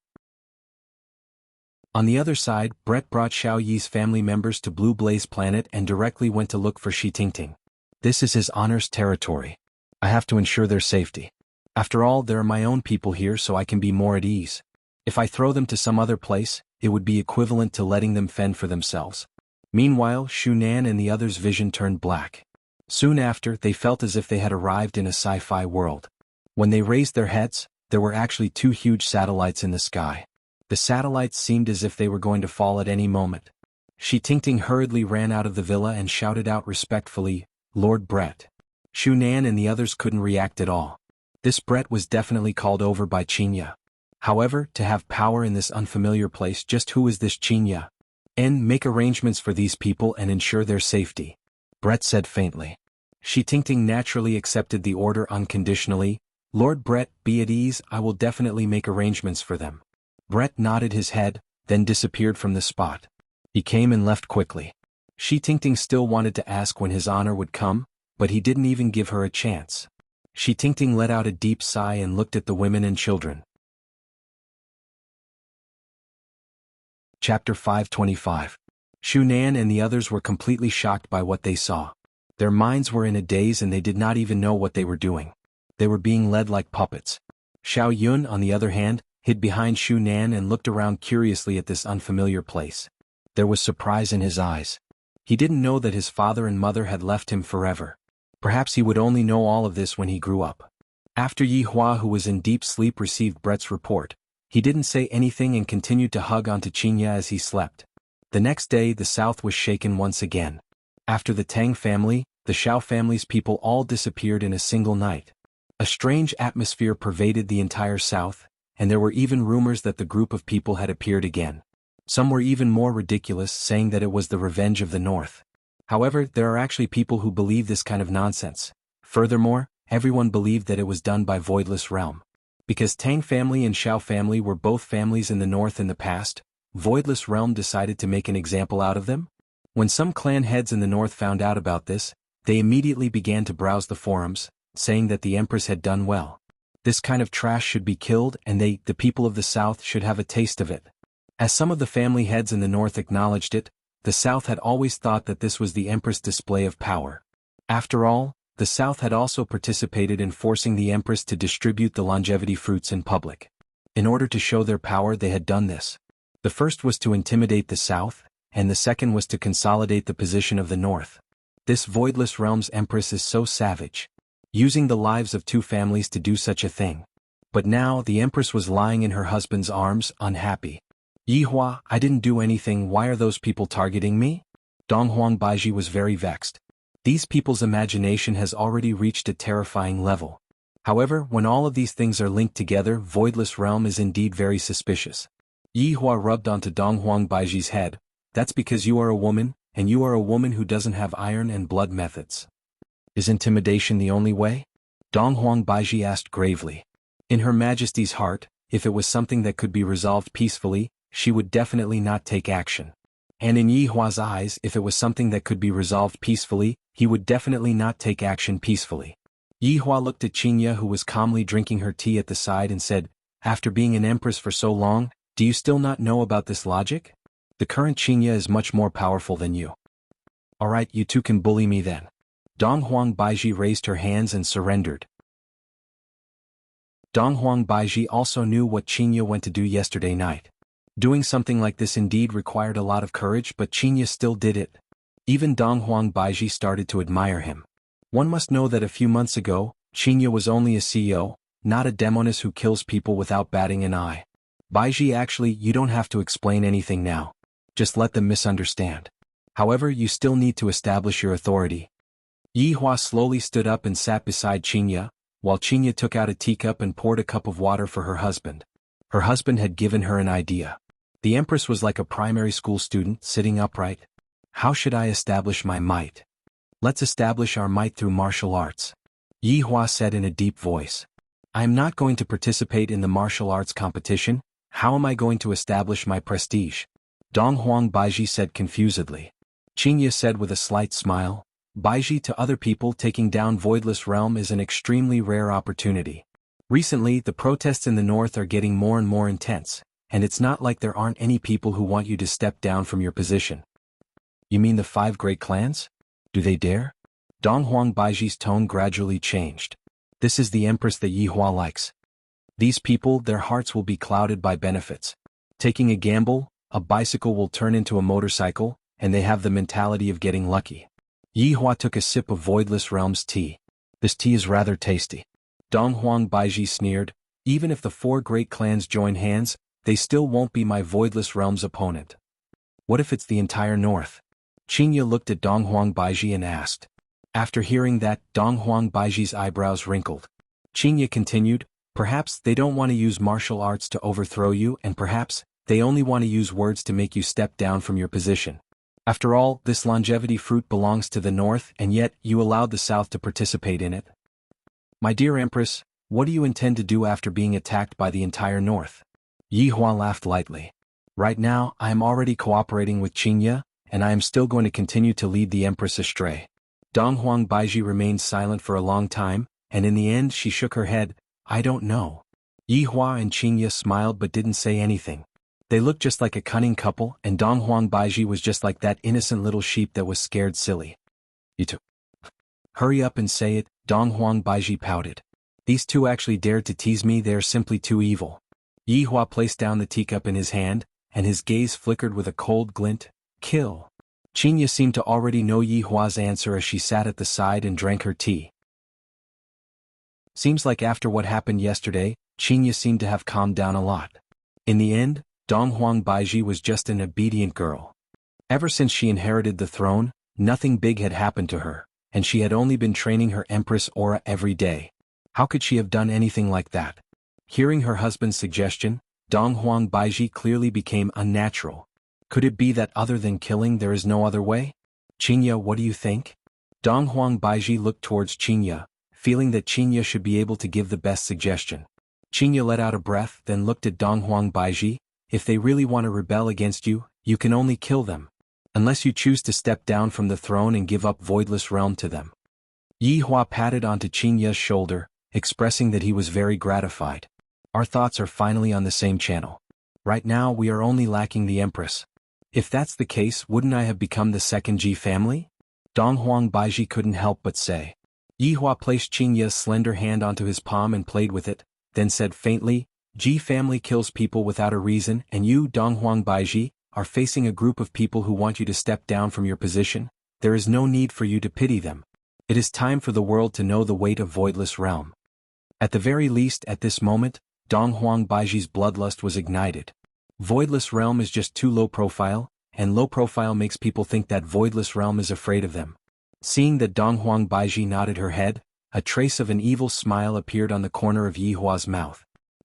On the other side, Brett brought Xiaoyi's family members to Blue Blaze Planet and directly went to look for Shi Tingting. This is his honor's territory. I have to ensure their safety. After all, there are my own people here, so I can be more at ease. If I throw them to some other place, it would be equivalent to letting them fend for themselves. Meanwhile, Shunan and the others' vision turned black. Soon after, they felt as if they had arrived in a sci-fi world. When they raised their heads, there were actually two huge satellites in the sky. The satellites seemed as if they were going to fall at any moment. Shi Tingting hurriedly ran out of the villa and shouted out respectfully, "Lord Brett." Shunan and the others couldn't react at all. This Brett was definitely called over by Qinya. However, to have power in this unfamiliar place, just who is this Qinya? Make arrangements for these people and ensure their safety, Brett said faintly. Shi Tingting naturally accepted the order unconditionally. Lord Brett, be at ease, I will definitely make arrangements for them. Brett nodded his head, then disappeared from the spot. He came and left quickly. Shi Tingting still wanted to ask when his honor would come, but he didn't even give her a chance. Shi Tingting let out a deep sigh and looked at the women and children. Chapter 525. Shunan and the others were completely shocked by what they saw. Their minds were in a daze and they did not even know what they were doing. They were being led like puppets. Xiao Yun, on the other hand, hid behind Shunan and looked around curiously at this unfamiliar place. There was surprise in his eyes. He didn't know that his father and mother had left him forever. Perhaps he would only know all of this when he grew up. After Yi Hua, who was in deep sleep, received Brett's report, he didn't say anything and continued to hug onto Qinya as he slept. The next day, the south was shaken once again. After the Tang family, the Xiao family's people all disappeared in a single night. A strange atmosphere pervaded the entire south, and there were even rumors that the group of people had appeared again. Some were even more ridiculous, saying that it was the revenge of the north. However, there are actually people who believe this kind of nonsense. Furthermore, everyone believed that it was done by Voidless Realm. Because Tang family and Xiao family were both families in the north in the past, Voidless Realm decided to make an example out of them. When some clan heads in the north found out about this, they immediately began to browse the forums, saying that the Empress had done well. This kind of trash should be killed and they, the people of the south, should have a taste of it. As some of the family heads in the north acknowledged it, the south had always thought that this was the Empress' display of power. After all, the south had also participated in forcing the Empress to distribute the longevity fruits in public. In order to show their power, they had done this. The first was to intimidate the south, and the second was to consolidate the position of the north. This Voidless Realm's Empress is so savage, using the lives of two families to do such a thing. But now the Empress was lying in her husband's arms, unhappy. Yi Hua, I didn't do anything, why are those people targeting me? Donghuang Baiji was very vexed. These people's imagination has already reached a terrifying level. However, when all of these things are linked together, Voidless Realm is indeed very suspicious. Yi Hua rubbed onto Donghuang Baiji's head. That's because you are a woman, and you are a woman who doesn't have iron and blood methods. Is intimidation the only way? Donghuang Baiji asked gravely. In Her Majesty's heart, if it was something that could be resolved peacefully, she would definitely not take action. And in Yi Hua's eyes, if it was something that could be resolved peacefully, he would definitely not take action peacefully. Yi Hua looked at Qinya, who was calmly drinking her tea at the side, and said, after being an empress for so long, do you still not know about this logic? The current Qinya is much more powerful than you. Alright, you two can bully me then. Dong Huang Baiji raised her hands and surrendered. Dong Huang Baiji also knew what Qinya went to do yesterday night. Doing something like this indeed required a lot of courage, but Qinya still did it. Even Dong Huang Baiji started to admire him. One must know that a few months ago, Qinya was only a CEO, not a demoness who kills people without batting an eye. Baiji, actually, you don't have to explain anything now. Just let them misunderstand. However, you still need to establish your authority. Yi Hua slowly stood up and sat beside Qinya, while Qinya took out a teacup and poured a cup of water for her husband. Her husband had given her an idea. The Empress was like a primary school student, sitting upright. How should I establish my might? Let's establish our might through martial arts. Yi Hua said in a deep voice. I am not going to participate in the martial arts competition. How am I going to establish my prestige? Dong Huang Baiji said confusedly. Qinya said with a slight smile, Baiji, to other people, taking down Voidless Realm is an extremely rare opportunity. Recently, the protests in the north are getting more and more intense, and it's not like there aren't any people who want you to step down from your position. You mean the 5 great clans? Do they dare? Dong Huang Baiji's tone gradually changed. This is the Empress that Yi Hua likes. These people, their hearts will be clouded by benefits. Taking a gamble, a bicycle will turn into a motorcycle, and they have the mentality of getting lucky. Yi Hua took a sip of Voidless Realm's tea. This tea is rather tasty. Dong Huang Baiji sneered, even if the 4 great clans join hands, they still won't be my Voidless Realm's opponent. What if it's the entire north? Qinya looked at Dong Huang Baiji and asked. After hearing that, Dong Huang Baiji's eyebrows wrinkled. Qinya continued, perhaps they don't want to use martial arts to overthrow you, and perhaps they only want to use words to make you step down from your position. After all, this longevity fruit belongs to the north, and yet you allowed the south to participate in it. My dear Empress, what do you intend to do after being attacked by the entire north? Yi Hua laughed lightly. Right now, I am already cooperating with Qinya, and I am still going to continue to lead the Empress astray. Dong Huang Baiji remained silent for a long time, and in the end she shook her head, I don't know. Yi Hua and Qinya smiled but didn't say anything. They looked just like a cunning couple, and Dong Huang Baiji was just like that innocent little sheep that was scared silly. You two. Hurry up and say it, Dong Huang Baiji pouted. These two actually dared to tease me, they are simply too evil. Yi Hua placed down the teacup in his hand, and his gaze flickered with a cold glint. Kill. Qinya seemed to already know Yi Hua's answer as she sat at the side and drank her tea. Seems like after what happened yesterday, Qinya seemed to have calmed down a lot. In the end, Dong Huang Baiji was just an obedient girl. Ever since she inherited the throne, nothing big had happened to her, and she had only been training her Empress aura every day. How could she have done anything like that? Hearing her husband's suggestion, Dong Huang Baiji clearly became unnatural. Could it be that other than killing there is no other way? Qinya, what do you think? Dong Huang Baiji looked towards Qinya, feeling that Qinya should be able to give the best suggestion. Qinya let out a breath, then looked at Dong Huang Baiji. If they really want to rebel against you, you can only kill them. Unless you choose to step down from the throne and give up Voidless Realm to them. Yi Hua patted onto Qinya's shoulder, expressing that he was very gratified. Our thoughts are finally on the same channel. Right now we are only lacking the Empress. If that's the case, wouldn't I have become the second Ji family? Dong Huang Baiji couldn't help but say. Yi Hua placed Qinya's slender hand onto his palm and played with it, then said faintly, Ji family kills people without a reason, and you, Dong Huang Baiji, are facing a group of people who want you to step down from your position. There is no need for you to pity them. It is time for the world to know the weight of Voidless Realm. At the very least, at this moment, Dong Huang Baiji's bloodlust was ignited. Voidless Realm is just too low profile, and low profile makes people think that Voidless Realm is afraid of them. Seeing that Dong Huang Baiji nodded her head, a trace of an evil smile appeared on the corner of Yi Hua's mouth.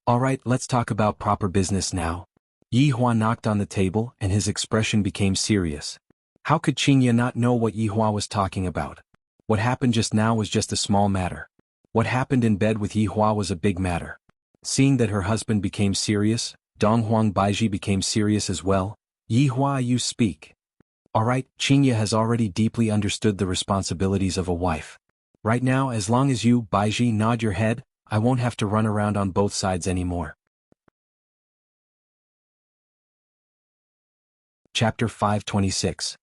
Alright, let's talk about proper business now. Yi Hua knocked on the table and his expression became serious. How could Qinya not know what Yi Hua was talking about? What happened just now was just a small matter. What happened in bed with Yi Hua was a big matter. Seeing that her husband became serious, Dong Huang Baiji became serious as well. Yi Hua, you speak. Alright, Qinya has already deeply understood the responsibilities of a wife. Right now, as long as you, Baiji, nod your head, I won't have to run around on both sides anymore. Chapter 526.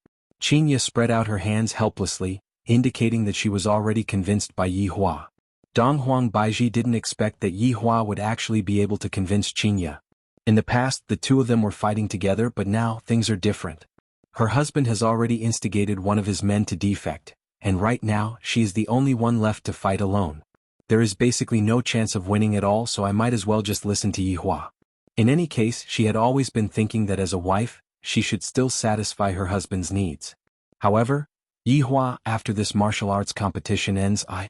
Qinya spread out her hands helplessly, indicating that she was already convinced by Yi Hua. Donghuang Baiji didn't expect that Yi Hua would actually be able to convince Qinya. In the past, the two of them were fighting together, but now things are different. Her husband has already instigated one of his men to defect, and right now she is the only one left to fight alone. There is basically no chance of winning at all, so I might as well just listen to Yi Hua. In any case, she had always been thinking that as a wife, she should still satisfy her husband's needs. However, Yi Hua, after this martial arts competition ends, I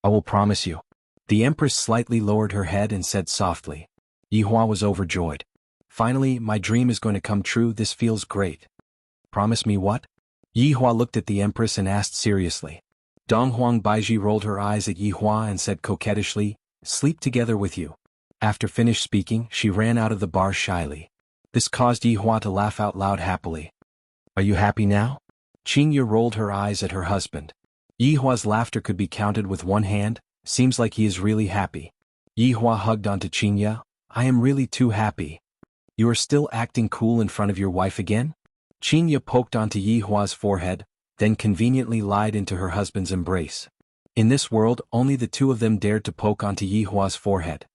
will promise you. The Empress slightly lowered her head and said softly. Yi Hua was overjoyed. Finally, my dream is going to come true. This feels great. Promise me what? Yi Hua looked at the Empress and asked seriously. Donghuang Baiji rolled her eyes at Yi Hua and said coquettishly, sleep together with you. After finished speaking, she ran out of the bar shyly. This caused Yi Hua to laugh out loud happily. Are you happy now? Qinya rolled her eyes at her husband. Yi Hua's laughter could be counted with one hand. Seems like he is really happy. Yi Hua hugged onto Qinya. I am really too happy. You are still acting cool in front of your wife again? Qinya poked onto Yi Hua's forehead, then conveniently lied into her husband's embrace. In this world, only the two of them dared to poke onto Yi Hua's forehead.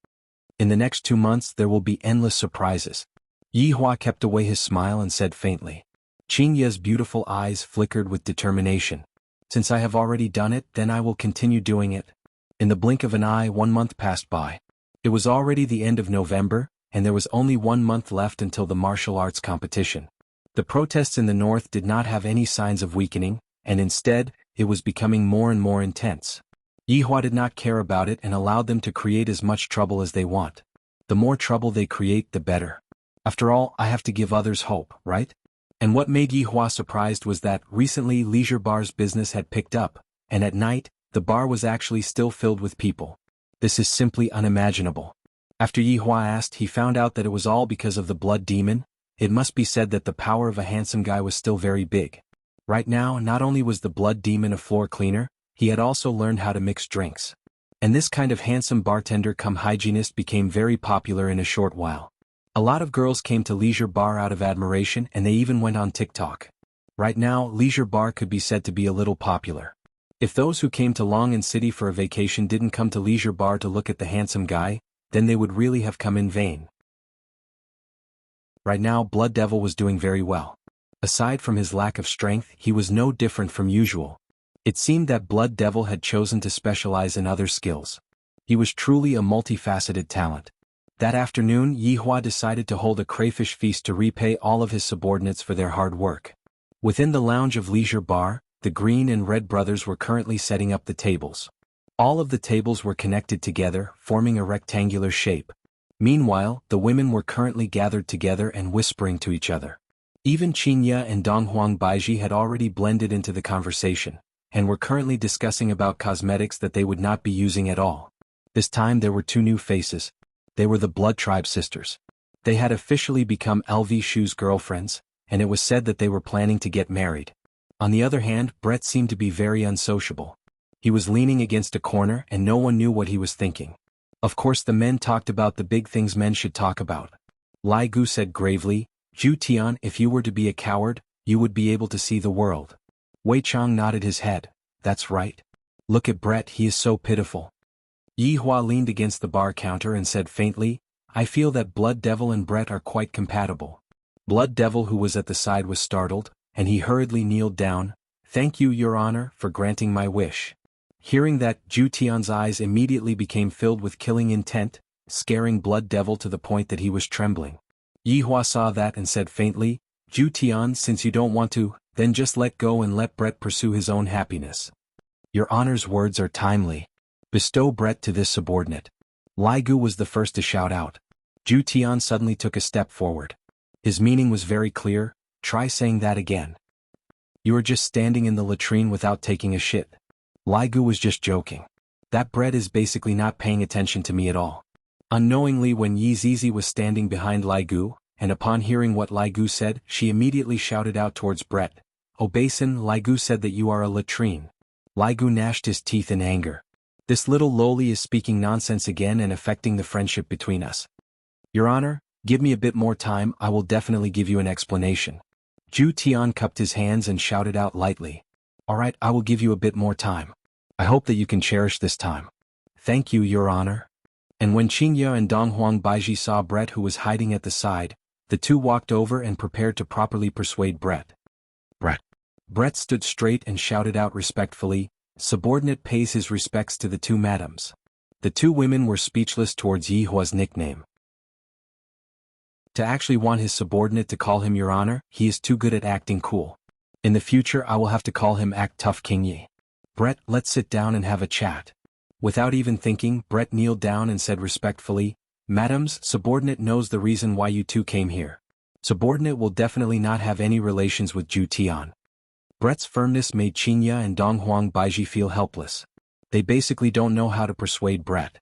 In the next 2 months there will be endless surprises. Yi Hua kept away his smile and said faintly. Qinya's beautiful eyes flickered with determination. Since I have already done it, then I will continue doing it. In the blink of an eye, 1 month passed by. It was already the end of November, and there was only 1 month left until the martial arts competition. The protests in the north did not have any signs of weakening, and instead, it was becoming more and more intense. Yi Hua did not care about it and allowed them to create as much trouble as they want. The more trouble they create, the better. After all, I have to give others hope, right? And what made Yi Hua surprised was that recently leisure bar's business had picked up, and at night, the bar was actually still filled with people. This is simply unimaginable. After Yi Hua asked, he found out that it was all because of the blood demon. It must be said that the power of a handsome guy was still very big. Right now, not only was the blood demon a floor cleaner, he had also learned how to mix drinks. And this kind of handsome bartender cum hygienist became very popular in a short while. A lot of girls came to leisure bar out of admiration, and they even went on TikTok. Right now, leisure bar could be said to be a little popular. If those who came to Longan City for a vacation didn't come to leisure bar to look at the handsome guy, then they would really have come in vain. Right now, Blood Devil was doing very well. Aside from his lack of strength, he was no different from usual. It seemed that Blood Devil had chosen to specialize in other skills. He was truly a multifaceted talent. That afternoon, Yi Hua decided to hold a crayfish feast to repay all of his subordinates for their hard work. Within the lounge of leisure bar, the Green and Red brothers were currently setting up the tables. All of the tables were connected together, forming a rectangular shape. Meanwhile, the women were currently gathered together and whispering to each other. Even Qinya and Donghuang Baiji had already blended into the conversation, and were currently discussing about cosmetics that they would not be using at all. This time there were 2 new faces. They were the Blood Tribe sisters. They had officially become LV Shu's girlfriends, and it was said that they were planning to get married. On the other hand, Brett seemed to be very unsociable. He was leaning against a corner and no one knew what he was thinking. Of course the men talked about the big things men should talk about. Lai Gu said gravely, Zhu Tian, if you were to be a coward, you would be able to see the world. Wei Chang nodded his head. That's right. Look at Brett, he is so pitiful. Yi Hua leaned against the bar counter and said faintly, I feel that Blood Devil and Brett are quite compatible. Blood Devil, who was at the side, was startled, and he hurriedly kneeled down. Thank you, Your Honor, for granting my wish. Hearing that, Zhu Tian's eyes immediately became filled with killing intent, scaring Blood Devil to the point that he was trembling. Yi Hua saw that and said faintly, Zhu Tian, since you don't want to, then just let go and let Brett pursue his own happiness. Your Honor's words are timely. Bestow Brett to this subordinate. Lai Gu was the first to shout out. Zhu Tian suddenly took a step forward. His meaning was very clear. Try saying that again. You are just standing in the latrine without taking a shit. Lai Gu was just joking. That Brett is basically not paying attention to me at all. Unknowingly, when Yi Zizi was standing behind Lai Gu, and upon hearing what Lai Gu said, she immediately shouted out towards Brett. Oh Basin, Lai Gu said that you are a latrine. Lai Gu gnashed his teeth in anger. This little loli is speaking nonsense again and affecting the friendship between us. Your Honor, give me a bit more time, I will definitely give you an explanation. Zhu Tian cupped his hands and shouted out lightly. All right, I will give you a bit more time. I hope that you can cherish this time. Thank you, Your Honor. And when Qingye and Donghuang Baiji saw Brett, who was hiding at the side, the two walked over and prepared to properly persuade Brett. Brett stood straight and shouted out respectfully, "Subordinate pays his respects to the two madams." The two women were speechless towards Yi Hua's nickname. To actually want his subordinate to call him Your Honor, he is too good at acting cool. In the future I will have to call him Act Tough Qingye. Brett, let's sit down and have a chat. Without even thinking, Brett kneeled down and said respectfully, "Madams, subordinate knows the reason why you two came here. Subordinate will definitely not have any relations with Zhu Tian." Brett's firmness made Qingye and Donghuang Baiji feel helpless. They basically don't know how to persuade Brett.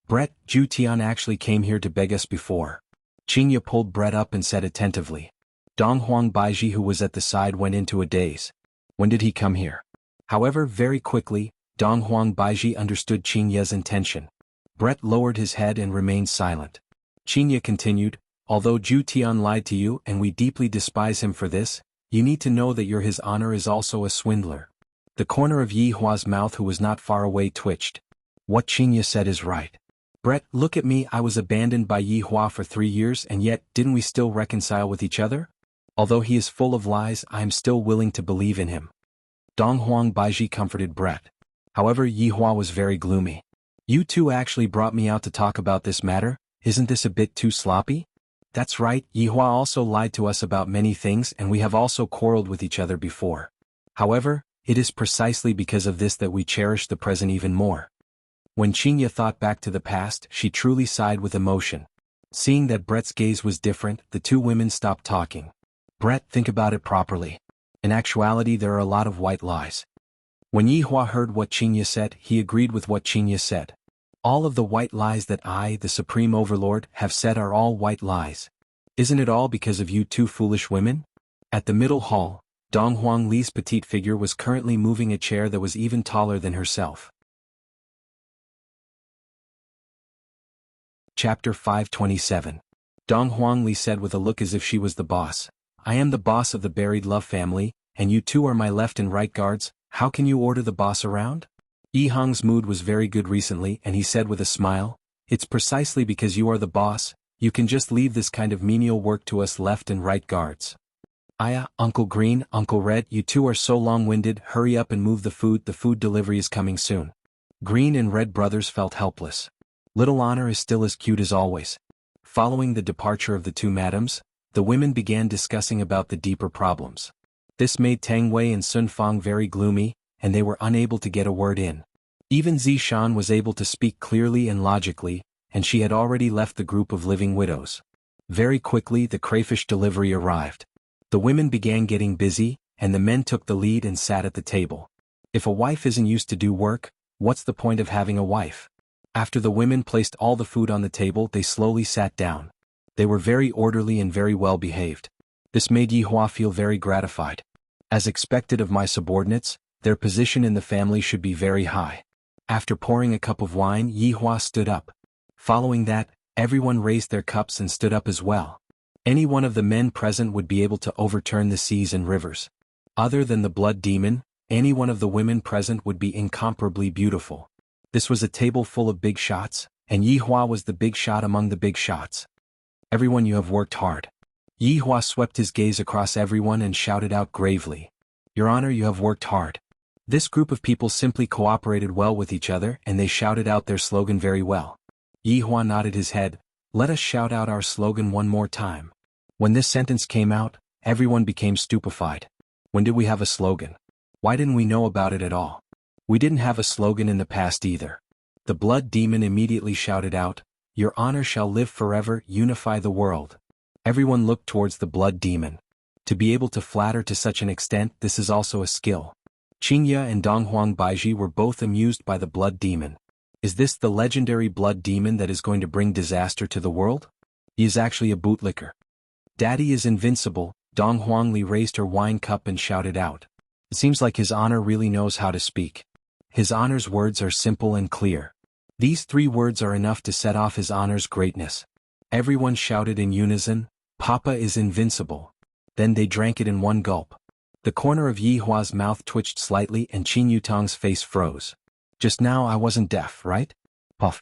"Brett, Zhu Tian actually came here to beg us before." Qingye pulled Brett up and said attentively. Donghuang Baiji, who was at the side, went into a daze. When did he come here? However, very quickly, Donghuang Baiji understood Qingye's intention. Brett lowered his head and remained silent. Qingye continued, "Although Zhu Tian lied to you and we deeply despise him for this, you need to know that His Honor is also a swindler." The corner of Yi Hua's mouth, who was not far away, twitched. What Qingye said is right. Brett, look at me, I was abandoned by Yi Hua for 3 years and yet, didn't we still reconcile with each other? Although he is full of lies, I am still willing to believe in him. Donghuang Baiji comforted Brett. However, Yi Hua was very gloomy. You two actually brought me out to talk about this matter, isn't this a bit too sloppy? That's right, Yi Hua also lied to us about many things and we have also quarreled with each other before. However, it is precisely because of this that we cherish the present even more. When Qingye thought back to the past, she truly sighed with emotion. Seeing that Brett's gaze was different, the two women stopped talking. Brett, think about it properly. In actuality, there are a lot of white lies. When Yi Hua heard what Qingye said, he agreed with what Qingye said. All of the white lies that I, the Supreme Overlord, have said are all white lies. Isn't it all because of you two foolish women? At the middle hall, Donghuang Li's petite figure was currently moving a chair that was even taller than herself. Chapter 527. Donghuang Li said with a look as if she was the boss. I am the boss of the buried love family, and you two are my left and right guards. How can you order the boss around? Yi Hong's mood was very good recently and he said with a smile, it's precisely because you are the boss, you can just leave this kind of menial work to us left and right guards. Aya, Uncle Green, Uncle Red, you two are so long-winded, hurry up and move the food delivery is coming soon. Green and Red brothers felt helpless. Little Honor is still as cute as always. Following the departure of the two madams, the women began discussing about the deeper problems. This made Tang Wei and Sun Fang very gloomy, and they were unable to get a word in. Even Zishan was able to speak clearly and logically, and she had already left the group of living widows. Very quickly the crayfish delivery arrived. The women began getting busy, and the men took the lead and sat at the table. If a wife isn't used to do work, what's the point of having a wife? After the women placed all the food on the table, they slowly sat down. They were very orderly and very well behaved. This made Yi Hua feel very gratified. As expected of my subordinates, their position in the family should be very high. After pouring a cup of wine, Yi Hua stood up. Following that, everyone raised their cups and stood up as well. Any one of the men present would be able to overturn the seas and rivers. Other than the blood demon, any one of the women present would be incomparably beautiful. This was a table full of big shots, and Yi Hua was the big shot among the big shots. Everyone, you have worked hard. Yi Hua swept his gaze across everyone and shouted out gravely. Your Honor, you have worked hard. This group of people simply cooperated well with each other and they shouted out their slogan very well. Yi Hua nodded his head. Let us shout out our slogan one more time. When this sentence came out, everyone became stupefied. When did we have a slogan? Why didn't we know about it at all? We didn't have a slogan in the past either. The blood demon immediately shouted out, Your Honor shall live forever, unify the world. Everyone looked towards the blood demon. To be able to flatter to such an extent, this is also a skill. Qingye and Donghuang Baiji were both amused by the blood demon. Is this the legendary blood demon that is going to bring disaster to the world? He is actually a bootlicker. Daddy is invincible. Donghuang Li raised her wine cup and shouted out. It seems like His Honor really knows how to speak. His Honor's words are simple and clear. These 3 words are enough to set off His Honor's greatness. Everyone shouted in unison, Papa is invincible. Then they drank it in one gulp. The corner of Yi Hua's mouth twitched slightly and Qin Yutong's face froze. Just now I wasn't deaf, right? Puff.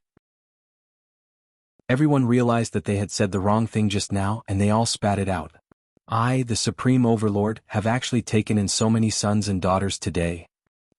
Everyone realized that they had said the wrong thing just now and they all spat it out. I, the Supreme Overlord, have actually taken in so many sons and daughters today.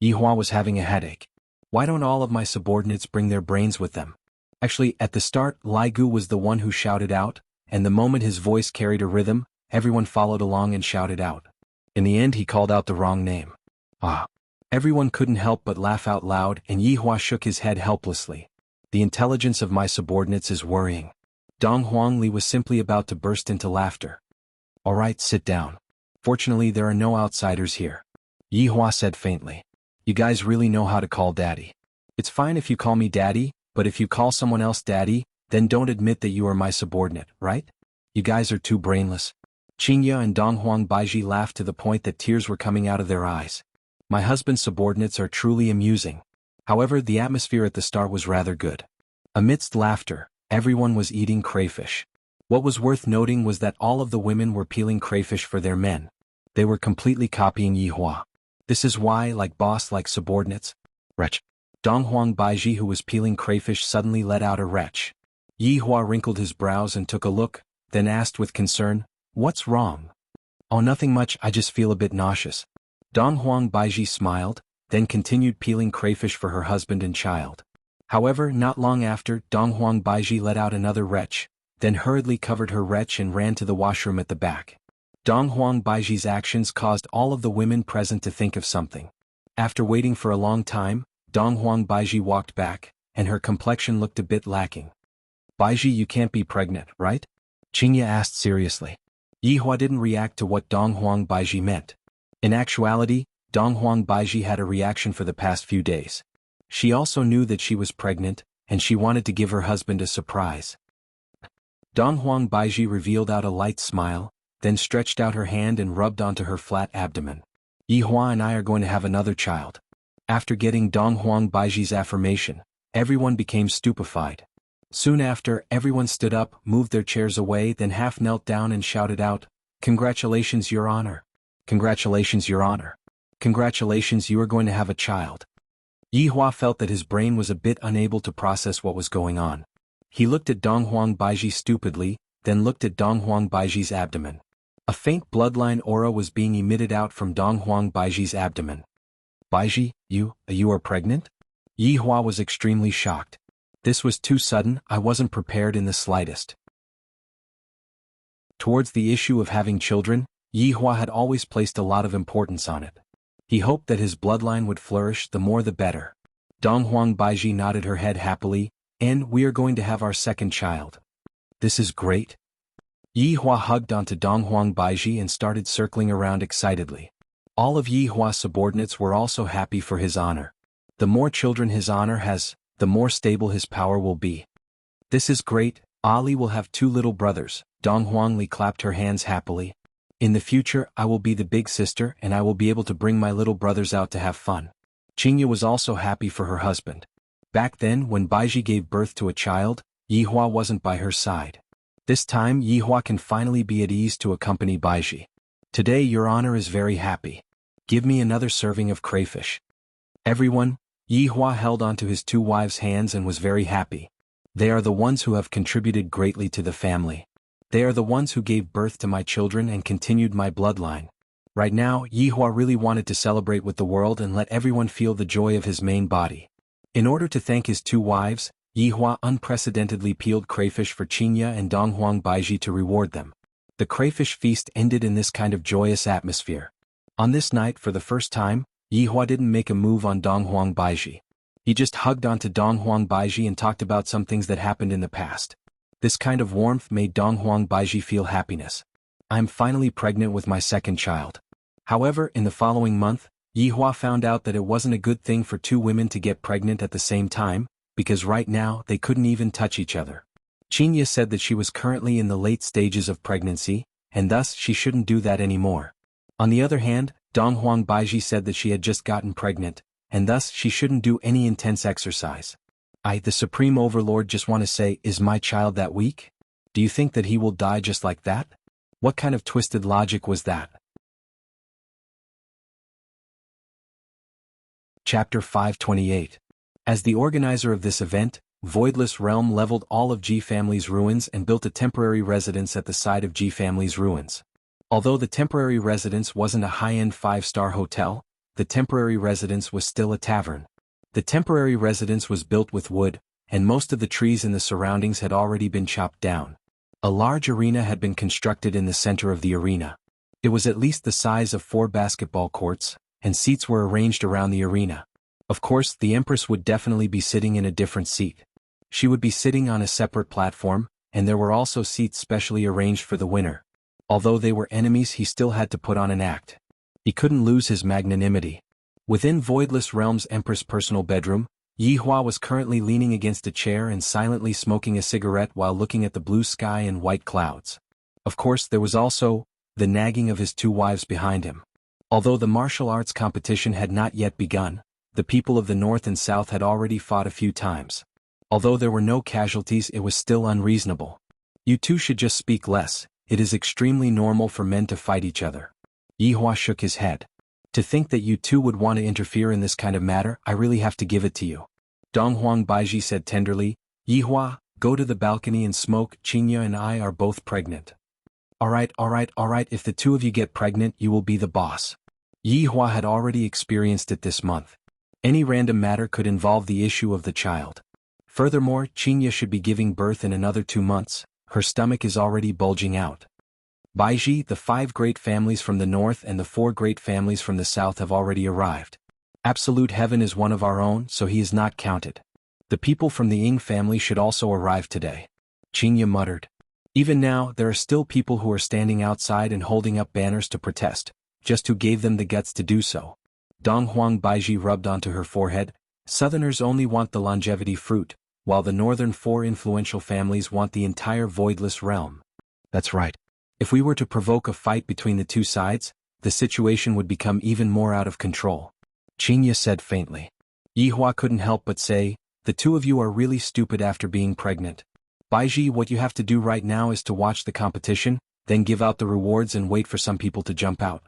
Yi Hua was having a headache. Why don't all of my subordinates bring their brains with them? Actually, at the start, Lai Gu was the one who shouted out, and the moment his voice carried a rhythm, everyone followed along and shouted out. In the end he called out the wrong name. Ah. Everyone couldn't help but laugh out loud and Yi Hua shook his head helplessly. The intelligence of my subordinates is worrying. Dong Huangli was simply about to burst into laughter. All right, sit down. Fortunately there are no outsiders here. Yi Hua said faintly. You guys really know how to call daddy. It's fine if you call me daddy, but if you call someone else daddy, then don't admit that you are my subordinate, right? You guys are too brainless. Qingya and Donghuang Baiji laughed to the point that tears were coming out of their eyes. My husband's subordinates are truly amusing. However, the atmosphere at the start was rather good. Amidst laughter, everyone was eating crayfish. What was worth noting was that all of the women were peeling crayfish for their men. They were completely copying Yi Hua. This is why, like boss like subordinates. Retch. Donghuang Baiji, who was peeling crayfish, suddenly let out a retch. Yi Hua wrinkled his brows and took a look, then asked with concern, "What's wrong?" "Oh, nothing much, I just feel a bit nauseous." Donghuang Baiji smiled, then continued peeling crayfish for her husband and child. However, not long after, Donghuang Baiji let out another retch, then hurriedly covered her retch and ran to the washroom at the back. Donghuang Baiji's actions caused all of the women present to think of something. After waiting for a long time, Donghuang Baiji walked back, and her complexion looked a bit lacking. "Baiji, you can't be pregnant, right?" Qingya asked seriously. Yi Hua didn't react to what Donghuang Baiji meant. In actuality, Donghuang Baiji had a reaction for the past few days. She also knew that she was pregnant, and she wanted to give her husband a surprise. Donghuang Baiji revealed out a light smile, then stretched out her hand and rubbed onto her flat abdomen. "Yi Hua and I are going to have another child." After getting Donghuang Baiji's affirmation, everyone became stupefied. Soon after, everyone stood up, moved their chairs away, then half knelt down and shouted out, "Congratulations, Your Honor! Congratulations, Your Honor! Congratulations, you are going to have a child." Yi Hua felt that his brain was a bit unable to process what was going on. He looked at Donghuang Baiji stupidly, then looked at Donghuang Baiji's abdomen. A faint bloodline aura was being emitted out from Donghuang Baiji's abdomen. "Baiji, you are pregnant?" Yi Hua was extremely shocked. This was too sudden, I wasn't prepared in the slightest. Towards the issue of having children, Yi Hua had always placed a lot of importance on it. He hoped that his bloodline would flourish, the more the better. Donghuang Baiji nodded her head happily, "And we are going to have our second child." "This is great." Yi Hua hugged onto Donghuang Baiji and started circling around excitedly. All of Yi Hua's subordinates were also happy for his honor. The more children his honor has, the more stable his power will be. "This is great, Ali will have 2 little brothers." Donghuang Li clapped her hands happily. "In the future, I will be the big sister and I will be able to bring my little brothers out to have fun." Qingya was also happy for her husband. Back then, when Baiji gave birth to a child, Yi Hua wasn't by her side. This time, Yi Hua can finally be at ease to accompany Baiji. "Today Your Honor is very happy. Give me another serving of crayfish." Everyone, Yi Hua held onto his 2 wives' hands and was very happy. They are the ones who have contributed greatly to the family. They are the ones who gave birth to my children and continued my bloodline. Right now, Yi Hua really wanted to celebrate with the world and let everyone feel the joy of his main body. In order to thank his 2 wives, Yi Hua unprecedentedly peeled crayfish for Qingya and Donghuang Baiji to reward them. The crayfish feast ended in this kind of joyous atmosphere. On this night, for the first time, Yi Hua didn't make a move on Donghuang Baiji. He just hugged onto Donghuang Baiji and talked about some things that happened in the past. This kind of warmth made Donghuang Baiji feel happiness. "I'm finally pregnant with my second child." However, in the following month, Yi Hua found out that it wasn't a good thing for 2 women to get pregnant at the same time, because right now they couldn't even touch each other. Qingya said that she was currently in the late stages of pregnancy, and thus she shouldn't do that anymore. On the other hand, Donghuang Baiji said that she had just gotten pregnant, and thus she shouldn't do any intense exercise. "I, the Supreme Overlord, just want to say, is my child that weak? Do you think that he will die just like that?" What kind of twisted logic was that? Chapter 528. As the organizer of this event, Voidless Realm leveled all of G Family's ruins and built a temporary residence at the side of G Family's ruins. Although the temporary residence wasn't a high-end 5-star hotel, the temporary residence was still a tavern. The temporary residence was built with wood, and most of the trees in the surroundings had already been chopped down. A large arena had been constructed in the center of the arena. It was at least the size of 4 basketball courts, and seats were arranged around the arena. Of course, the Empress would definitely be sitting in a different seat. She would be sitting on a separate platform, and there were also seats specially arranged for the winner. Although they were enemies, he still had to put on an act. He couldn't lose his magnanimity. Within Voidless Realm's Empress' personal bedroom, Yi Hua was currently leaning against a chair and silently smoking a cigarette while looking at the blue sky and white clouds. Of course, there was also the nagging of his 2 wives behind him. Although the martial arts competition had not yet begun, the people of the North and South had already fought a few times. Although there were no casualties, it was still unreasonable. You two should just speak less. It is extremely normal for men to fight each other. Yi Hua shook his head. To think that you two would want to interfere in this kind of matter, I really have to give it to you. Donghuang Baiji said tenderly, Yi Hua, go to the balcony and smoke. Qingya and I are both pregnant. Alright, if the 2 of you get pregnant, you will be the boss. Yi Hua had already experienced it this month. Any random matter could involve the issue of the child. Furthermore, Qingya should be giving birth in another 2 months. Her stomach is already bulging out. Baiji, the 5 great families from the north and the 4 great families from the south have already arrived. Absolute Heaven is one of our own, so he is not counted. The people from the Ying family should also arrive today. Qingya muttered. Even now, there are still people who are standing outside and holding up banners to protest. Just who gave them the guts to do so? Donghuang Baiji rubbed onto her forehead. Southerners only want the longevity fruit, while the northern 4 influential families want the entire Voidless Realm. That's right. If we were to provoke a fight between the 2 sides, the situation would become even more out of control. Qingya said faintly. Yi Hua couldn't help but say, the 2 of you are really stupid after being pregnant. Baiji, what you have to do right now is to watch the competition, then give out the rewards and wait for some people to jump out.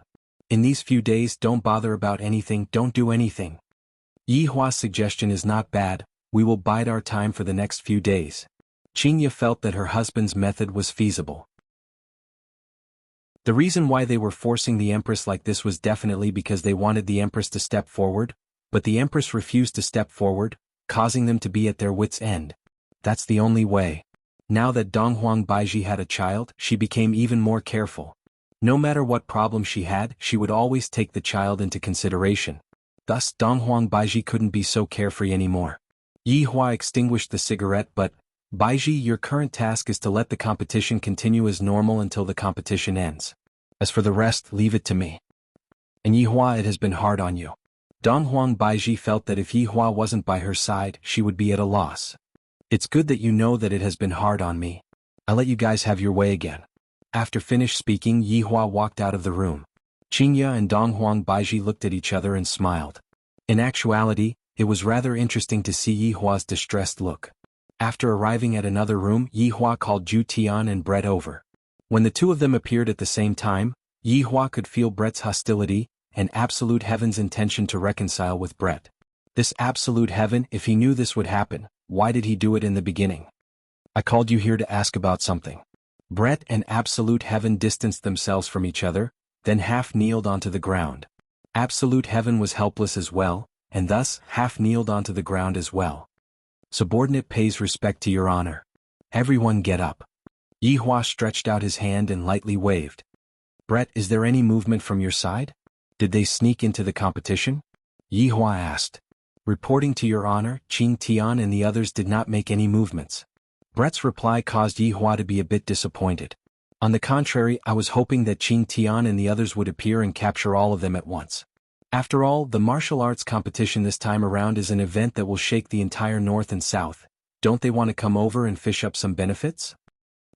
In these few days, don't bother about anything, don't do anything. Yi Hua's suggestion is not bad. We will bide our time for the next few days. Qingya felt that her husband's method was feasible. The reason why they were forcing the Empress like this was definitely because they wanted the Empress to step forward, but the Empress refused to step forward, causing them to be at their wits' end. That's the only way. Now that Donghuang Baiji had a child, she became even more careful. No matter what problem she had, she would always take the child into consideration. Thus, Donghuang Baiji couldn't be so carefree anymore. Yi Hua extinguished the cigarette, but, Baiji, your current task is to let the competition continue as normal until the competition ends. As for the rest, leave it to me. And Yi Hua, it has been hard on you. Donghuang Baiji felt that if Yi Hua wasn't by her side, she would be at a loss. It's good that you know that it has been hard on me. I'll let you guys have your way again. After finished speaking, Yi Hua walked out of the room. Qingya and Donghuang Baiji looked at each other and smiled. In actuality, it was rather interesting to see Yi Hua's distressed look. After arriving at another room, Yi Hua called Zhu Tian and Brett over. When the 2 of them appeared at the same time, Yi Hua could feel Brett's hostility and Absolute Heaven's intention to reconcile with Brett. This Absolute Heaven, if he knew this would happen, why did he do it in the beginning? I called you here to ask about something. Brett and Absolute Heaven distanced themselves from each other, then half kneeled onto the ground. Absolute Heaven was helpless as well, and thus half kneeled onto the ground as well. Subordinate pays respect to your honor. Everyone get up. Yi Hua stretched out his hand and lightly waved. Brett, is there any movement from your side? Did they sneak into the competition? Yi Hua asked. Reporting to your honor, Qing Tian and the others did not make any movements. Brett's reply caused Yi Hua to be a bit disappointed. On the contrary, I was hoping that Qing Tian and the others would appear and capture all of them at once. After all, the martial arts competition this time around is an event that will shake the entire North and South. Don't they want to come over and fish up some benefits?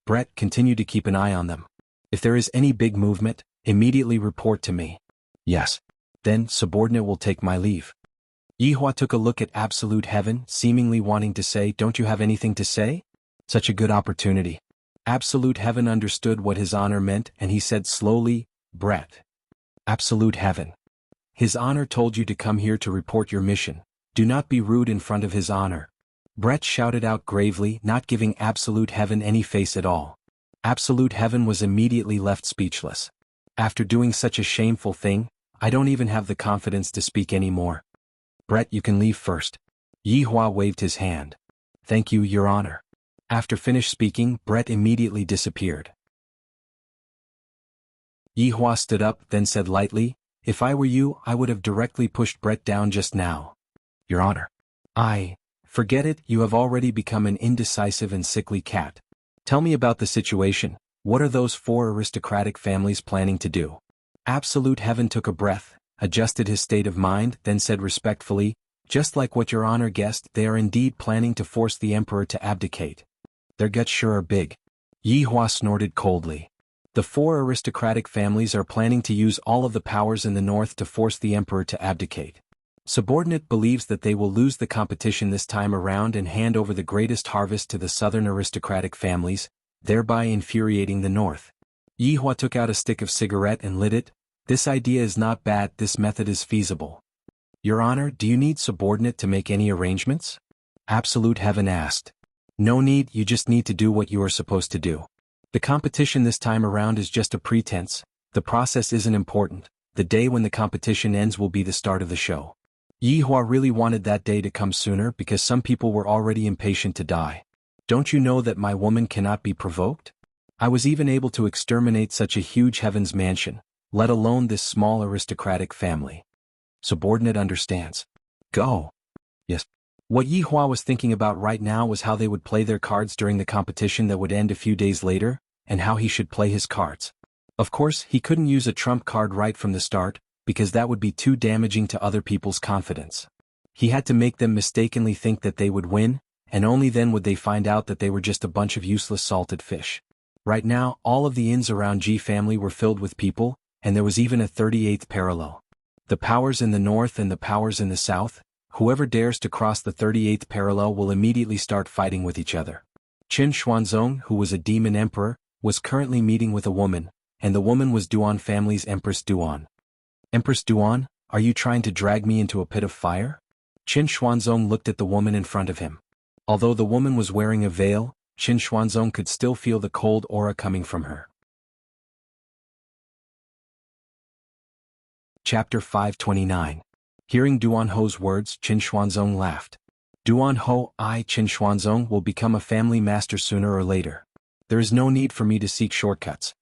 Brett, continue to keep an eye on them. If there is any big movement, immediately report to me. Yes. Then, subordinate will take my leave. Yi Hua took a look at Absolute Heaven, seemingly wanting to say, don't you have anything to say? Such a good opportunity. Absolute Heaven understood what his honor meant and he said slowly, "Brett. Absolute Heaven. His honor told you to come here to report your mission. Do not be rude in front of his honor." Brett shouted out gravely, not giving Absolute Heaven any face at all. Absolute Heaven was immediately left speechless. After doing such a shameful thing, I don't even have the confidence to speak anymore. Brett, you can leave first. Yi Hua waved his hand. Thank you, Your Honor. After finished speaking, Brett immediately disappeared. Yi Hua stood up, then said lightly, "If I were you, I would have directly pushed Brett down just now. Your Honor. Forget it, you have already become an indecisive and sickly cat. Tell me about the situation. What are those 4 aristocratic families planning to do?" Absolute Heaven took a breath, adjusted his state of mind, then said respectfully, "Just like what Your Honor guessed, they are indeed planning to force the Emperor to abdicate. Their guts sure are big." Yi Hua snorted coldly. The 4 aristocratic families are planning to use all of the powers in the north to force the Emperor to abdicate. Subordinate believes that they will lose the competition this time around and hand over the greatest harvest to the southern aristocratic families, thereby infuriating the north. Yi Hua took out a stick of cigarette and lit it. This idea is not bad, this method is feasible. Your Honor, do you need Subordinate to make any arrangements? Absolute Heaven asked. No need, you just need to do what you are supposed to do. The competition this time around is just a pretense, the process isn't important, the day when the competition ends will be the start of the show. Yi Hua really wanted that day to come sooner because some people were already impatient to die. Don't you know that my woman cannot be provoked? I was even able to exterminate such a huge heaven's mansion, let alone this small aristocratic family. Subordinate understands. Go. Yes. What Yi Hua was thinking about right now was how they would play their cards during the competition that would end a few days later, and how he should play his cards. Of course, he couldn't use a trump card right from the start, because that would be too damaging to other people's confidence. He had to make them mistakenly think that they would win, and only then would they find out that they were just a bunch of useless salted fish. Right now, all of the inns around Ji family were filled with people, and there was even a 38th parallel. The powers in the north and the powers in the south, whoever dares to cross the 38th parallel will immediately start fighting with each other. Qin Xuanzong, who was a demon emperor, was currently meeting with a woman, and the woman was Duan family's Empress Duan. Empress Duan, are you trying to drag me into a pit of fire? Qin Xuanzong looked at the woman in front of him. Although the woman was wearing a veil, Qin Xuanzong could still feel the cold aura coming from her. Chapter 529. Hearing Duan Ho's words, Qin Xuanzong laughed. Duan Ho, Qin Xuanzong, will become a family master sooner or later. There is no need for me to seek shortcuts.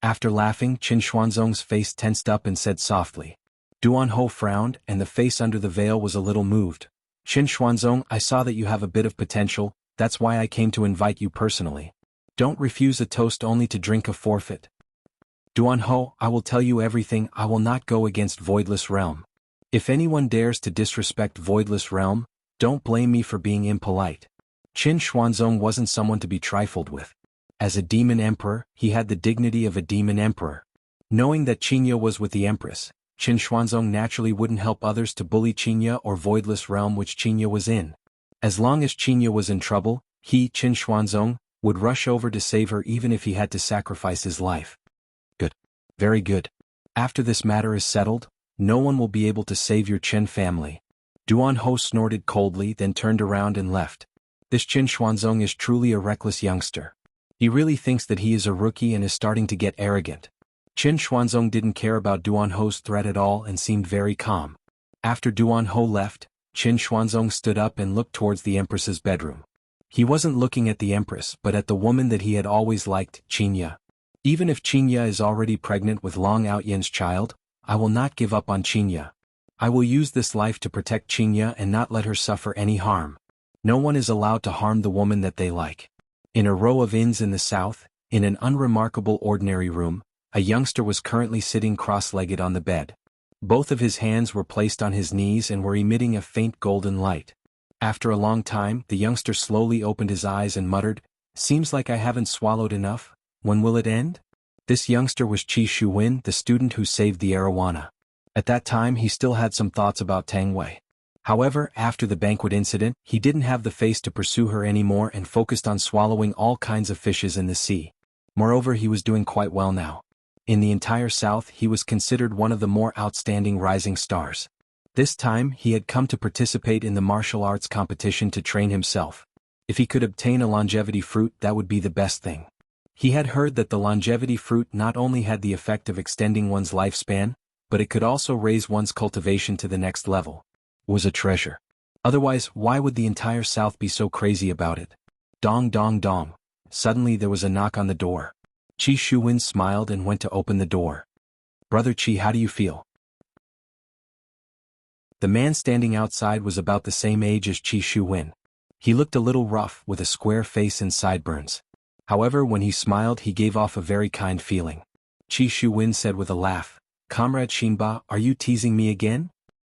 After laughing, Qin Xuanzong's face tensed up and said softly. Duan Ho frowned, and the face under the veil was a little moved. Qin Xuanzong, I saw that you have a bit of potential, that's why I came to invite you personally. Don't refuse a toast only to drink a forfeit. Duan Ho, I will tell you everything, I will not go against Voidless Realm. If anyone dares to disrespect Voidless Realm, don't blame me for being impolite. Qin Xuanzong wasn't someone to be trifled with. As a demon emperor, he had the dignity of a demon emperor. Knowing that Qinya was with the Empress, Qin Xuanzong naturally wouldn't help others to bully Qinya or Voidless Realm which Qinya was in. As long as Qinya was in trouble, he, Qin Xuanzong, would rush over to save her even if he had to sacrifice his life. Good. Very good. After this matter is settled, no one will be able to save your Qin family. Duan Ho snorted coldly, then turned around and left. This Qin Xuanzong is truly a reckless youngster. He really thinks that he is a rookie and is starting to get arrogant. Qin Xuanzong didn't care about Duan Ho's threat at all and seemed very calm. After Duan Ho left, Qin Xuanzong stood up and looked towards the Empress's bedroom. He wasn't looking at the Empress but at the woman that he had always liked, Qinya. Even if Qinya is already pregnant with Long Outyen's child, I will not give up on Qinya. I will use this life to protect Qinya and not let her suffer any harm. No one is allowed to harm the woman that they like. In a row of inns in the south, in an unremarkable ordinary room, a youngster was currently sitting cross-legged on the bed. Both of his hands were placed on his knees and were emitting a faint golden light. After a long time, the youngster slowly opened his eyes and muttered, "Seems like I haven't swallowed enough, when will it end?" This youngster was Qi Shuwen, the student who saved the arowana. At that time he still had some thoughts about Tang Wei. However, after the banquet incident, he didn't have the face to pursue her anymore and focused on swallowing all kinds of fishes in the sea. Moreover, he was doing quite well now. In the entire South, he was considered one of the more outstanding rising stars. This time, he had come to participate in the martial arts competition to train himself. If he could obtain a longevity fruit, that would be the best thing. He had heard that the longevity fruit not only had the effect of extending one's lifespan, but it could also raise one's cultivation to the next level. It was a treasure. Otherwise, why would the entire South be so crazy about it? Dong dong dong. Suddenly there was a knock on the door. Qi Shuwen smiled and went to open the door. "Brother Qi, how do you feel?" The man standing outside was about the same age as Qi Shuwen. He looked a little rough, with a square face and sideburns. However, when he smiled, he gave off a very kind feeling. Qi Shuwen said with a laugh, "Comrade Xinba, are you teasing me again?"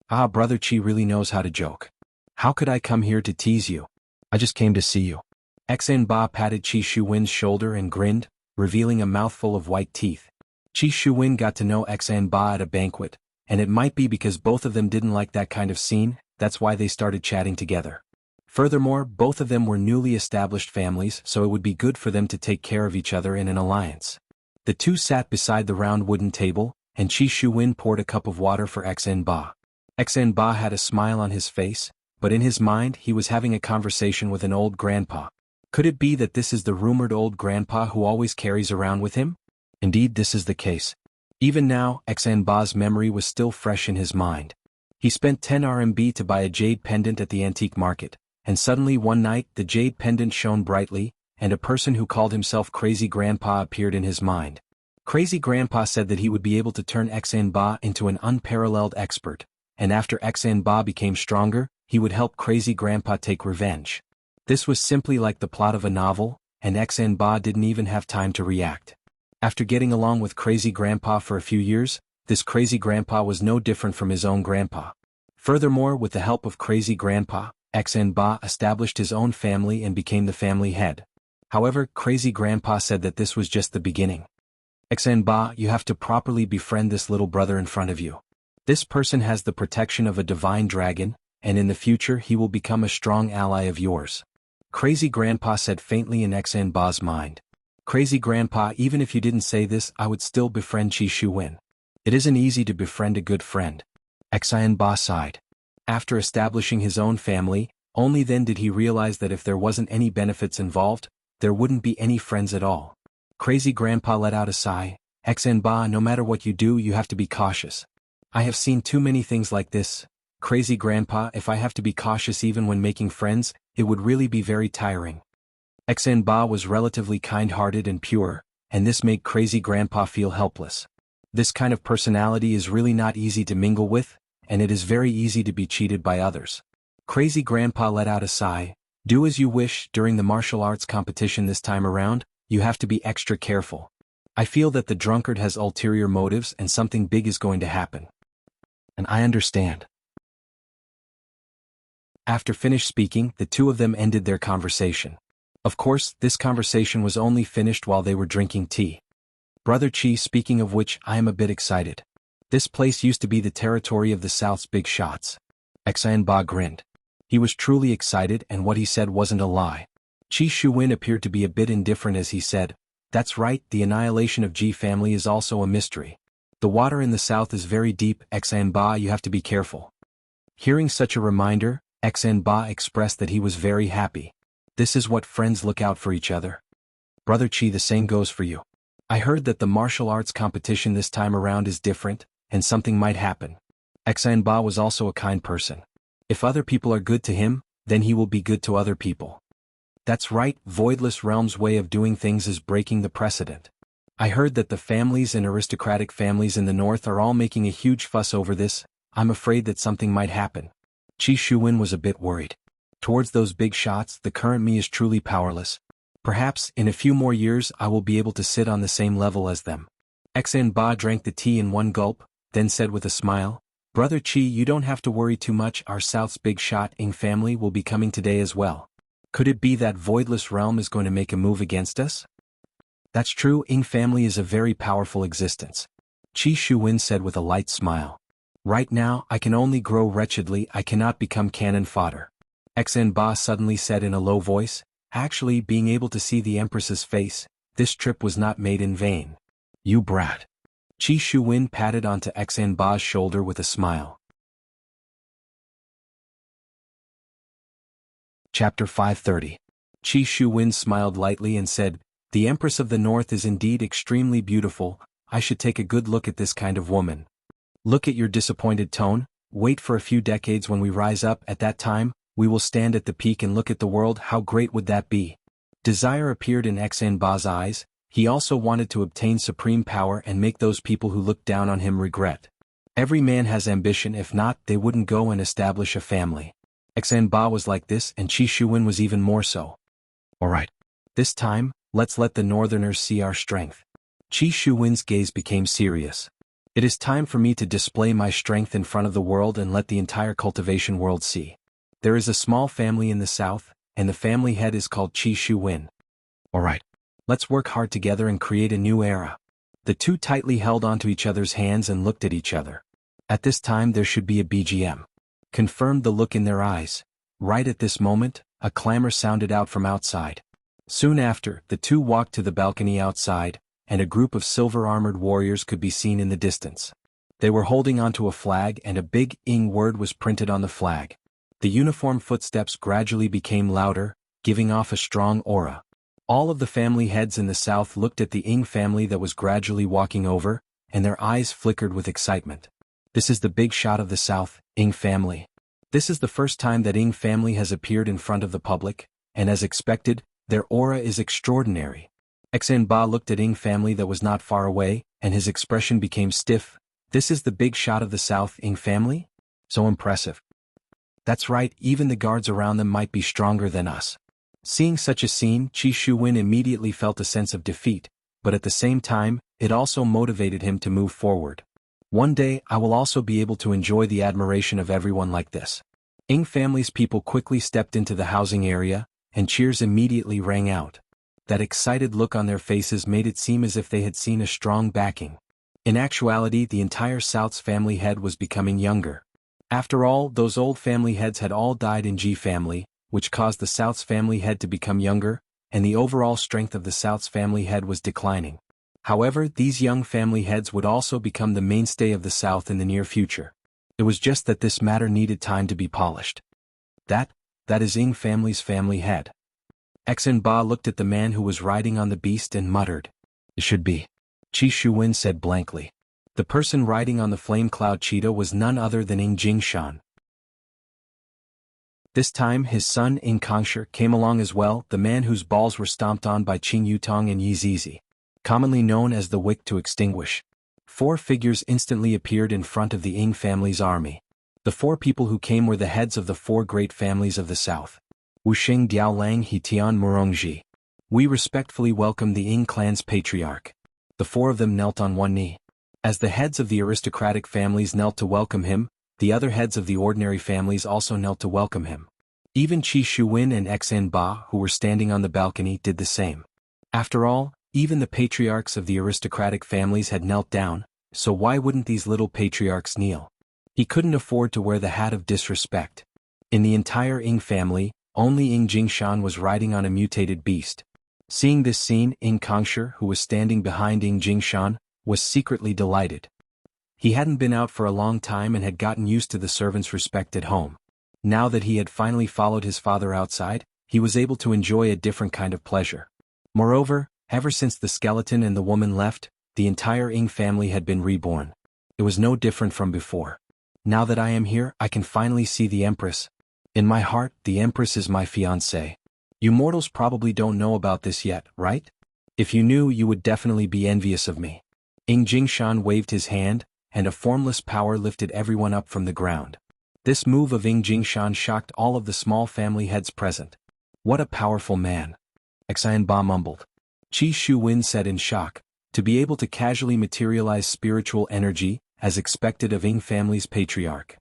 "Ah, Brother Qi really knows how to joke. How could I come here to tease you? I just came to see you." Xinba patted Qi Shuwen's shoulder and grinned, revealing a mouthful of white teeth. Qi Shuwen got to know Xinba at a banquet, and it might be because both of them didn't like that kind of scene, that's why they started chatting together. Furthermore, both of them were newly established families, so it would be good for them to take care of each other in an alliance. The two sat beside the round wooden table, and Qi Shuwen poured a cup of water for Xinba. Xinba had a smile on his face, but in his mind he was having a conversation with an old grandpa. Could it be that this is the rumored old grandpa who always carries around with him? Indeed, this is the case. Even now, Xinba's memory was still fresh in his mind. He spent 10 RMB to buy a jade pendant at the antique market, and suddenly one night the jade pendant shone brightly, and a person who called himself Crazy Grandpa appeared in his mind. Crazy Grandpa said that he would be able to turn Xinba into an unparalleled expert, and after Xinba became stronger, he would help Crazy Grandpa take revenge. This was simply like the plot of a novel, and Xinba didn't even have time to react. After getting along with Crazy Grandpa for a few years, this Crazy Grandpa was no different from his own grandpa. Furthermore, with the help of Crazy Grandpa, Xinba established his own family and became the family head. However, Crazy Grandpa said that this was just the beginning. "Xinba, you have to properly befriend this little brother in front of you. This person has the protection of a divine dragon, and in the future he will become a strong ally of yours." Crazy Grandpa said faintly in Xinba's mind. "Crazy Grandpa, even if you didn't say this, I would still befriend Qi Shuwen. It isn't easy to befriend a good friend." Xinba sighed. After establishing his own family, only then did he realize that if there wasn't any benefits involved, there wouldn't be any friends at all. Crazy Grandpa let out a sigh. "Xinba, no matter what you do, you have to be cautious. I have seen too many things like this. Crazy Grandpa, if I have to be cautious even when making friends, it would really be very tiring." Xinba was relatively kind-hearted and pure, and this made Crazy Grandpa feel helpless. This kind of personality is really not easy to mingle with, and it is very easy to be cheated by others. Crazy Grandpa let out a sigh. "Do as you wish. During the martial arts competition this time around, you have to be extra careful. I feel that the drunkard has ulterior motives and something big is going to happen." "And I understand." After finished speaking, the two of them ended their conversation. Of course, this conversation was only finished while they were drinking tea. "Brother Qi, speaking of which, I am a bit excited. This place used to be the territory of the South's big shots." Xinba grinned. He was truly excited, and what he said wasn't a lie. Qi Shuwen appeared to be a bit indifferent as he said, "That's right, the annihilation of Ji family is also a mystery. The water in the South is very deep, Xinba, you have to be careful." Hearing such a reminder, Xinba expressed that he was very happy. This is what friends look out for each other. "Brother Qi, the same goes for you. I heard that the martial arts competition this time around is different, and something might happen." Xinba was also a kind person. If other people are good to him, then he will be good to other people. "That's right, Voidless Realm's way of doing things is breaking the precedent. I heard that the families and aristocratic families in the north are all making a huge fuss over this. I'm afraid that something might happen." Qi Shuwen was a bit worried. Towards those big shots, the current me is truly powerless. Perhaps, in a few more years I will be able to sit on the same level as them. Xinba drank the tea in one gulp, then said with a smile, "Brother Qi, you don't have to worry too much, our South's big shot Ing family will be coming today as well. Could it be that Voidless Realm is going to make a move against us?" "That's true, Ing family is a very powerful existence," Qi Shuwen said with a light smile. Right now I can only grow wretchedly, I cannot become cannon fodder. Ba suddenly said in a low voice, actually being able to see the Empress's face, this trip was not made in vain. You brat. Qi Shuwen patted onto Ba's shoulder with a smile. Chapter 530. Qi Shuwen smiled lightly and said, the Empress of the North is indeed extremely beautiful, I should take a good look at this kind of woman. Look at your disappointed tone, wait for a few decades when we rise up, at that time, we will stand at the peak and look at the world, how great would that be? Desire appeared in Ba's eyes, he also wanted to obtain supreme power and make those people who looked down on him regret. Every man has ambition, if not, they wouldn't go and establish a family. Ba was like this and Qi Shuwen was even more so. Alright. This time, let's let the Northerners see our strength. Qi Shuwen's gaze became serious. It is time for me to display my strength in front of the world and let the entire cultivation world see. There is a small family in the south, and the family head is called Qi Shuwen. Alright. Let's work hard together and create a new era. The two tightly held onto each other's hands and looked at each other. At this time there should be a BGM. Confirmed the look in their eyes. Right at this moment, a clamor sounded out from outside. Soon after, the two walked to the balcony outside, and a group of silver-armored warriors could be seen in the distance. They were holding onto a flag and a big Ing word was printed on the flag. The uniform footsteps gradually became louder, giving off a strong aura. All of the family heads in the south looked at the Ing family that was gradually walking over, and their eyes flickered with excitement. This is the big shot of the south, Ing family. This is the first time that Ing family has appeared in front of the public, and as expected, their aura is extraordinary. Ba looked at Ing family that was not far away, and his expression became stiff. This is the big shot of the south, Ing family? So impressive. That's right, even the guards around them might be stronger than us. Seeing such a scene, Qi Shuwen immediately felt a sense of defeat, but at the same time, it also motivated him to move forward. One day I will also be able to enjoy the admiration of everyone like this. Ing family's people quickly stepped into the housing area, and cheers immediately rang out. That excited look on their faces made it seem as if they had seen a strong backing. In actuality, the entire South's family head was becoming younger. After all, those old family heads had all died in G family, which caused the South's family head to become younger, and the overall strength of the South's family head was declining. However, these young family heads would also become the mainstay of the South in the near future. It was just that this matter needed time to be polished. That is Ing family's family head. Ba looked at the man who was riding on the beast and muttered. It should be. Qi Shuwen said blankly. The person riding on the flame cloud cheetah was none other than Ing Jingshan. This time his son Ing Kongsher came along as well, the man whose balls were stomped on by Qing Yutong and Yi Zizi, commonly known as the Wick to Extinguish. 4 figures instantly appeared in front of the Ing family's army. The 4 people who came were the heads of the 4 great families of the south. Wuxing Diaolang Hitian Murongji. We respectfully welcome the Ing clan's patriarch. The 4 of them knelt on one knee. As the heads of the aristocratic families knelt to welcome him, the other heads of the ordinary families also knelt to welcome him. Even Qi Shuwen and Ba, who were standing on the balcony, did the same. After all, even the patriarchs of the aristocratic families had knelt down, so why wouldn't these little patriarchs kneel? He couldn't afford to wear the hat of disrespect. In the entire Ing family, only Ing Jingshan was riding on a mutated beast. Seeing this scene, Ing Kongsher, who was standing behind Ing Jingshan, was secretly delighted. He hadn't been out for a long time and had gotten used to the servants' respect at home. Now that he had finally followed his father outside, he was able to enjoy a different kind of pleasure. Moreover, ever since the skeleton and the woman left, the entire Ing family had been reborn. It was no different from before. Now that I am here, I can finally see the Empress. In my heart, the Empress is my fiancée. You mortals probably don't know about this yet, right? If you knew, you would definitely be envious of me. Ing Jingshan waved his hand, and a formless power lifted everyone up from the ground. This move of Ing Jingshan shocked all of the small family heads present. What a powerful man. Ba mumbled. Qi Shuwen said in shock, to be able to casually materialize spiritual energy, as expected of Ing family's patriarch.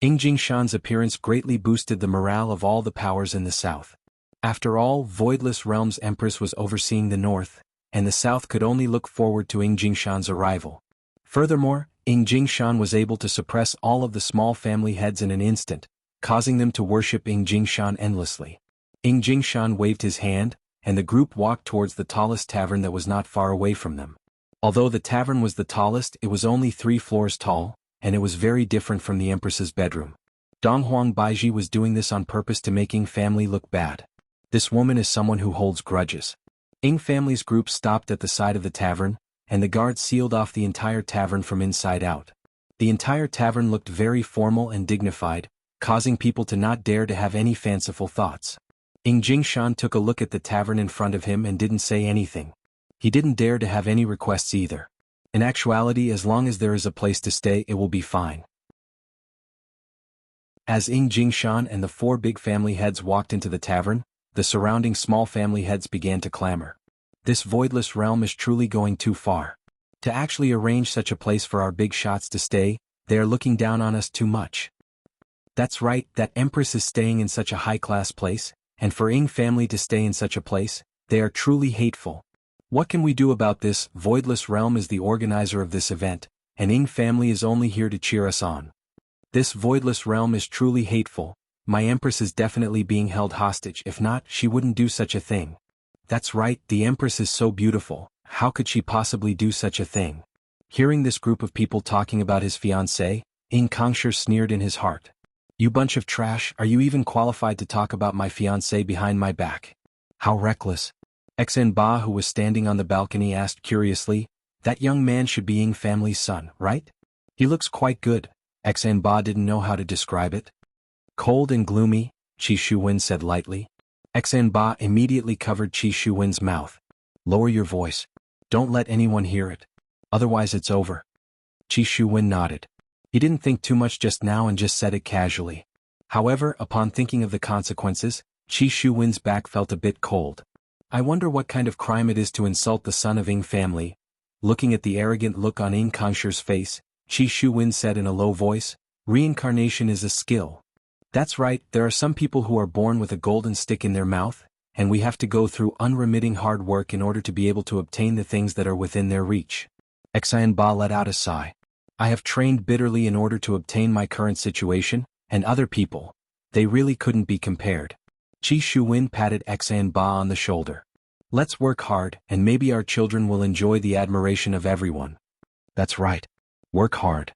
Ing Jingshan's appearance greatly boosted the morale of all the powers in the south. After all, Voidless Realm's Empress was overseeing the north, and the south could only look forward to Ing Jingshan's arrival. Furthermore, Ying Jingshan was able to suppress all of the small family heads in an instant, causing them to worship Ying Jingshan endlessly. Ying Jingshan waved his hand, and the group walked towards the tallest tavern that was not far away from them. Although the tavern was the tallest, it was only 3 floors tall, and it was very different from the Empress's bedroom. Donghuang Baiji was doing this on purpose to make Ying family look bad. This woman is someone who holds grudges. Ying family's group stopped at the side of the tavern, and the guards sealed off the entire tavern from inside out. The entire tavern looked very formal and dignified, causing people to not dare to have any fanciful thoughts. Ying Jingshan took a look at the tavern in front of him and didn't say anything. He didn't dare to have any requests either. In actuality, as long as there is a place to stay, it will be fine. As Ying Jingshan and the 4 big family heads walked into the tavern, the surrounding small family heads began to clamor. This voidless realm is truly going too far. To actually arrange such a place for our big shots to stay, they are looking down on us too much. That's right, that Empress is staying in such a high-class place, and for Ying family to stay in such a place, they are truly hateful. What can we do about this? Voidless Realm is the organizer of this event, and Ying family is only here to cheer us on. This Voidless Realm is truly hateful. My Empress is definitely being held hostage. If not, she wouldn't do such a thing. That's right, the Empress is so beautiful, how could she possibly do such a thing? Hearing this group of people talking about his fiancée, Ying Kangshi sneered in his heart. You bunch of trash, are you even qualified to talk about my fiancée behind my back? How reckless. Xen Ba, who was standing on the balcony, asked curiously, that young man should be Ying family's son, right? He looks quite good. Xen Ba didn't know how to describe it. Cold and gloomy, Qi Shuwen said lightly. Xen Ba immediately covered Qi Shuwen's mouth. Lower your voice. Don't let anyone hear it. Otherwise it's over. Qi Shuwen nodded. He didn't think too much just now and just said it casually. However, upon thinking of the consequences, Qi Shuwen's back felt a bit cold. I wonder what kind of crime it is to insult the son of Ying family. Looking at the arrogant look on Ying Kangshi's face, Qi Shuwen said in a low voice, reincarnation is a skill. That's right, there are some people who are born with a golden stick in their mouth, and we have to go through unremitting hard work in order to be able to obtain the things that are within their reach. Xan Ba let out a sigh. I have trained bitterly in order to obtain my current situation, and other people, they really couldn't be compared. Qi Shuwen patted Xan Ba on the shoulder. Let's work hard, and maybe our children will enjoy the admiration of everyone. That's right. Work hard.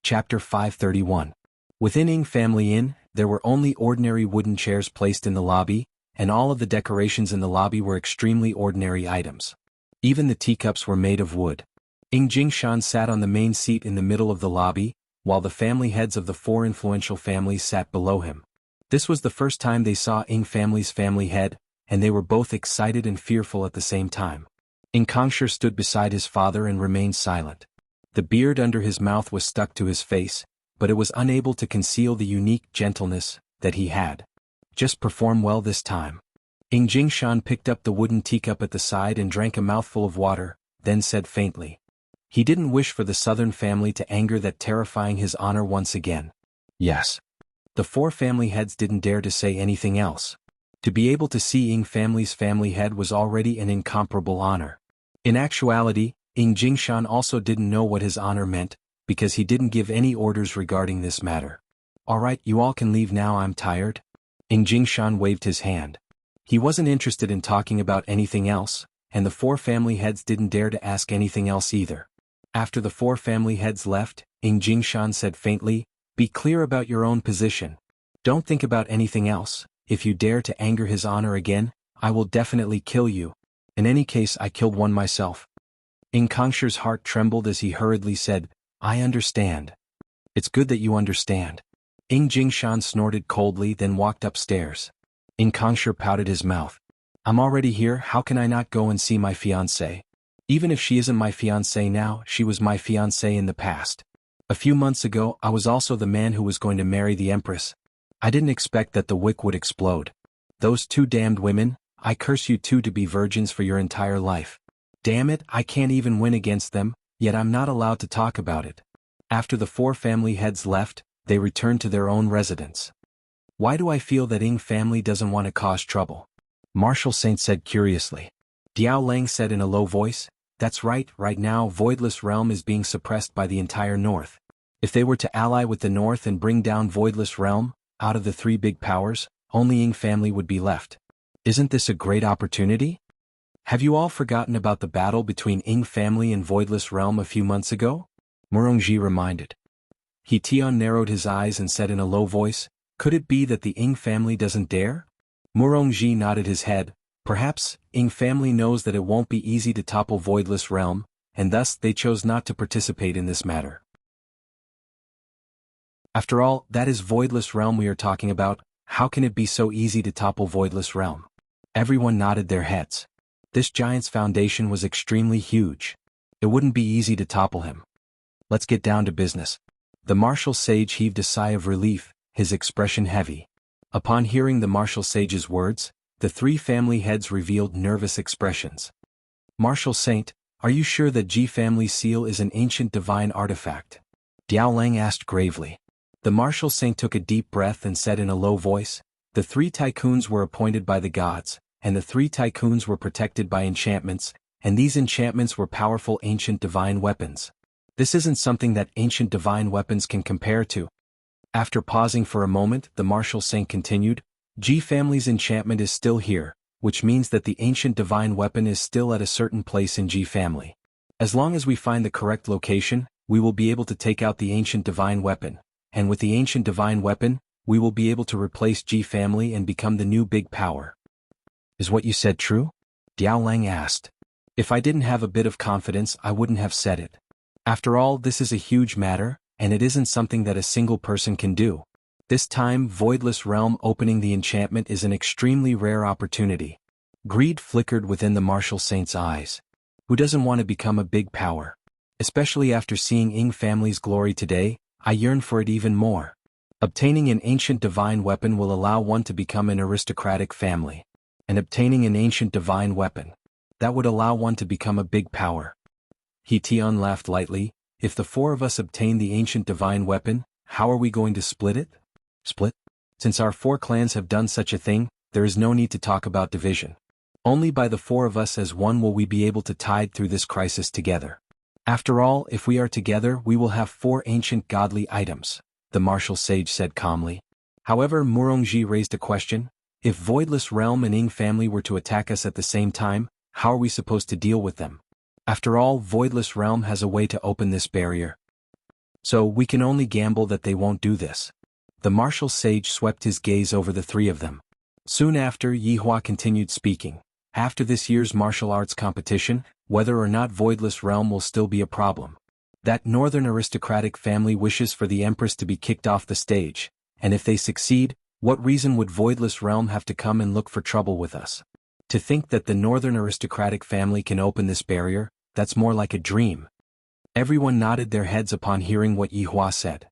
Chapter 531. Within Ying Family Inn, there were only ordinary wooden chairs placed in the lobby, and all of the decorations in the lobby were extremely ordinary items. Even the teacups were made of wood. Ying Jingshan sat on the main seat in the middle of the lobby, while the family heads of the 4 influential families sat below him. This was the first time they saw Ying family's family head, and they were both excited and fearful at the same time. Ying Kangshi stood beside his father and remained silent. The beard under his mouth was stuck to his face, but it was unable to conceal the unique gentleness that he had. Just perform well this time. Ying Jingshan picked up the wooden teacup at the side and drank a mouthful of water, then said faintly. He didn't wish for the southern family to anger that terrifying his honor once again. Yes. The 4 family heads didn't dare to say anything else. To be able to see Ying family's family head was already an incomparable honor. In actuality, Ying Jingshan also didn't know what his honor meant, because he didn't give any orders regarding this matter. Alright, you all can leave now, I'm tired. Ying Jingshan waved his hand. He wasn't interested in talking about anything else, and the 4 family heads didn't dare to ask anything else either. After the 4 family heads left, Ying Jingshan said faintly, be clear about your own position. Don't think about anything else. If you dare to anger his honor again, I will definitely kill you. In any case, I killed one myself. Ying Kangshi's heart trembled as he hurriedly said, I understand. It's good that you understand. Ying Jingshan snorted coldly, then walked upstairs. Ying Kangshi pouted his mouth. I'm already here, how can I not go and see my fiancée? Even if she isn't my fiancée now, she was my fiancée in the past. A few months ago, I was also the man who was going to marry the Empress. I didn't expect that the wick would explode. Those 2 damned women, I curse you 2 to be virgins for your entire life. Damn it, I can't even win against them, yet I'm not allowed to talk about it. After the 4 family heads left, they returned to their own residence. Why do I feel that Ying family doesn't want to cause trouble? Marshal Saint said curiously. Diao Lang said in a low voice. That's right now Voidless Realm is being suppressed by the entire North. If they were to ally with the North and bring down Voidless Realm, out of the three big powers, only Ying family would be left. Isn't this a great opportunity? Have you all forgotten about the battle between Ying family and Voidless Realm a few months ago? Murongji reminded. He Tian narrowed his eyes and said in a low voice, could it be that the Ying family doesn't dare? Murongji nodded his head. Perhaps, Ying family knows that it won't be easy to topple Voidless Realm, and thus they chose not to participate in this matter. After all, that is Voidless Realm we are talking about. How can it be so easy to topple Voidless Realm? Everyone nodded their heads. This giant's foundation was extremely huge. It wouldn't be easy to topple him. Let's get down to business. The martial sage heaved a sigh of relief, his expression heavy. Upon hearing the martial sage's words, the three family heads revealed nervous expressions. Martial Saint, are you sure that Ji family seal is an ancient divine artifact? Diao Lang asked gravely. The martial saint took a deep breath and said in a low voice, the three tycoons were appointed by the gods, and the three tycoons were protected by enchantments, and these enchantments were powerful ancient divine weapons. This isn't something that ancient divine weapons can compare to. After pausing for a moment, the martial saint continued, Ji family's enchantment is still here, which means that the ancient divine weapon is still at a certain place in Ji family. As long as we find the correct location, we will be able to take out the ancient divine weapon, and with the ancient divine weapon, we will be able to replace Ji family and become the new big power. Is what you said true? Diao Lang asked. If I didn't have a bit of confidence, I wouldn't have said it. After all, this is a huge matter, and it isn't something that a single person can do. This time, Voidless Realm opening the enchantment is an extremely rare opportunity. Greed flickered within the martial saint's eyes. Who doesn't want to become a big power? Especially after seeing Ying family's glory today, I yearn for it even more. Obtaining an ancient divine weapon will allow one to become an aristocratic family. And obtaining an ancient divine weapon, that would allow one to become a big power. He Tian laughed lightly. If the four of us obtain the ancient divine weapon, how are we going to split it? Split? Since our four clans have done such a thing, there is no need to talk about division. Only by the four of us as one will we be able to tide through this crisis together. After all, if we are together, we will have four ancient godly items, the martial sage said calmly. However, Murongji raised a question. If Voidless Realm and Ying family were to attack us at the same time, how are we supposed to deal with them? After all, Voidless Realm has a way to open this barrier. So we can only gamble that they won't do this. The martial sage swept his gaze over the three of them. Soon after, Yihua continued speaking. After this year's martial arts competition, whether or not Voidless Realm will still be a problem. That northern aristocratic family wishes for the Empress to be kicked off the stage, and if they succeed, what reason would Voidless Realm have to come and look for trouble with us? To think that the northern aristocratic family can open this barrier, that's more like a dream. Everyone nodded their heads upon hearing what Yihua said.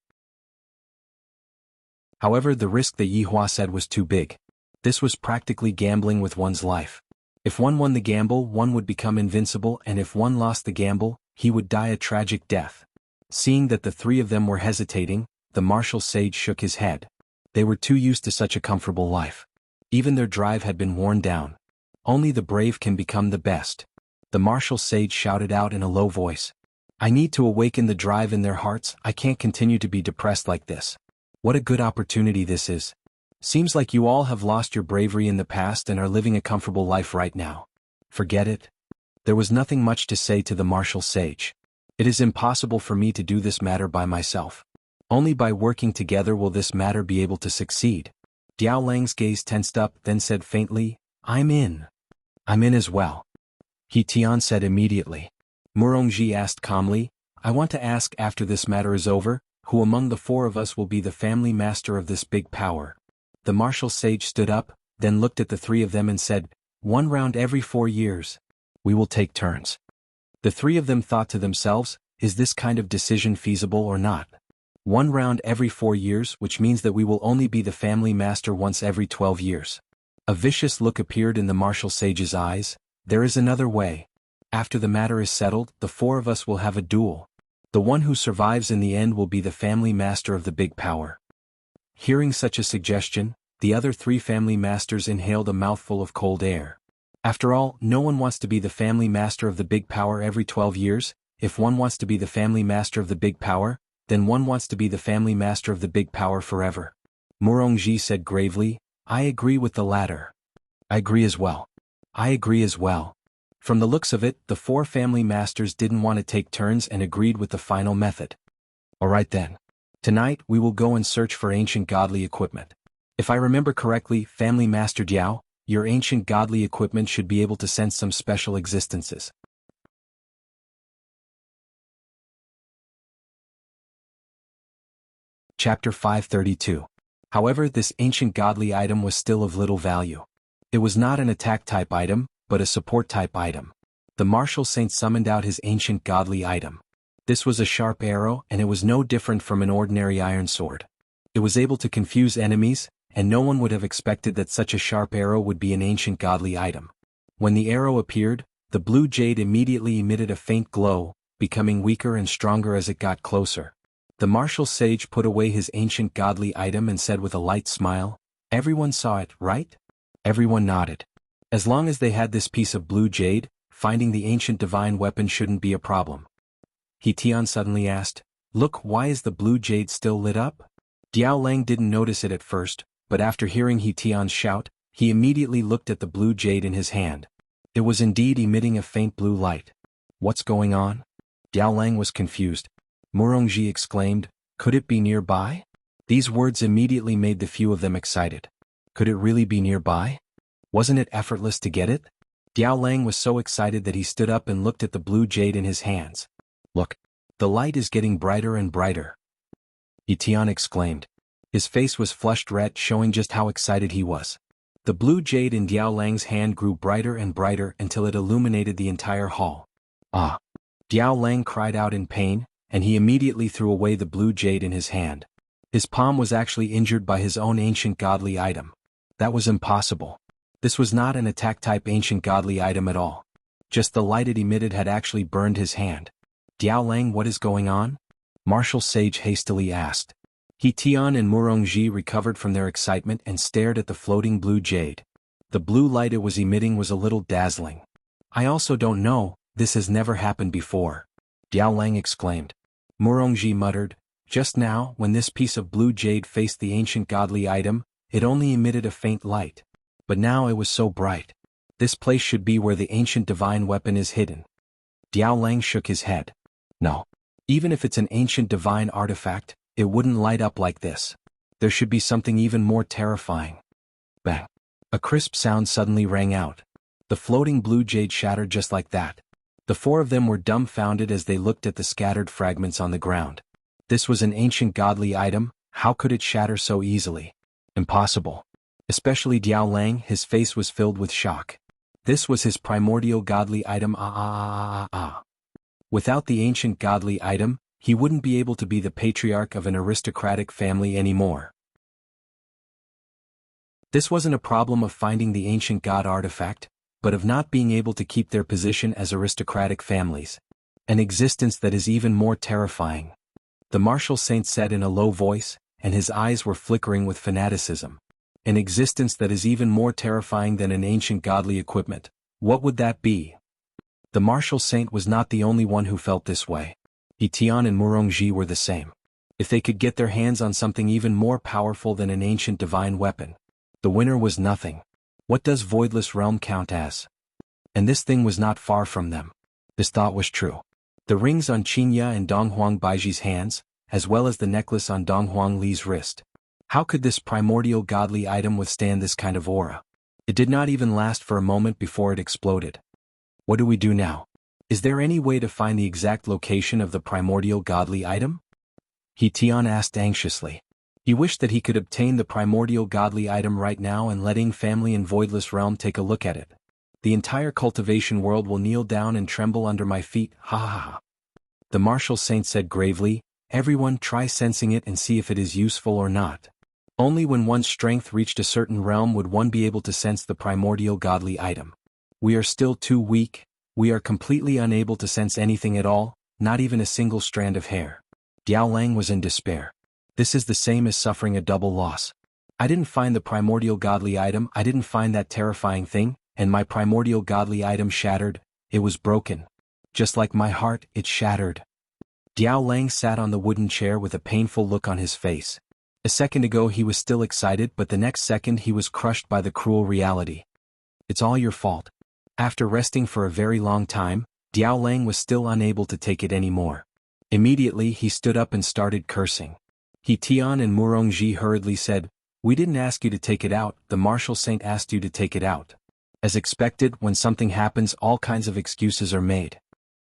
However, the risk that Yihua said was too big. This was practically gambling with one's life. If one won the gamble, one would become invincible, and if one lost the gamble, he would die a tragic death. Seeing that the three of them were hesitating, the martial sage shook his head. They were too used to such a comfortable life. Even their drive had been worn down. Only the brave can become the best. The martial sage shouted out in a low voice. I need to awaken the drive in their hearts. I can't continue to be depressed like this. What a good opportunity this is. Seems like you all have lost your bravery in the past and are living a comfortable life right now. Forget it. There was nothing much to say to the martial sage. It is impossible for me to do this matter by myself. Only by working together will this matter be able to succeed. Diao Lang's gaze tensed up, then said faintly, I'm in. I'm in as well. He Tian said immediately. Murongji asked calmly, I want to ask after this matter is over, who among the four of us will be the family master of this big power? The martial sage stood up, then looked at the three of them and said, 1 round every 4 years. We will take turns. The three of them thought to themselves, is this kind of decision feasible or not? 1 round every 4 years, which means that we will only be the family master once every 12 years. A vicious look appeared in the martial sage's eyes. There is another way. After the matter is settled, the four of us will have a duel. The one who survives in the end will be the family master of the big power. Hearing such a suggestion, the other 3 family masters inhaled a mouthful of cold air. After all, no one wants to be the family master of the big power every 12 years. If one wants to be the family master of the big power, then one wants to be the family master of the big power forever. Murongji said gravely, I agree with the latter. I agree as well. I agree as well. From the looks of it, the four family masters didn't want to take turns and agreed with the final method. Alright then. Tonight we will go and search for ancient godly equipment. If I remember correctly, Family Master Diao, your ancient godly equipment should be able to sense some special existences. Chapter 532. However, this ancient godly item was still of little value. It was not an attack-type item, but a support-type item. The martial saint summoned out his ancient godly item. This was a sharp arrow, and it was no different from an ordinary iron sword. It was able to confuse enemies, and no one would have expected that such a sharp arrow would be an ancient godly item. When the arrow appeared, the blue jade immediately emitted a faint glow, becoming weaker and stronger as it got closer. The martial sage put away his ancient godly item and said with a light smile, Everyone saw it, right? Everyone nodded. As long as they had this piece of blue jade, finding the ancient divine weapon shouldn't be a problem. He Tian suddenly asked, Look, why is the blue jade still lit up? Diao Lang didn't notice it at first, but after hearing He Tian's shout, he immediately looked at the blue jade in his hand. It was indeed emitting a faint blue light. What's going on? Diao Lang was confused. Murongji exclaimed, Could it be nearby? These words immediately made the few of them excited. Could it really be nearby? Wasn't it effortless to get it? Diao Lang was so excited that he stood up and looked at the blue jade in his hands. Look, the light is getting brighter and brighter. He Tian exclaimed. His face was flushed red, showing just how excited he was. The blue jade in Diao Lang's hand grew brighter and brighter until it illuminated the entire hall. Ah! Diao Lang cried out in pain, and he immediately threw away the blue jade in his hand. His palm was actually injured by his own ancient godly item. That was impossible. This was not an attack-type ancient godly item at all. Just the light it emitted had actually burned his hand. Diao Lang, what is going on? Martial Sage hastily asked. He Tian and Murongji recovered from their excitement and stared at the floating blue jade. The blue light it was emitting was a little dazzling. I also don't know, this has never happened before. Diao Lang exclaimed. Murongji muttered, Just now, when this piece of blue jade faced the ancient godly item, it only emitted a faint light. But now it was so bright. This place should be where the ancient divine weapon is hidden. Diao Lang shook his head. No. Even if it's an ancient divine artifact, it wouldn't light up like this. There should be something even more terrifying. Bang. A crisp sound suddenly rang out. The floating blue jade shattered just like that. The four of them were dumbfounded as they looked at the scattered fragments on the ground. This was an ancient godly item, how could it shatter so easily? Impossible. Especially Diao Lang, his face was filled with shock. This was his primordial godly item. Without the ancient godly item, he wouldn't be able to be the patriarch of an aristocratic family anymore. This wasn't a problem of finding the ancient god artifact, but of not being able to keep their position as aristocratic families. An existence that is even more terrifying. The martial saint said in a low voice, and his eyes were flickering with fanaticism. An existence that is even more terrifying than an ancient godly equipment. What would that be? The martial saint was not the only one who felt this way. He Tian and Murongji were the same. If they could get their hands on something even more powerful than an ancient divine weapon, the winner was nothing. What does Voidless Realm count as? And this thing was not far from them. This thought was true. The rings on Qinya and Donghuang Baiji's hands, as well as the necklace on Donghuang Li's wrist. How could this primordial godly item withstand this kind of aura? It did not even last for a moment before it exploded. What do we do now? Is there any way to find the exact location of the primordial godly item? He Tian asked anxiously. He wished that he could obtain the primordial godly item right now and letting family in Voidless Realm take a look at it. The entire cultivation world will kneel down and tremble under my feet, ha ha ha. The martial saint said gravely, Everyone try sensing it and see if it is useful or not. Only when one's strength reached a certain realm would one be able to sense the primordial godly item. We are still too weak, we are completely unable to sense anything at all, not even a single strand of hair. Diao Lang was in despair. This is the same as suffering a double loss. I didn't find the primordial godly item, I didn't find that terrifying thing, and my primordial godly item shattered. It was broken. Just like my heart, it shattered. Diao Lang sat on the wooden chair with a painful look on his face. A second ago he was still excited, but the next second he was crushed by the cruel reality. It's all your fault. After resting for a very long time, Diao Lang was still unable to take it anymore. Immediately he stood up and started cursing. He Tian and Murongji hurriedly said, "We didn't ask you to take it out, the martial saint asked you to take it out." As expected, when something happens all kinds of excuses are made.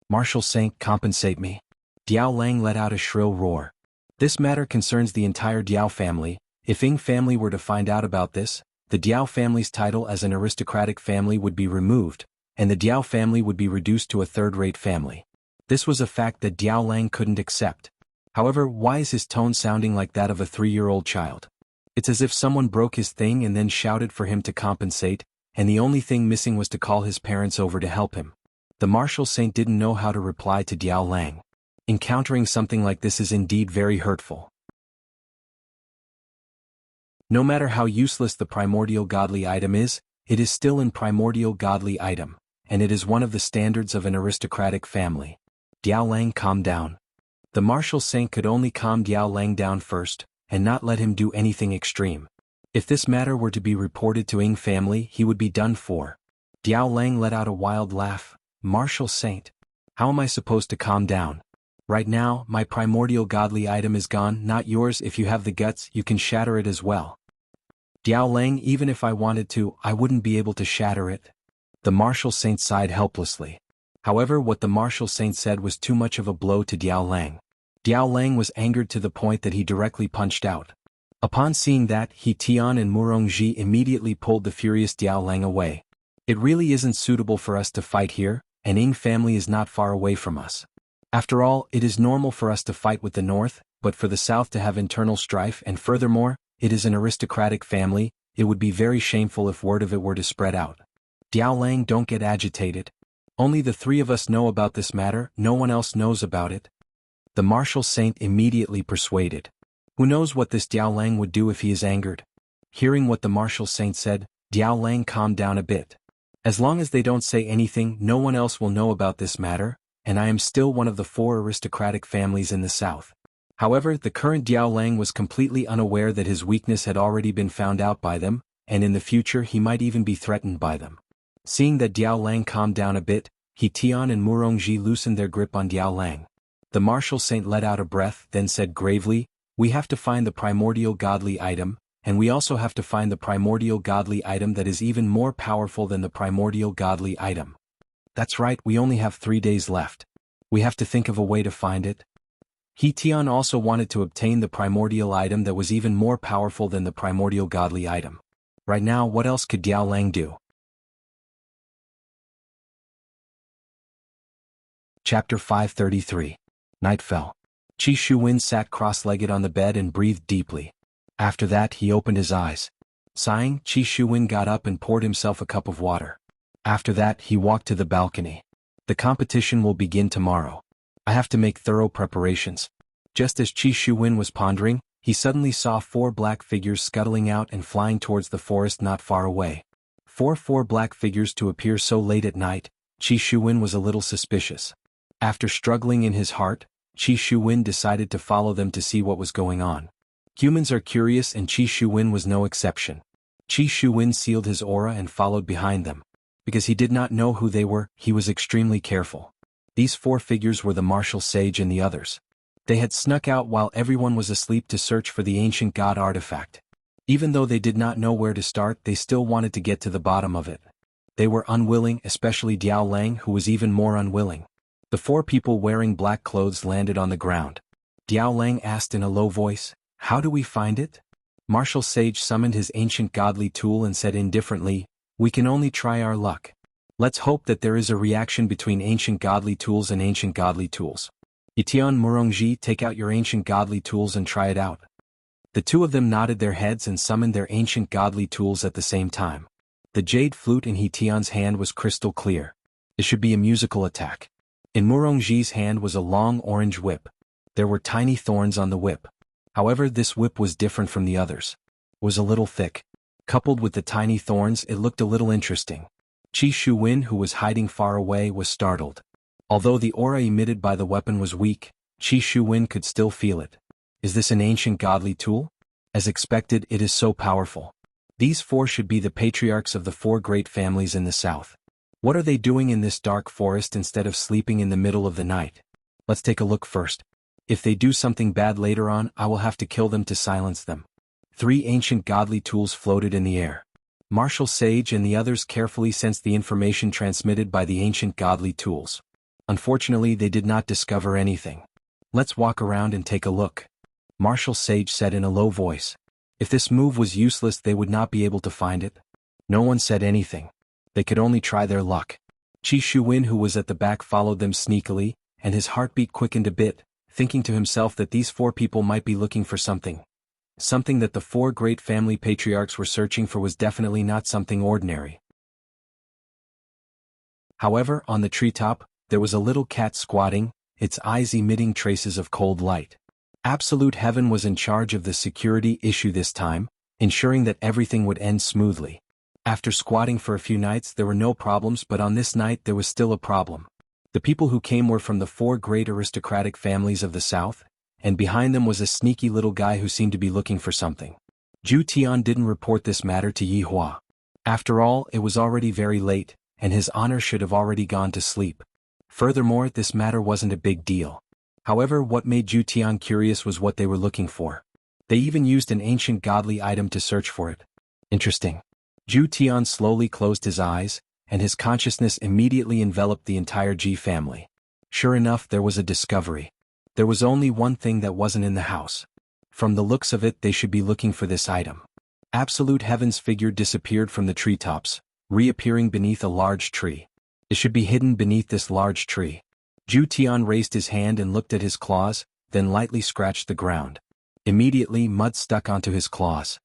"Martial saint, compensate me." Diao Lang let out a shrill roar. This matter concerns the entire Diao family. If Ying family were to find out about this, the Diao family's title as an aristocratic family would be removed, and the Diao family would be reduced to a third-rate family. This was a fact that Diao Lang couldn't accept. However, why is his tone sounding like that of a 3-year-old child? It's as if someone broke his thing and then shouted for him to compensate, and the only thing missing was to call his parents over to help him. The martial saint didn't know how to reply to Diao Lang. Encountering something like this is indeed very hurtful. No matter how useless the primordial godly item is, it is still an primordial godly item, and it is one of the standards of an aristocratic family. Diao Lang, calm down. The martial saint could only calm Diao Lang down first, and not let him do anything extreme. If this matter were to be reported to Ying family, he would be done for. Diao Lang let out a wild laugh. "Martial saint, how am I supposed to calm down? Right now, my primordial godly item is gone, not yours. If you have the guts, you can shatter it as well." Diao Lang, even if I wanted to, I wouldn't be able to shatter it. The martial saint sighed helplessly. However, what the martial saint said was too much of a blow to Diao Lang. Diao Lang was angered to the point that he directly punched out. Upon seeing that, He Tian and Murongji immediately pulled the furious Diao Lang away. "It really isn't suitable for us to fight here, and Ying family is not far away from us. After all, it is normal for us to fight with the north, but for the south to have internal strife, and furthermore, it is an aristocratic family, it would be very shameful if word of it were to spread out. Diao Lang, don't get agitated. Only the 3 of us know about this matter, no one else knows about it." The martial saint immediately persuaded. Who knows what this Diao Lang would do if he is angered? Hearing what the martial saint said, Diao Lang calmed down a bit. As long as they don't say anything, no one else will know about this matter, and I am still one of the 4 aristocratic families in the south. However, the current Diao Lang was completely unaware that his weakness had already been found out by them, and in the future he might even be threatened by them. Seeing that Diao Lang calmed down a bit, He Tian and Murongji loosened their grip on Diao Lang. The martial saint let out a breath, then said gravely, "We have to find the primordial godly item, and we also have to find the primordial godly item that is even more powerful than the primordial godly item. That's right, we only have 3 days left. We have to think of a way to find it." He Tian also wanted to obtain the primordial item that was even more powerful than the primordial godly item. Right now, what else could Diao Lang do? Chapter 533. Night fell. Qi Shuwen sat cross-legged on the bed and breathed deeply. After that he opened his eyes. Sighing, Qi Shuwen got up and poured himself a cup of water. After that he walked to the balcony. The competition will begin tomorrow. I have to make thorough preparations. Just as Qi Shuwen was pondering, he suddenly saw 4 black figures scuttling out and flying towards the forest not far away. Four black figures to appear so late at night, Qi Shuwen was a little suspicious. After struggling in his heart, Qi Shuwen decided to follow them to see what was going on. Humans are curious and Qi Shuwen was no exception. Qi Shuwen sealed his aura and followed behind them. Because he did not know who they were, he was extremely careful. These 4 figures were the martial sage and the others. They had snuck out while everyone was asleep to search for the ancient god artifact. Even though they did not know where to start, they still wanted to get to the bottom of it. They were unwilling, especially Diao Lang, who was even more unwilling. The 4 people wearing black clothes landed on the ground. Diao Lang asked in a low voice, "How do we find it?" Martial Sage summoned his ancient godly tool and said indifferently, "We can only try our luck. Let's hope that there is a reaction between ancient godly tools and ancient godly tools. Itian Murongji, take out your ancient godly tools and try it out." The 2 of them nodded their heads and summoned their ancient godly tools at the same time. The jade flute in Hitian's hand was crystal clear. It should be a musical attack. In Murongji's hand was a long orange whip. There were tiny thorns on the whip. However, this whip was different from the others. It was a little thick. Coupled with the tiny thorns, it looked a little interesting. Qi Shuwen, who was hiding far away, was startled. Although the aura emitted by the weapon was weak, Qi Shuwen could still feel it. Is this an ancient godly tool? As expected, it is so powerful. These four should be the patriarchs of the four great families in the south. What are they doing in this dark forest instead of sleeping in the middle of the night? Let's take a look first. If they do something bad later on, I will have to kill them to silence them. 3 ancient godly tools floated in the air. Martial Sage and the others carefully sensed the information transmitted by the ancient godly tools. Unfortunately, they did not discover anything. Let's walk around and take a look. Martial Sage said in a low voice. If this move was useless, they would not be able to find it. No one said anything. They could only try their luck. Qi Shuwen, who was at the back, followed them sneakily, and his heartbeat quickened a bit, thinking to himself that these 4 people might be looking for something. Something that the 4 great family patriarchs were searching for was definitely not something ordinary. However, on the treetop, there was a little cat squatting, its eyes emitting traces of cold light. Absolute Heaven was in charge of the security issue this time, ensuring that everything would end smoothly. After squatting for a few nights, there were no problems, but on this night there was still a problem. The people who came were from the 4 great aristocratic families of the south, and behind them was a sneaky little guy who seemed to be looking for something. Zhu Tian didn't report this matter to Yi Hua. After all, it was already very late, and his honor should have already gone to sleep. Furthermore, this matter wasn't a big deal. However, what made Zhu Tian curious was what they were looking for. They even used an ancient godly item to search for it. Interesting. Zhu Tian slowly closed his eyes, and his consciousness immediately enveloped the entire Ji family. Sure enough, there was a discovery. There was only one thing that wasn't in the house. From the looks of it, they should be looking for this item. Absolute Heaven's figure disappeared from the treetops, reappearing beneath a large tree. It should be hidden beneath this large tree. Zhu Tian raised his hand and looked at his claws, then lightly scratched the ground. Immediately, mud stuck onto his claws.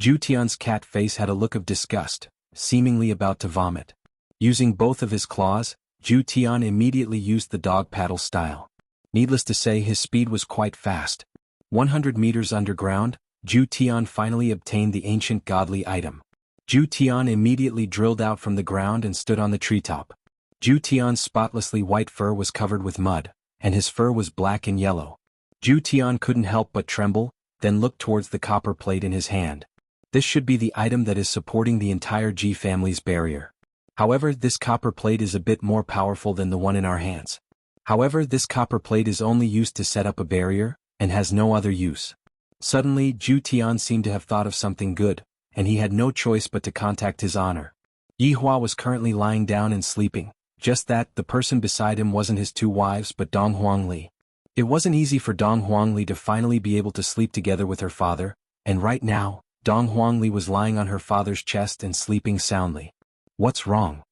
Zhu Tian's cat face had a look of disgust, seemingly about to vomit. Using both of his claws, Zhu Tian immediately used the dog paddle style. Needless to say, his speed was quite fast. 100 meters underground, Zhu Tian finally obtained the ancient godly item. Zhu Tian immediately drilled out from the ground and stood on the treetop. Zhu Tian's spotlessly white fur was covered with mud, and his fur was black and yellow. Zhu Tian couldn't help but tremble, then looked towards the copper plate in his hand. This should be the item that is supporting the entire Ji family's barrier. However, this copper plate is a bit more powerful than the one in our hands. However, this copper plate is only used to set up a barrier, and has no other use. Suddenly, Zhu Tian seemed to have thought of something good, and he had no choice but to contact his honor. Yi Hua was currently lying down and sleeping. Just that, the person beside him wasn't his 2 wives but Dong Huangli. It wasn't easy for Dong Huangli to finally be able to sleep together with her father, and right now, Dong Huangli was lying on her father's chest and sleeping soundly. What's wrong?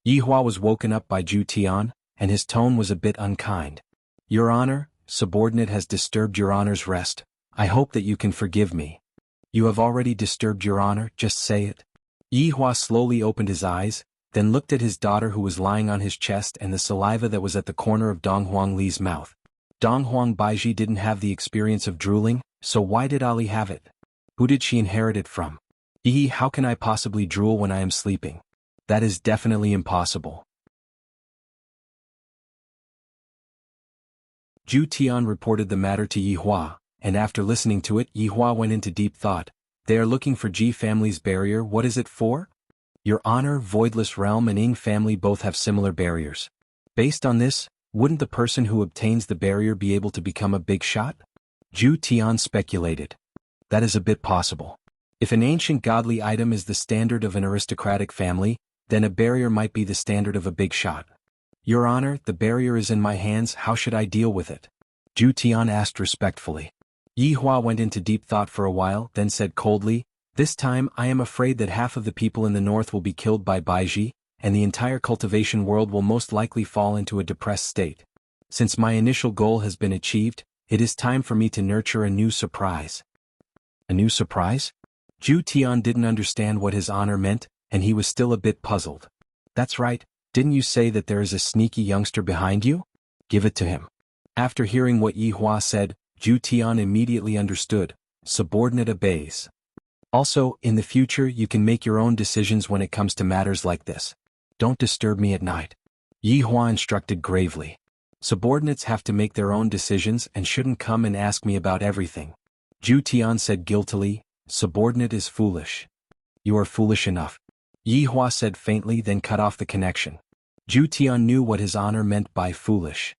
Yi Hua was woken up by Zhu Tian, and his tone was a bit unkind. Your Honor, subordinate has disturbed Your Honor's rest. I hope that you can forgive me. You have already disturbed Your Honor, just say it. Yi Hua slowly opened his eyes, then looked at his daughter who was lying on his chest and the saliva that was at the corner of Dong Huangli's mouth. Dong Huang Baiji didn't have the experience of drooling, so why did Ali have it? Who did she inherit it from? How can I possibly drool when I am sleeping? That is definitely impossible. Zhu Tian reported the matter to Yi Hua, and after listening to it, Yi Hua went into deep thought. They are looking for Ji family's barrier. What is it for? Your Honor, Voidless Realm and Ying family both have similar barriers. Based on this, wouldn't the person who obtains the barrier be able to become a big shot? Zhu Tian speculated. That is a bit possible. If an ancient godly item is the standard of an aristocratic family, then a barrier might be the standard of a big shot. Your Honor, the barrier is in my hands. How should I deal with it? Zhu Tian asked respectfully. Yi Hua went into deep thought for a while, then said coldly, this time I am afraid that half of the people in the north will be killed by Baiji, and the entire cultivation world will most likely fall into a depressed state. Since my initial goal has been achieved, it is time for me to nurture a new surprise. A new surprise? Zhu Tian didn't understand what his honor meant, and he was still a bit puzzled. That's right, didn't you say that there is a sneaky youngster behind you? Give it to him. After hearing what Yi Hua said, Zhu Tian immediately understood. Subordinate obeys. Also, in the future you can make your own decisions when it comes to matters like this. Don't disturb me at night. Yi Hua instructed gravely. Subordinates have to make their own decisions and shouldn't come and ask me about everything. Zhu Tian said guiltily, subordinate is foolish. You are foolish enough. Yi Hua said faintly, then cut off the connection. Zhu Tian knew what his honor meant by foolish.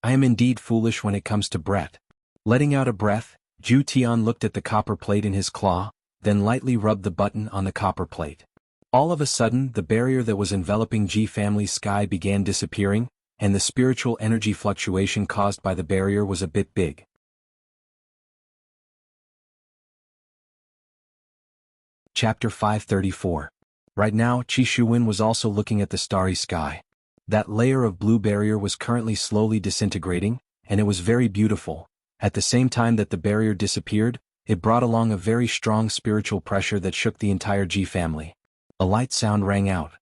I am indeed foolish when it comes to Brett. Letting out a breath, Zhu Tian looked at the copper plate in his claw, then lightly rubbed the button on the copper plate. All of a sudden, the barrier that was enveloping Ji family's sky began disappearing, and the spiritual energy fluctuation caused by the barrier was a bit big. Chapter 534. Right now, Qi Shuwen was also looking at the starry sky. That layer of blue barrier was currently slowly disintegrating, and it was very beautiful. At the same time that the barrier disappeared, it brought along a very strong spiritual pressure that shook the entire Ji family. A light sound rang out.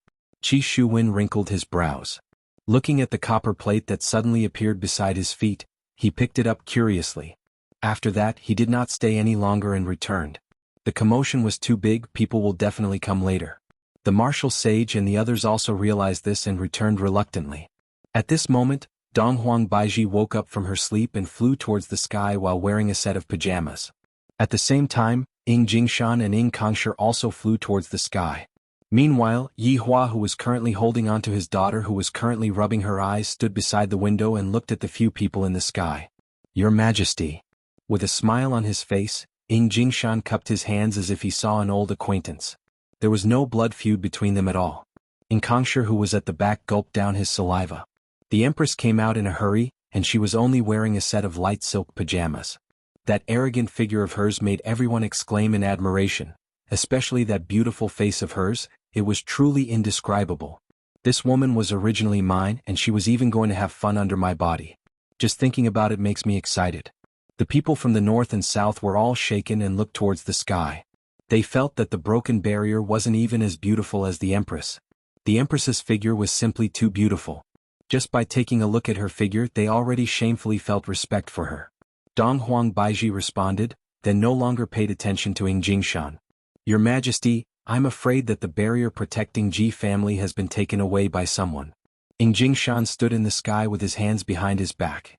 Qi Shuwen wrinkled his brows. Looking at the copper plate that suddenly appeared beside his feet, he picked it up curiously. After that, he did not stay any longer and returned. The commotion was too big, people will definitely come later. The martial sage and the others also realized this and returned reluctantly. At this moment, Donghuang Baiji woke up from her sleep and flew towards the sky while wearing a set of pajamas. At the same time, Ying Jingshan and Ying Kangshi also flew towards the sky. Meanwhile, Yi Hua, who was currently holding on to his daughter who was currently rubbing her eyes, stood beside the window and looked at the few people in the sky. Your Majesty. With a smile on his face, Ying Jingshan cupped his hands as if he saw an old acquaintance. There was no blood feud between them at all. Ying Kangshi, who was at the back, gulped down his saliva. The Empress came out in a hurry, and she was only wearing a set of light silk pajamas. That arrogant figure of hers made everyone exclaim in admiration, especially that beautiful face of hers. It was truly indescribable. This woman was originally mine, and she was even going to have fun under my body. Just thinking about it makes me excited. The people from the north and south were all shaken and looked towards the sky. They felt that the broken barrier wasn't even as beautiful as the Empress. The Empress's figure was simply too beautiful. Just by taking a look at her figure, they already shamefully felt respect for her. Donghuang Baiji responded, then no longer paid attention to Ying Jingshan. Your Majesty, I'm afraid that the barrier protecting Ji family has been taken away by someone. Ying Jingshan stood in the sky with his hands behind his back.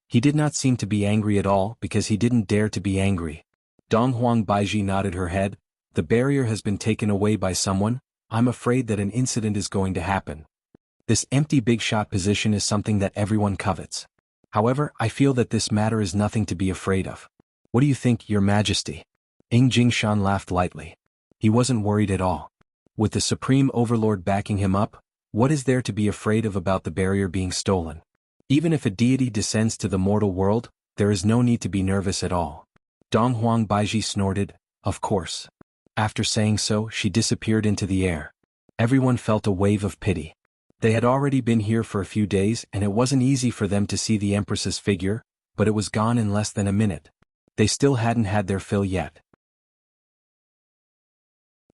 He did not seem to be angry at all because he didn't dare to be angry. Donghuang Baiji nodded her head. The barrier has been taken away by someone. I'm afraid that an incident is going to happen. This empty big shot position is something that everyone covets. However, I feel that this matter is nothing to be afraid of. What do you think, Your Majesty? Ying Jingshan laughed lightly. He wasn't worried at all. With the Supreme Overlord backing him up, what is there to be afraid of about the barrier being stolen? Even if a deity descends to the mortal world, there is no need to be nervous at all. Donghuang Baiji snorted, of course. After saying so, she disappeared into the air. Everyone felt a wave of pity. They had already been here for a few days and it wasn't easy for them to see the Empress's figure, but it was gone in less than a minute. They still hadn't had their fill yet.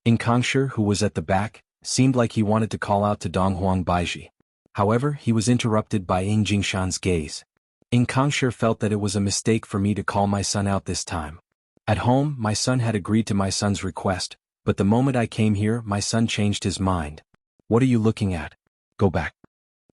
Ying Kangshi, who was at the back, seemed like he wanted to call out to Donghuang Baiji. However, he was interrupted by Ying Jingshan's gaze. Ying Kangshi felt that it was a mistake for me to call my son out this time. At home, my son had agreed to my son's request, but the moment I came here, my son changed his mind. What are you looking at? Go back.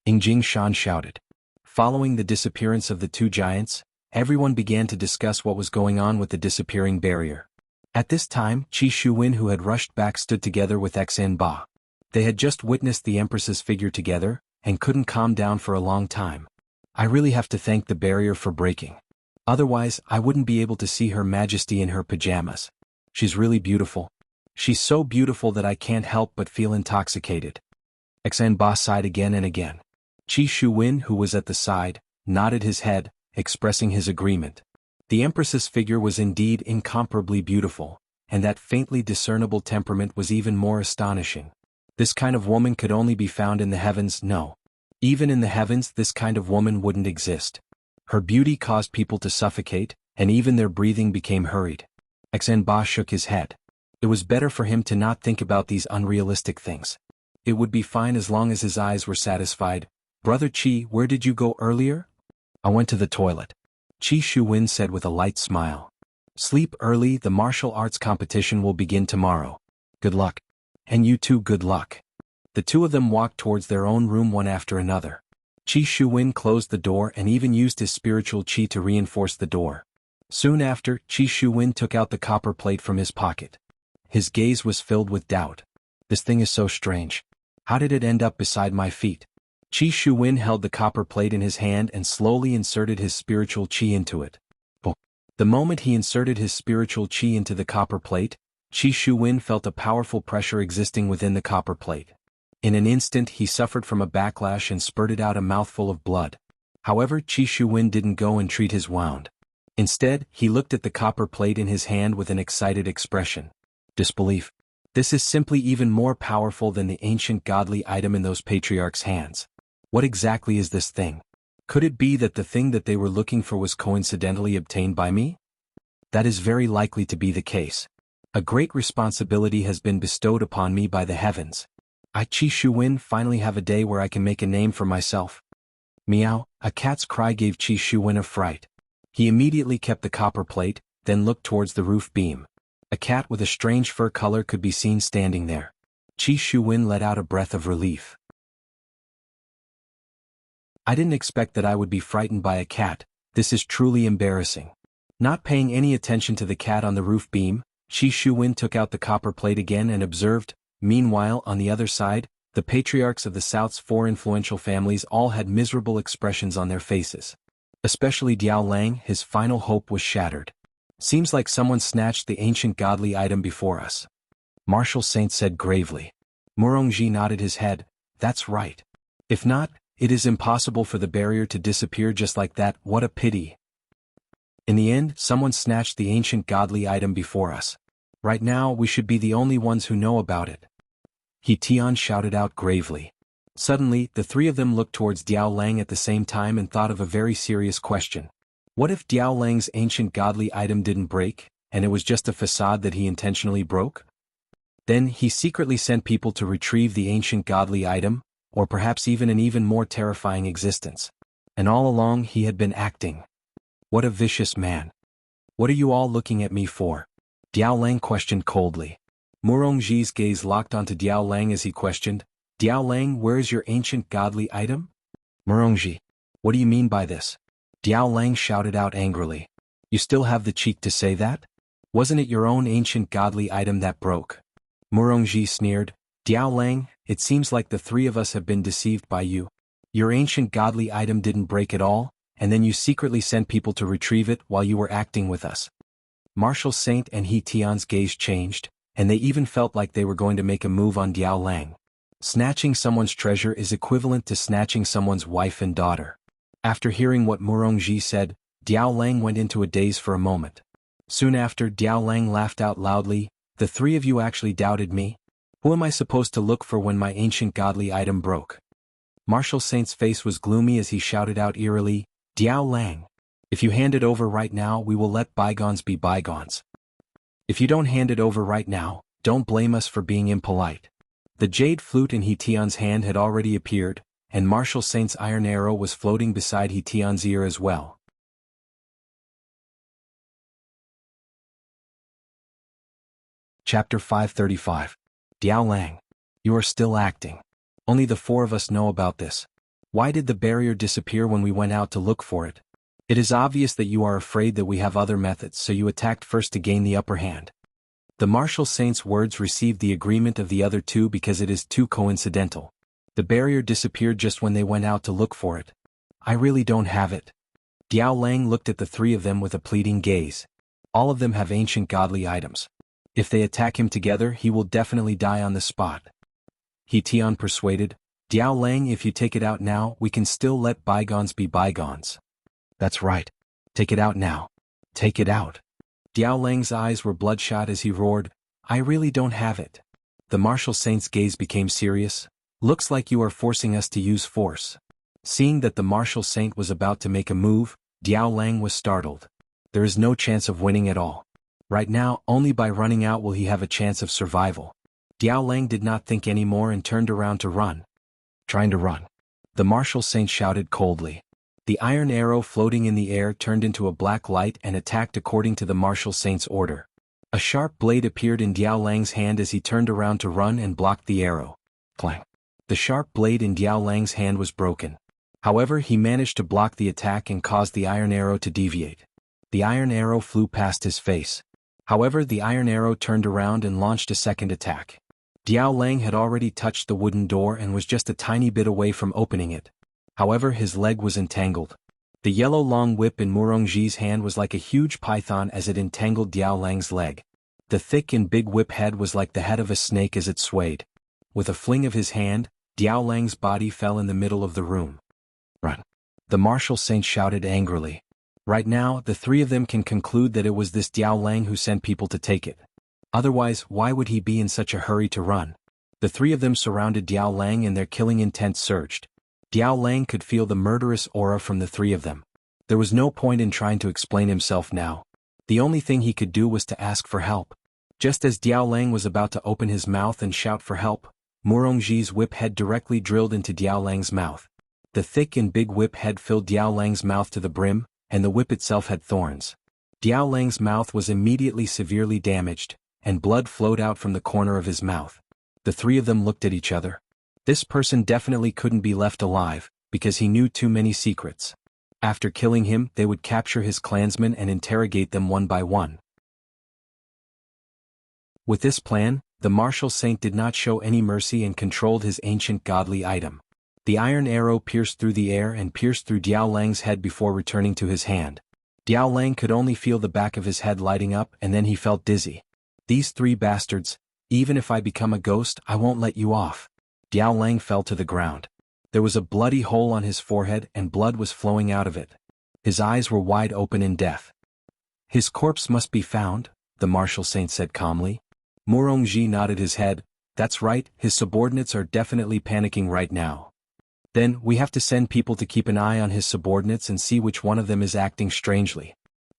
Ying Jingshan shouted. Following the disappearance of the two giants, everyone began to discuss what was going on with the disappearing barrier. At this time, Qi Shuwen, who had rushed back, stood together with Xen Ba. They had just witnessed the Empress's figure together, and couldn't calm down for a long time. I really have to thank the barrier for breaking. Otherwise, I wouldn't be able to see Her Majesty in her pajamas. She's really beautiful. She's so beautiful that I can't help but feel intoxicated. Xen Ba sighed again and again. Qi Shuwen, who was at the side, nodded his head, expressing his agreement. The Empress's figure was indeed incomparably beautiful, and that faintly discernible temperament was even more astonishing. This kind of woman could only be found in the heavens. No. Even in the heavens, this kind of woman wouldn't exist. Her beauty caused people to suffocate, and even their breathing became hurried. Xen Ba shook his head. It was better for him to not think about these unrealistic things. It would be fine as long as his eyes were satisfied. Brother Qi, where did you go earlier? I went to the toilet. Qi Shuwen said with a light smile. Sleep early, the martial arts competition will begin tomorrow. Good luck. And you too, good luck. The two of them walked towards their own room one after another. Qi Shuwen closed the door and even used his spiritual qi to reinforce the door. Soon after, Qi Shuwen took out the copper plate from his pocket. His gaze was filled with doubt. This thing is so strange. How did it end up beside my feet? Qi Shuwen held the copper plate in his hand and slowly inserted his spiritual qi into it. The moment he inserted his spiritual qi into the copper plate, Qi Shuwen felt a powerful pressure existing within the copper plate. In an instant he suffered from a backlash and spurted out a mouthful of blood. However, Qi Shuwen didn't go and treat his wound. Instead, he looked at the copper plate in his hand with an excited expression. Disbelief. This is simply even more powerful than the ancient godly item in those patriarchs' hands. What exactly is this thing? Could it be that the thing that they were looking for was coincidentally obtained by me? That is very likely to be the case. A great responsibility has been bestowed upon me by the heavens. I, Qi Shuwen, finally have a day where I can make a name for myself. Meow, a cat's cry gave Qi Shuwen a fright. He immediately kept the copper plate, then looked towards the roof beam. A cat with a strange fur color could be seen standing there. Qi Shuwen let out a breath of relief. I didn't expect that I would be frightened by a cat. This is truly embarrassing. Not paying any attention to the cat on the roof beam, Qi Shuwen took out the copper plate again and observed. Meanwhile, on the other side, the patriarchs of the South's 4 influential families all had miserable expressions on their faces. Especially Diao Lang, his final hope was shattered. Seems like someone snatched the ancient godly item before us. Martial Saint said gravely. Murongji nodded his head. That's right. If not, it is impossible for the barrier to disappear just like that. What a pity. In the end, someone snatched the ancient godly item before us. Right now, we should be the only ones who know about it. He Tian shouted out gravely. Suddenly, the three of them looked towards Diao Lang at the same time and thought of a very serious question. What if Diao Lang's ancient godly item didn't break, and it was just a facade that he intentionally broke? Then he secretly sent people to retrieve the ancient godly item, or perhaps even an even more terrifying existence. And all along he had been acting. What a vicious man. What are you all looking at me for? Diao Lang questioned coldly. Murongji's gaze locked onto Diao Lang as he questioned, Diao Lang, where is your ancient godly item? Murongji, what do you mean by this? Diao Lang shouted out angrily. You still have the cheek to say that? Wasn't it your own ancient godly item that broke? Murongji sneered, Diao Lang, it seems like the three of us have been deceived by you. Your ancient godly item didn't break at all, and then you secretly sent people to retrieve it while you were acting with us. Martial Saint and He Tian's gaze changed, and they even felt like they were going to make a move on Diao Lang. Snatching someone's treasure is equivalent to snatching someone's wife and daughter. After hearing what Murongji said, Diao Lang went into a daze for a moment. Soon after, Diao Lang laughed out loudly, the three of you actually doubted me? Who am I supposed to look for when my ancient godly item broke? Martial Saint's face was gloomy as he shouted out eerily, Diao Lang. If you hand it over right now, we will let bygones be bygones. If you don't hand it over right now, don't blame us for being impolite. The jade flute in He Tian's hand had already appeared, and Martial Saint's iron arrow was floating beside He Tian's ear as well. Chapter 535. Diao Lang. You are still acting. Only the 4 of us know about this. Why did the barrier disappear when we went out to look for it? It is obvious that you are afraid that we have other methods, so you attacked first to gain the upper hand. The Martial Saint's words received the agreement of the other 2 because it is too coincidental. The barrier disappeared just when they went out to look for it. I really don't have it. Diao Lang looked at the 3 of them with a pleading gaze. All of them have ancient godly items. If they attack him together, he will definitely die on the spot. He Tian persuaded, Diao Lang, if you take it out now, we can still let bygones be bygones. That's right. Take it out now. Take it out. Diao Lang's eyes were bloodshot as he roared, I really don't have it. The Martial Saint's gaze became serious. Looks like you are forcing us to use force. Seeing that the Martial Saint was about to make a move, Diao Lang was startled. There is no chance of winning at all. Right now, only by running out will he have a chance of survival. Diao Lang did not think anymore and turned around to run. Trying to run. The Martial Saint shouted coldly. The iron arrow floating in the air turned into a black light and attacked according to the Martial Saint's order. A sharp blade appeared in Diao Lang's hand as he turned around to run and blocked the arrow. Clang. The sharp blade in Diao Lang's hand was broken. However, he managed to block the attack and caused the iron arrow to deviate. The iron arrow flew past his face. However, the iron arrow turned around and launched a second attack. Diao Lang had already touched the wooden door and was just a tiny bit away from opening it. However, his leg was entangled. The yellow long whip in Murongji's hand was like a huge python as it entangled Diao Lang's leg. The thick and big whip head was like the head of a snake as it swayed. With a fling of his hand, Diao Lang's body fell in the middle of the room. Run! The martial saint shouted angrily. Right now, the three of them can conclude that it was this Diao Lang who sent people to take it. Otherwise, why would he be in such a hurry to run? The three of them surrounded Diao Lang and their killing intent surged. Diao Lang could feel the murderous aura from the three of them. There was no point in trying to explain himself now. The only thing he could do was to ask for help. Just as Diao Lang was about to open his mouth and shout for help, Murongji's whip head directly drilled into Diao Lang's mouth. The thick and big whip head filled Diao Lang's mouth to the brim, and the whip itself had thorns. Diao Lang's mouth was immediately severely damaged, and blood flowed out from the corner of his mouth. The three of them looked at each other. This person definitely couldn't be left alive, because he knew too many secrets. After killing him, they would capture his clansmen and interrogate them one by one. With this plan, the martial saint did not show any mercy and controlled his ancient godly item. The iron arrow pierced through the air and pierced through Diao Lang's head before returning to his hand. Diao Lang could only feel the back of his head lighting up and then he felt dizzy. These three bastards, even if I become a ghost, I won't let you off. Diao Lang fell to the ground. There was a bloody hole on his forehead and blood was flowing out of it. His eyes were wide open in death. His corpse must be found, the martial saint said calmly. Murongji nodded his head. That's right, his subordinates are definitely panicking right now. Then, we have to send people to keep an eye on his subordinates and see which one of them is acting strangely.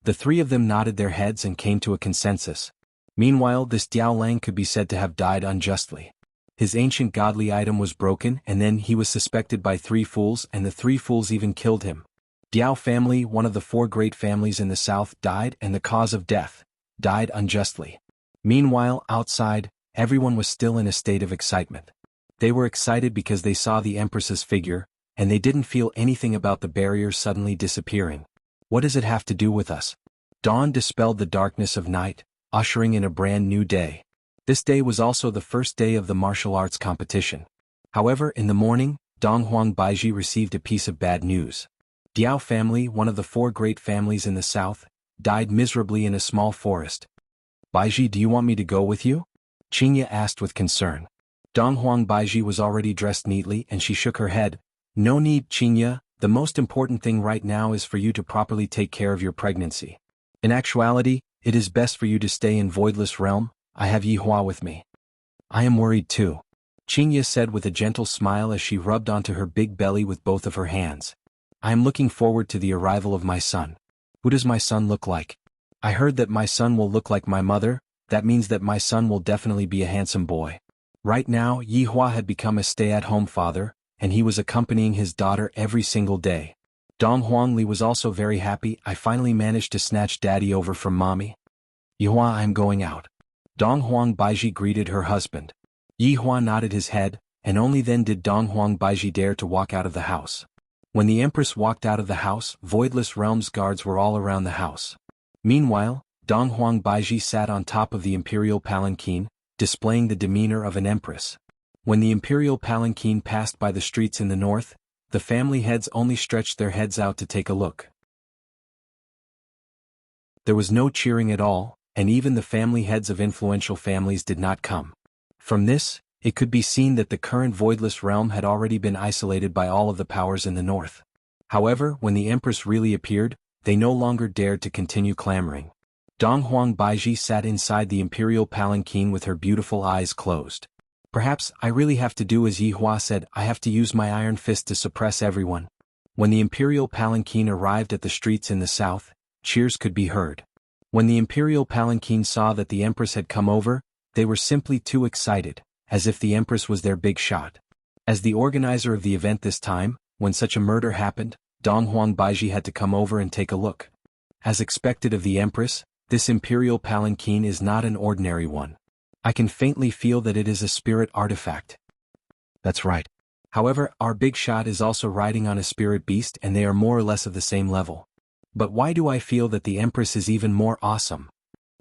The three of them nodded their heads and came to a consensus. Meanwhile, this Diao Lang could be said to have died unjustly. His ancient godly item was broken and then he was suspected by three fools and the three fools even killed him. Diao family, one of the four great families in the south, died and the cause of death, died unjustly. Meanwhile, outside, everyone was still in a state of excitement. They were excited because they saw the Empress's figure, and they didn't feel anything about the barrier suddenly disappearing. What does it have to do with us? Dawn dispelled the darkness of night, ushering in a brand new day. This day was also the first day of the martial arts competition. However, in the morning, Donghuang Baiji received a piece of bad news. Diao family, one of the four great families in the south, died miserably in a small forest. Baiji, do you want me to go with you? Qingya asked with concern. Donghuang Baiji was already dressed neatly and she shook her head. No need, Qingya, the most important thing right now is for you to properly take care of your pregnancy. In actuality, it is best for you to stay in Voidless Realm. I have Yihua with me. I am worried too, Qingya said with a gentle smile as she rubbed onto her big belly with both of her hands. I am looking forward to the arrival of my son. Who does my son look like? I heard that my son will look like my mother. That means that my son will definitely be a handsome boy. Right now, Yihua had become a stay-at-home father, and he was accompanying his daughter every single day. Dong Huangli was also very happy. I finally managed to snatch daddy over from mommy. Yihua, I'm going out. Dong Huang Baiji greeted her husband. Yihua nodded his head, and only then did Dong Huang Baiji dare to walk out of the house. When the Empress walked out of the house, Voidless Realms guards were all around the house. Meanwhile, Dong Huang Baiji sat on top of the imperial palanquin, displaying the demeanor of an empress. When the imperial palanquin passed by the streets in the north, the family heads only stretched their heads out to take a look. There was no cheering at all, and even the family heads of influential families did not come. From this, it could be seen that the current Voidless Realm had already been isolated by all of the powers in the north. However, when the Empress really appeared, they no longer dared to continue clamoring. Dong Huang Baiji sat inside the imperial palanquin with her beautiful eyes closed. Perhaps I really have to do as Yihua said. I have to use my iron fist to suppress everyone. When the imperial palanquin arrived at the streets in the south, cheers could be heard. When the imperial palanquin saw that the Empress had come over, they were simply too excited, as if the Empress was their big shot. As the organizer of the event this time, when such a murder happened, Dong Huang Baiji had to come over and take a look. As expected of the Empress, this imperial palanquin is not an ordinary one. I can faintly feel that it is a spirit artifact. That's right. However, our big shot is also riding on a spirit beast and they are more or less of the same level. But why do I feel that the Empress is even more awesome?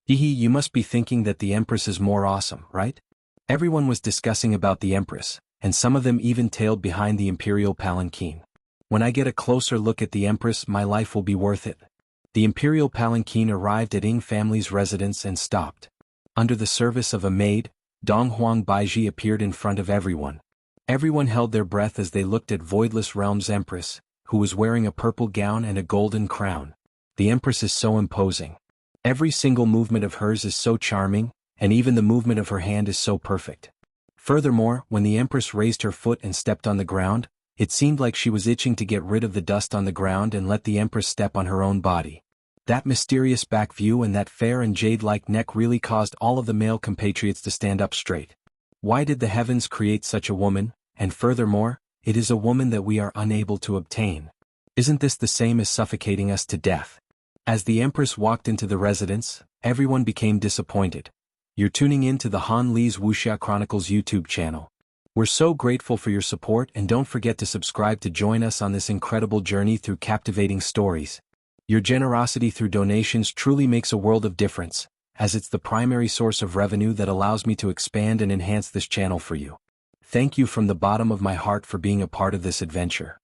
Hehe, you must be thinking that the Empress is more awesome, right? Everyone was discussing about the Empress, and some of them even tailed behind the Imperial Palanquin. When I get a closer look at the Empress, my life will be worth it. The Imperial Palanquin arrived at Ying family's residence and stopped. Under the service of a maid, Dong Huang Baiji appeared in front of everyone. Everyone held their breath as they looked at Voidless Realm's Empress, who was wearing a purple gown and a golden crown. The Empress is so imposing. Every single movement of hers is so charming, and even the movement of her hand is so perfect. Furthermore, when the Empress raised her foot and stepped on the ground, it seemed like she was itching to get rid of the dust on the ground and let the Empress step on her own body. That mysterious back view and that fair and jade-like neck really caused all of the male compatriots to stand up straight. Why did the heavens create such a woman? And furthermore, it is a woman that we are unable to obtain. Isn't this the same as suffocating us to death? As the Empress walked into the residence, everyone became disappointed. You're tuning in to the Han Li's Wuxia Chronicles YouTube channel. We're so grateful for your support and don't forget to subscribe to join us on this incredible journey through captivating stories. Your generosity through donations truly makes a world of difference, as it's the primary source of revenue that allows me to expand and enhance this channel for you. Thank you from the bottom of my heart for being a part of this adventure.